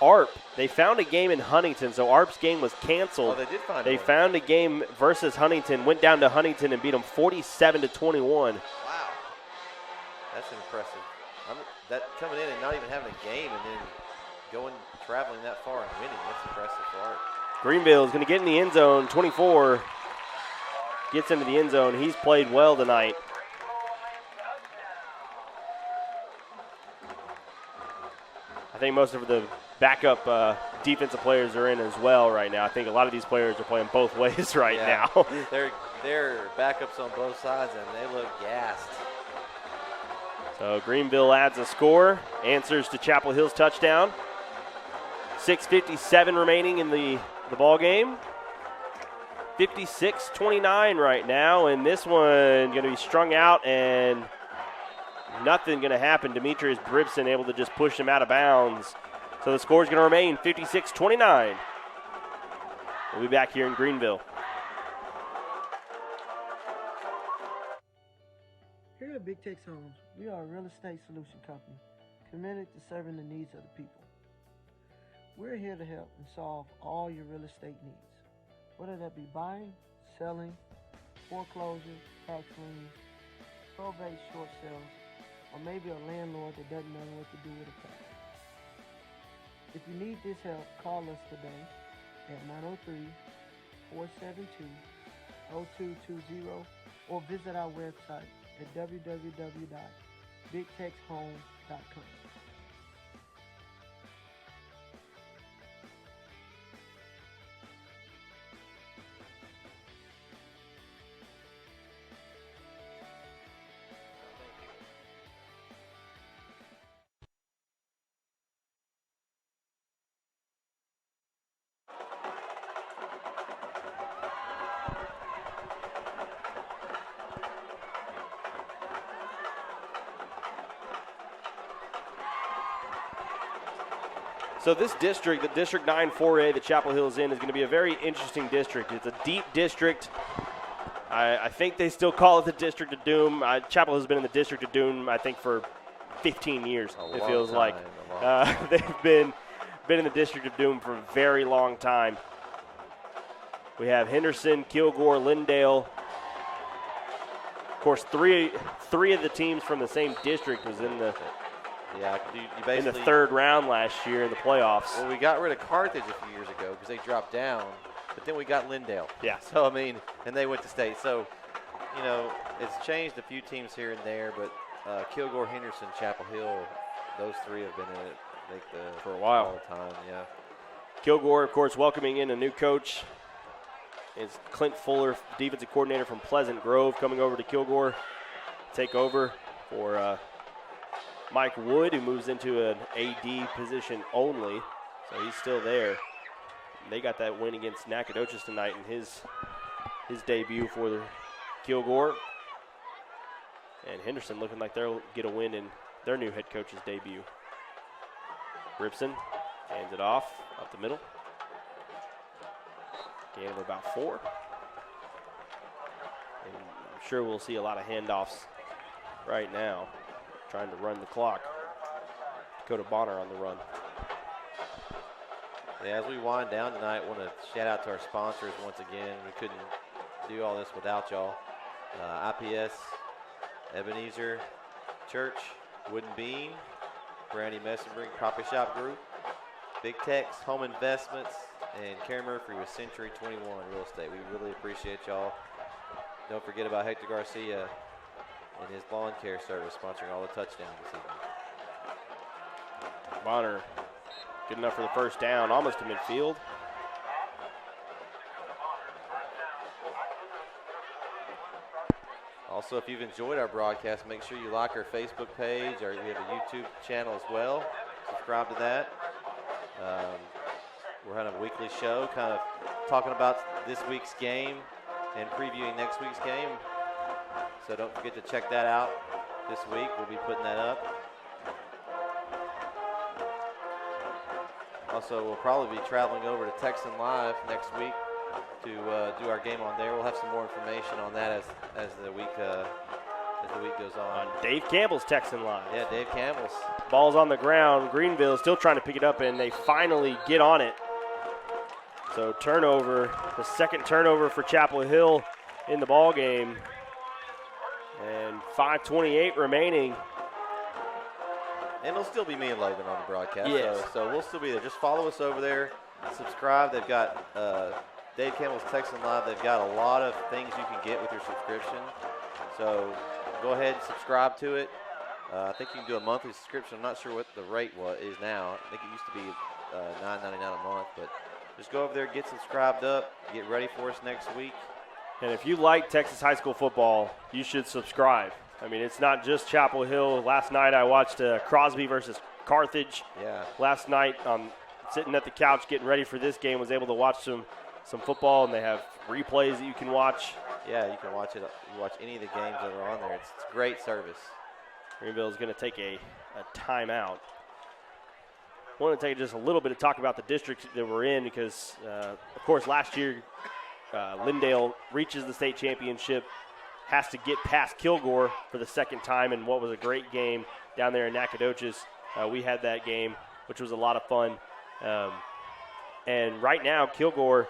ARP, they found a game in Huntington, so ARP's game was canceled. Oh, they did find They one. found a game versus Huntington, went down to Huntington and beat them 47-21. Wow. That's impressive. That coming in and not even having a game and then traveling that far and winning, that's impressive for ARP. Greenville is going to get in the end zone. 24 gets into the end zone. He's played well tonight. I think most of the backup defensive players are in as well right now. I think a lot of these players are playing both ways right now. They're backups on both sides, and they look gassed. So Greenville adds a score, answers to Chapel Hill's touchdown. 6:57 remaining in the ball game. 56-29 right now, and this one going to be strung out, and nothing going to happen. Demetrius Bribson able to just push him out of bounds. So the score is going to remain 56-29. We'll be back here in Greenville. Here at Big Tex Homes, we are a real estate solution company committed to serving the needs of the people. We're here to help and solve all your real estate needs, whether that be buying, selling, foreclosure, tax liens, probate short sales, or maybe a landlord that doesn't know what to do with a property. If you need this help, call us today at 903-472-0220 or visit our website at www.bigtexhome.com. So this district, the District 9 4A that Chapel Hill is in, is going to be a very interesting district. It's a deep district. I think they still call it the District of Doom. Chapel Hill has been in the District of Doom, I think, for 15 years, it feels like. They've been in the District of Doom for a very long time. We have Henderson, Kilgore, Lindale. Of course, three of the teams from the same district was in the in the third round last year in the playoffs. Well, we got rid of Carthage a few years ago because they dropped down, but then we got Lindale. Yeah. So, and they went to state. So, it's changed a few teams here and there, but Kilgore, Henderson, Chapel Hill, those three have been in it for a while. All the time, yeah. Kilgore, of course, welcoming in a new coach. It's Clint Fuller, defensive coordinator from Pleasant Grove, coming over to Kilgore, take over for Mike Wood, who moves into an AD position only, so he's still there. And they got that win against Nacogdoches tonight in his debut for the Kilgore. And Henderson looking like they'll get a win in their new head coach's debut. Ripson hands it off up the middle. Gain of about 4. And I'm sure we'll see a lot of handoffs right now, trying to run the clock. Dakota Bonner on the run. Yeah, as we wind down tonight, I want to shout out to our sponsors once again. We couldn't do all this without y'all. IPS, Ebenezer Church, Wooden Bean, Brandy Messenbrink Property Shop Group, Big Tex Home Investments, and Karen Murphy with Century 21 Real Estate. We really appreciate y'all. Don't forget about Hector Garcia and his lawn care service sponsoring all the touchdowns this evening. Bonner, good enough for the first down, almost to midfield. Also, if you've enjoyed our broadcast, make sure you like our Facebook page, or we have a YouTube channel as well. Subscribe to that. We're having a weekly show kind of talking about this week's game and previewing next week's game. So don't forget to check that out this week. We'll be putting that up. Also, we'll probably be traveling over to Texan Live next week to do our game on there. We'll have some more information on that as the week goes on. Dave Campbell's Texan Live. Yeah, Dave Campbell's. Ball's on the ground. Greenville still trying to pick it up, and they finally get on it. So turnover, the second turnover for Chapel Hill in the ball game, and 5:28 remaining. And it'll still be me and Logan on the broadcast. Yes. So we'll still be there. Just follow us over there. Subscribe. They've got Dave Campbell's Texan Live. They've got a lot of things you can get with your subscription. So go ahead and subscribe to it. I think you can do a monthly subscription. I'm not sure what the rate is now. I think it used to be $9.99 a month. But just go over there, get subscribed up, get ready for us next week. And if you like Texas high school football, you should subscribe. I mean, it's not just Chapel Hill. Last night I watched Crosby versus Carthage. Yeah. Last night, sitting at the couch getting ready for this game, was able to watch some football, and they have replays that you can watch. Yeah, you can watch it. You watch any of the games that are on there. It's great service. Greenville is going to take a timeout. I want to take just a little bit to talk about the district that we're in because, of course, last year Lindale reaches the state championship, has to get past Kilgore for the second time in what was a great game down there in Nacogdoches. We had that game, which was a lot of fun. And right now, Kilgore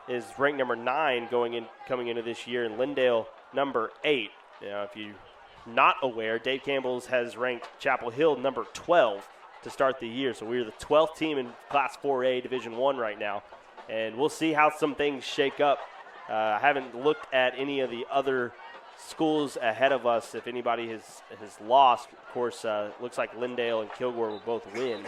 is ranked number 9 coming into this year, and Lindale number 8. Now, if you're not aware, Dave Campbell's has ranked Chapel Hill number 12 to start the year. So we're the 12th team in Class 4A Division I right now, and we'll see how some things shake up. I haven't looked at any of the other schools ahead of us. If anybody has lost, of course, looks like Lindale and Kilgore will both win.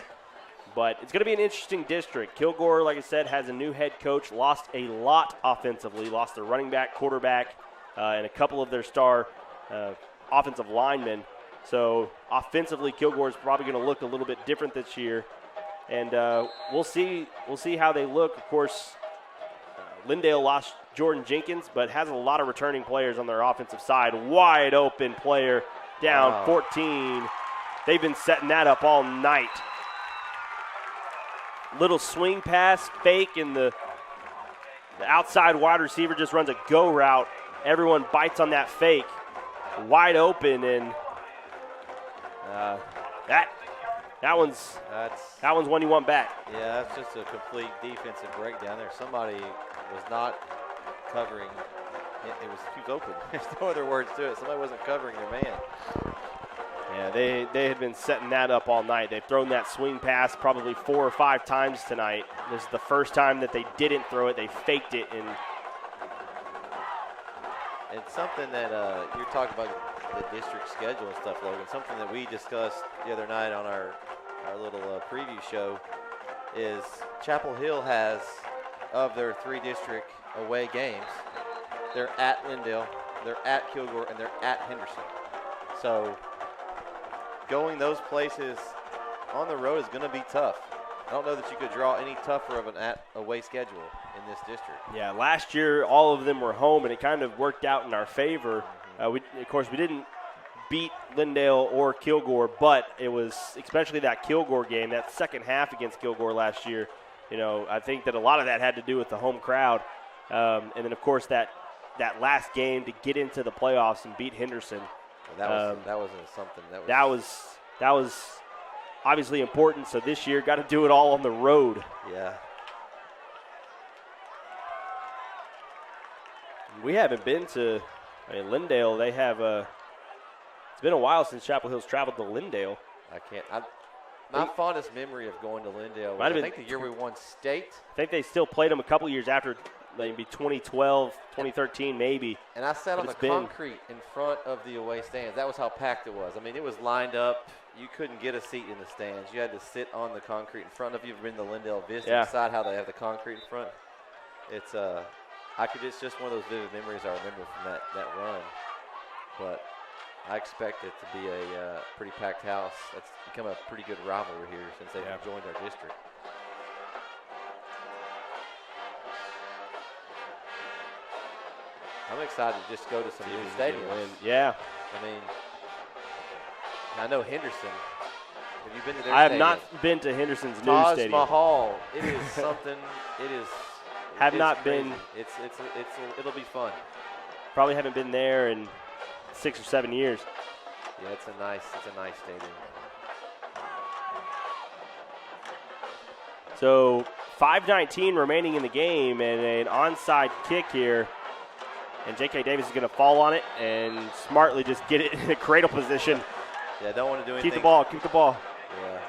But it's going to be an interesting district. Kilgore, like I said, has a new head coach, lost a lot offensively, lost their running back, quarterback, and a couple of their star offensive linemen. So offensively, Kilgore is probably going to look a little bit different this year. And we'll see how they look. Of course, Lindale lost Jordan Jenkins, but has a lot of returning players on their offensive side. Wide open player down 14. They've been setting that up all night. Little swing pass, fake, and the outside wide receiver just runs a go route. Everyone bites on that fake. Wide open, and that one's one you want back. Yeah, that's just a complete defensive breakdown there. Somebody was not covering. He was open. There's no other words to it. Somebody wasn't covering their man. Yeah, they had been setting that up all night. They've thrown that swing pass probably 4 or 5 times tonight. This is the first time that they didn't throw it. They faked it. And it's something that you're talking about the district schedule and stuff, Logan. Something that we discussed the other night on our little preview show is Chapel Hill has, of their 3 district away games, they're at Lindale, they're at Kilgore, and they're at Henderson. So going those places on the road is going to be tough. I don't know that you could draw any tougher of an away schedule in this district. Yeah, last year all of them were home, and it kind of worked out in our favor. Of course, we didn't beat Lindale or Kilgore, but it was especially that Kilgore game, that second half against Kilgore last year. I think that a lot of that had to do with the home crowd. And then, of course, that last game to get into the playoffs and beat Henderson. Well, that wasn't something. That was obviously important. So this year, got to do it all on the road. Yeah. We haven't been to Lindale. They have it's been a while since Chapel Hill's traveled to Lindale. My fondest memory of going to Lindale was, I think, the year we won state. I think they still played them a couple years after, maybe 2012, 2013, maybe. And I sat on the concrete in front of the away stands. That was how packed it was. I mean, it was lined up. You couldn't get a seat in the stands. You had to sit on the concrete in front of you. You've been to Lindale visit inside how they have the concrete in front. It's just one of those vivid memories I remember from that run. But I expect it to be a pretty packed house. That's become a pretty good rivalry here since they've joined our district. I'm excited to just go to some new stadiums. Yeah. I mean, I know Henderson. Have you been to their I have stadium? not been to Henderson's new Taj stadium. Mahal. It is something. It is. Have it's not crazy. been. It'll be fun. Probably haven't been there in 6 or 7 years. Yeah, it's a nice stadium. So 5:19 remaining in the game, and an onside kick here. And J.K. Davis is going to fall on it and smartly just get it in a cradle position. Yeah, don't want to do anything. Keep the ball. Keep the ball. Yeah.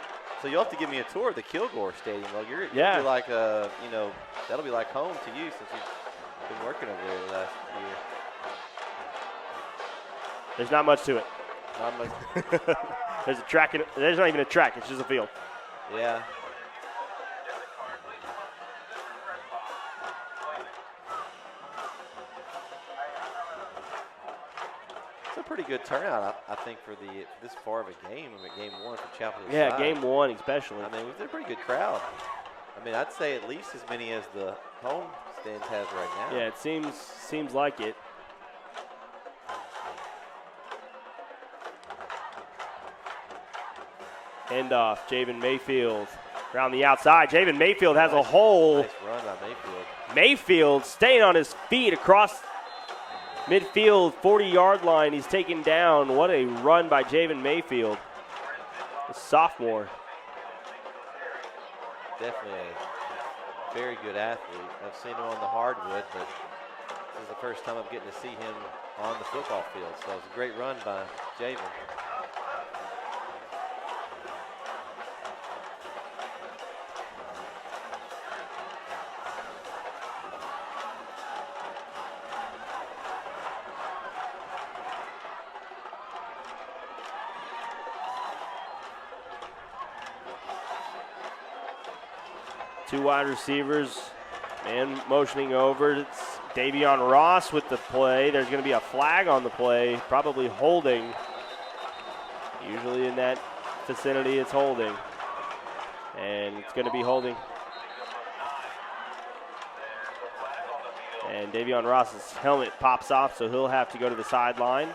So you'll have to give me a tour of the Kilgore Stadium. Well, you'll Yeah. be like that'll be like home to you since you've been working over there the last year. There's not much to it. Not much. There's a track. There's not even a track. It's just a field. Yeah. It's a pretty good turnout, I think, for this far of a game. I mean, game one for Chapel Hill. Yeah, game one especially. I mean, we've got a pretty good crowd. I mean, I'd say at least as many as the home stands has right now. Yeah, it seems like it. End off, Javen Mayfield around the outside. Javen Mayfield has a hole. Nice run by Mayfield. Mayfield staying on his feet across midfield, 40-yard line. He's taken down. What a run by Javen Mayfield, the sophomore. Definitely a very good athlete. I've seen him on the hardwood, but this is the first time I'm getting to see him on the football field. So it was a great run by Javen. Two wide receivers, man motioning over. It's Davion Ross with the play. There's going to be a flag on the play, probably holding. Usually in that vicinity, it's holding. And it's going to be holding. And Davion Ross's helmet pops off, so he'll have to go to the sideline.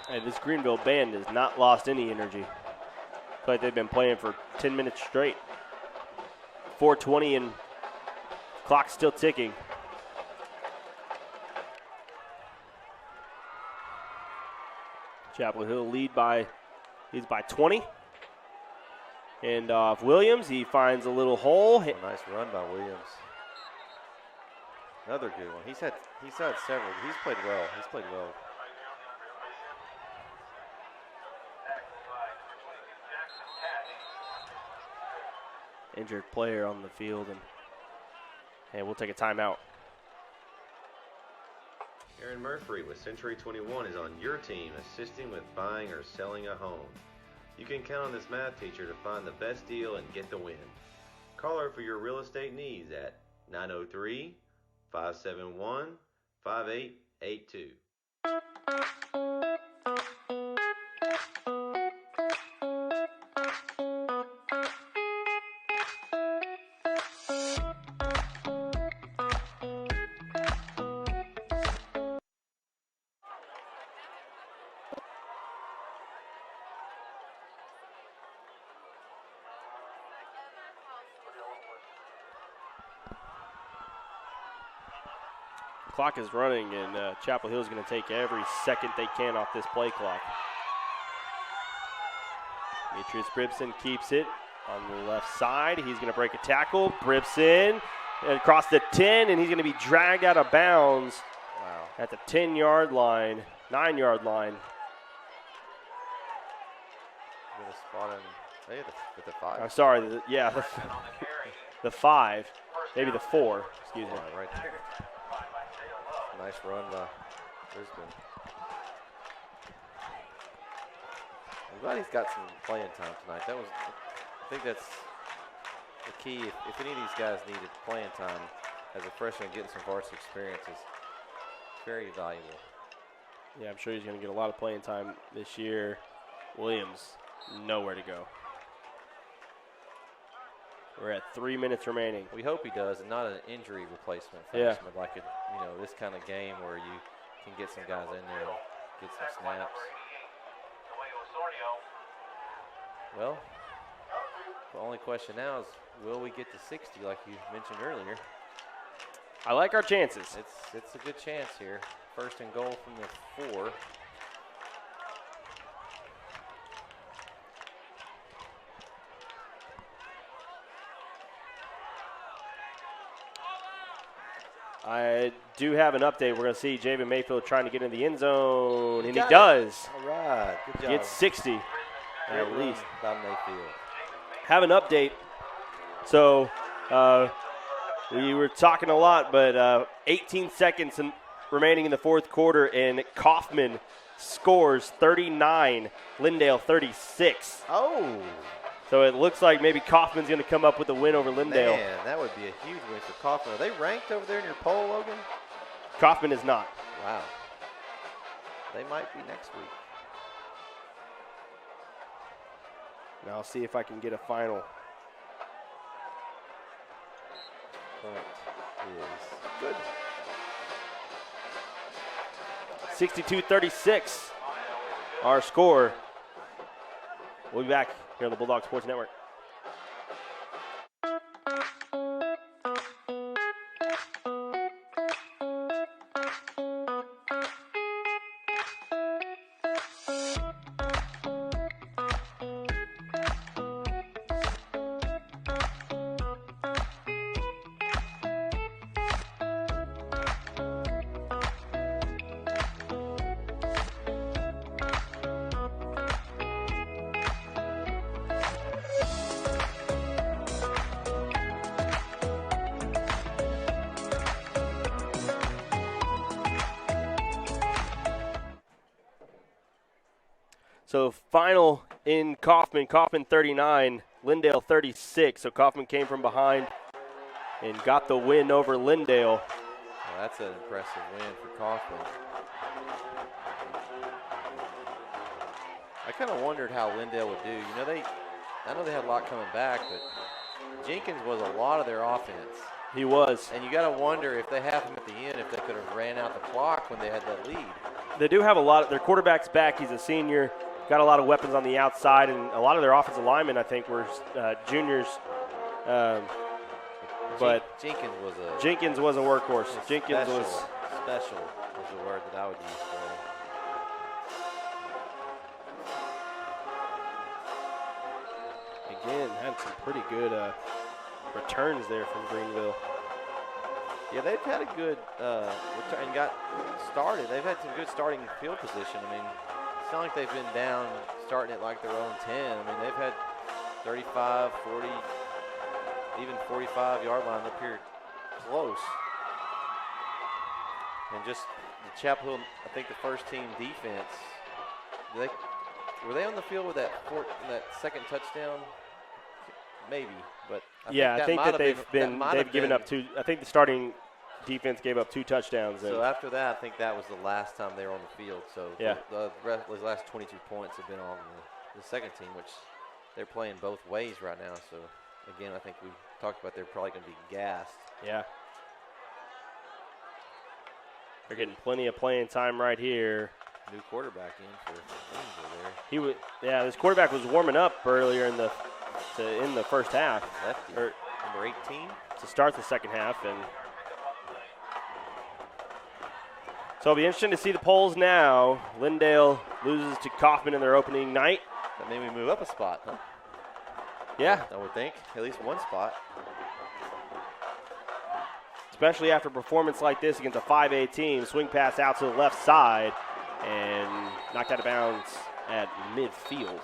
Hey, this Greenville band has not lost any energy. It's like they've been playing for 10 minutes straight. 4:20 and clock's still ticking. Chapel Hill he's by 20. And off Williams, he finds a little hole. A nice run by Williams. Another good one. He's had several. He's played well. Injured player on the field, and we'll take a timeout. Aaron Murphy with Century 21 is on your team assisting with buying or selling a home. You can count on this math teacher to find the best deal and get the win. Call her for your real estate needs at 903-571-5882. Clock is running, and Chapel Hill is going to take every second they can off this play clock. Demetrius Bribson keeps it on the left side. He's going to break a tackle. Bribson across the 10, and he's going to be dragged out of bounds at the 10-yard line, 9-yard line. Good spot in. Hey, the 5. I'm sorry. The 5, maybe the 4. Excuse me. Right there. Nice run by Brisbane. I'm glad he's got some playing time tonight. I think that's the key. If any of these guys needed playing time as a freshman, getting some varsity experience is very valuable. Yeah, I'm sure he's going to get a lot of playing time this year. Williams, nowhere to go. We're at 3 minutes remaining. We hope he does, and not an injury replacement freshman, like this kind of game where you can get some guys in there and get some snaps. Well, the only question now is, will we get to 60 like you mentioned earlier? I like our chances. It's a good chance here. First and goal from the 4. I do have an update. We're going to see Javen Mayfield trying to get in the end zone, and he does. All right, good job. Gets 60 at least. By Mayfield. Have an update. So we were talking a lot, but 18 seconds remaining in the fourth quarter, and Kaufman scores 39, Lindale 36. Oh. So it looks like maybe Kaufman's going to come up with a win over Lindale. Man, that would be a huge win for Kaufman. Are they ranked over there in your poll, Logan? Kaufman is not. Wow. They might be next week. Now I'll see if I can get a final. Point is good. 62-36, our score. We'll be back here on the Bulldog Sports Network. So final in Kaufman 39, Lindale 36. So Kaufman came from behind and got the win over Lindale. Well, that's an impressive win for Kaufman. I kind of wondered how Lindale would do. You know, I know they had a lot coming back, but Jenkins was a lot of their offense. He was. And you got to wonder if they have him at the end, if they could have ran out the clock when they had that lead. They do have a lot. Their quarterback's back. He's a senior. Got a lot of weapons on the outside, and a lot of their offensive linemen, I think, were juniors. But Jenkins was a workhorse. Jenkins was special. Was the word that I would use for him. Again, had some pretty good returns there from Greenville. Yeah, they've had a good return and got started. They've had some good starting field position. I mean, it's not like they've been down starting at like their own 10. I mean, they've had 35, 40, even 45-yard line up here close. And just the Chapel Hill, I think the first team defense, were they on the field with that second touchdown? Maybe, but I think that they've given up 2. I think the starting defense gave up 2 touchdowns. So after that, I think that was the last time they were on the field. So yeah, the last 22 points have been on the second team, which they're playing both ways right now. So again, I think we talked about they're probably going to be gassed. Yeah. They're getting plenty of playing time right here. New quarterback in for Greenville there. This quarterback was warming up earlier in the first half. Lefty, number 18. To start the second half. And so it'll be interesting to see the polls now. Lindale loses to Kaufman in their opening night. That made me move up a spot, huh? Yeah. I would think. At least one spot. Especially after a performance like this against a 5A team. Swing pass out to the left side and knocked out of bounds at midfield.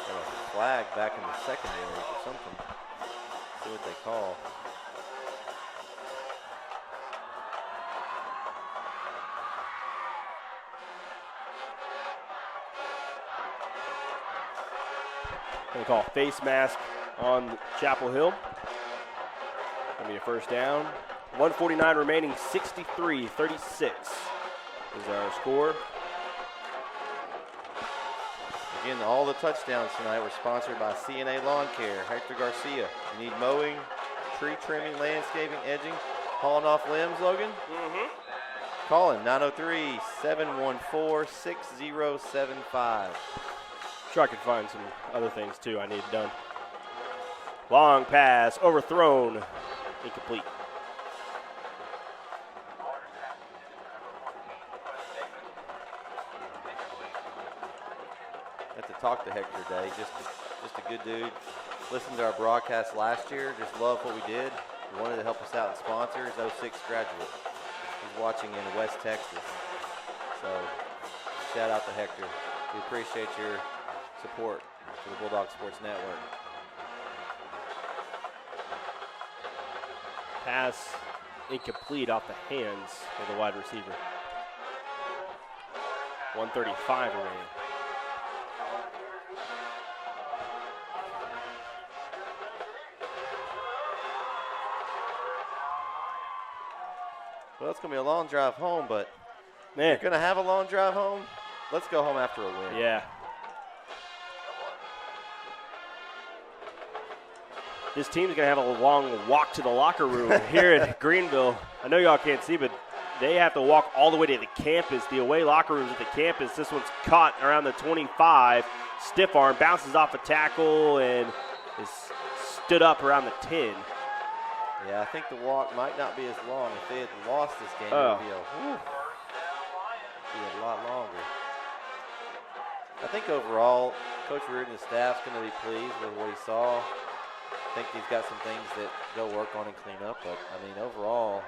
Got a flag back in the secondary or something. See what they call. Going to call face mask on Chapel Hill. Going to be a first down. 1:49 remaining, 63-36 is our score. Again, all the touchdowns tonight were sponsored by CNA Lawn Care. Hector Garcia. You need mowing, tree trimming, landscaping, edging, hauling off limbs, Logan? Mm-hmm. Call him, 903-714-6075. Sure I could find some other things, too, I need done. Long pass, overthrown, incomplete. Got to talk to Hector today. Just a good dude. Listened to our broadcast last year. Just loved what we did. He wanted to help us out and sponsor. He's 06 graduate. He's watching in West Texas. So shout out to Hector. We appreciate your support for the Bulldog Sports Network. Pass incomplete off the hands of the wide receiver. 1:35 remaining. Well, it's going to be a long drive home, but Man, you're going to have a long drive home. Let's go home after a win. yeah. This team's going to have a long walk to the locker room here at Greenville. I know y'all can't see, but they have to walk all the way to the campus, the away locker rooms at the campus. This one's caught around the 25. Stiff arm, bounces off a tackle, and is stood up around the 10. Yeah, I think the walk might not be as long. If they had lost this game, it would be a lot longer. I think overall, Coach Reardon and staff's going to be pleased with what he saw. I think he's got some things that they'll work on and clean up. But, I mean, overall,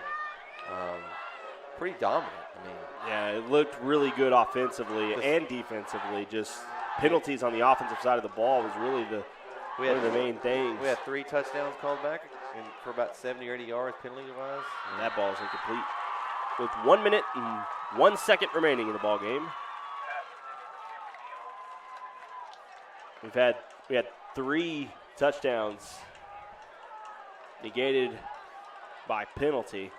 pretty dominant. I mean, yeah, it looked really good offensively and defensively. Just penalties on the offensive side of the ball was really one of the main things. We had 3 touchdowns called back for about 70 or 80 yards penalty-wise. And that ball is incomplete. With 1 minute and 1 second remaining in the ball game. We had 3 touchdowns negated by penalty.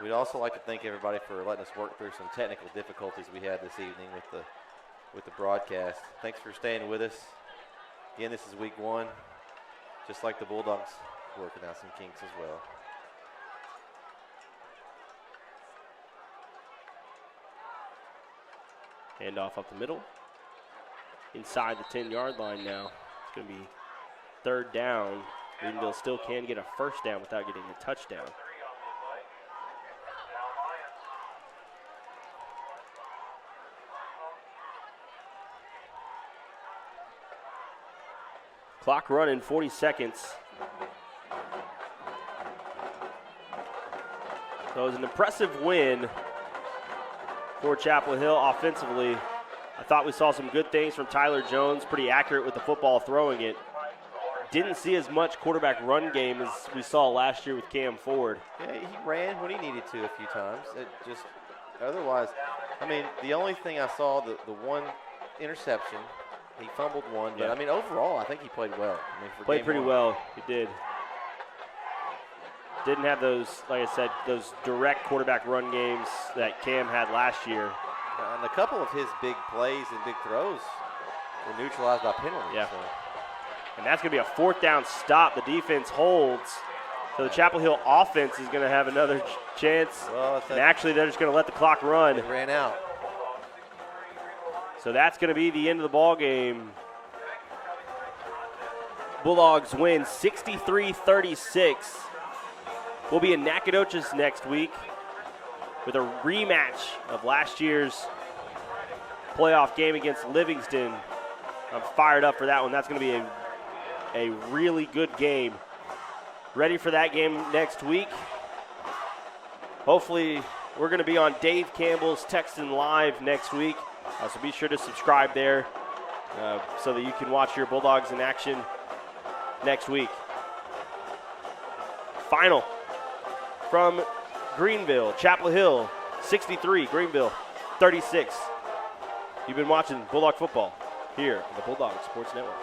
We'd also like to thank everybody for letting us work through some technical difficulties we had this evening with the broadcast. Thanks for staying with us. Again, this is week 1. Just like the Bulldogs, working out some kinks as well. Handoff up the middle. Inside the 10-yard line now. It's going to be 3rd down. Greenville still can get a first down without getting a touchdown. Clock running, 40 seconds. So it was an impressive win for Chapel Hill offensively. I thought we saw some good things from Tyler Jones, pretty accurate with the football, throwing it. Didn't see as much quarterback run game as we saw last year with Cam Ford. Yeah, he ran when he needed to a few times. It just, otherwise, I mean, the only thing I saw, the one interception, he fumbled one, but Yeah. I mean, overall, I think he played well. I mean, for Played game pretty 1. well, he did. Didn't have those, like I said, those direct quarterback run games that Cam had last year. And a couple of his big plays and big throws were neutralized by penalties. Yeah. So. And that's going to be a 4th down stop. The defense holds. So the Chapel Hill offense is going to have another chance. Well, And actually, they're just going to let the clock run. it ran out. So that's going to be the end of the ball game. Bulldogs win 63-36. We'll be in Nacogdoches next week with a rematch of last year's playoff game against Livingston. I'm fired up for that one. That's going to be a really good game. Ready for that game next week. Hopefully, we're going to be on Dave Campbell's Texan Live next week. So be sure to subscribe there so that you can watch your Bulldogs in action next week. Final from Greenville, Chapel Hill, 63, Greenville, 36. You've been watching Bulldog football here on the Bulldog Sports Network.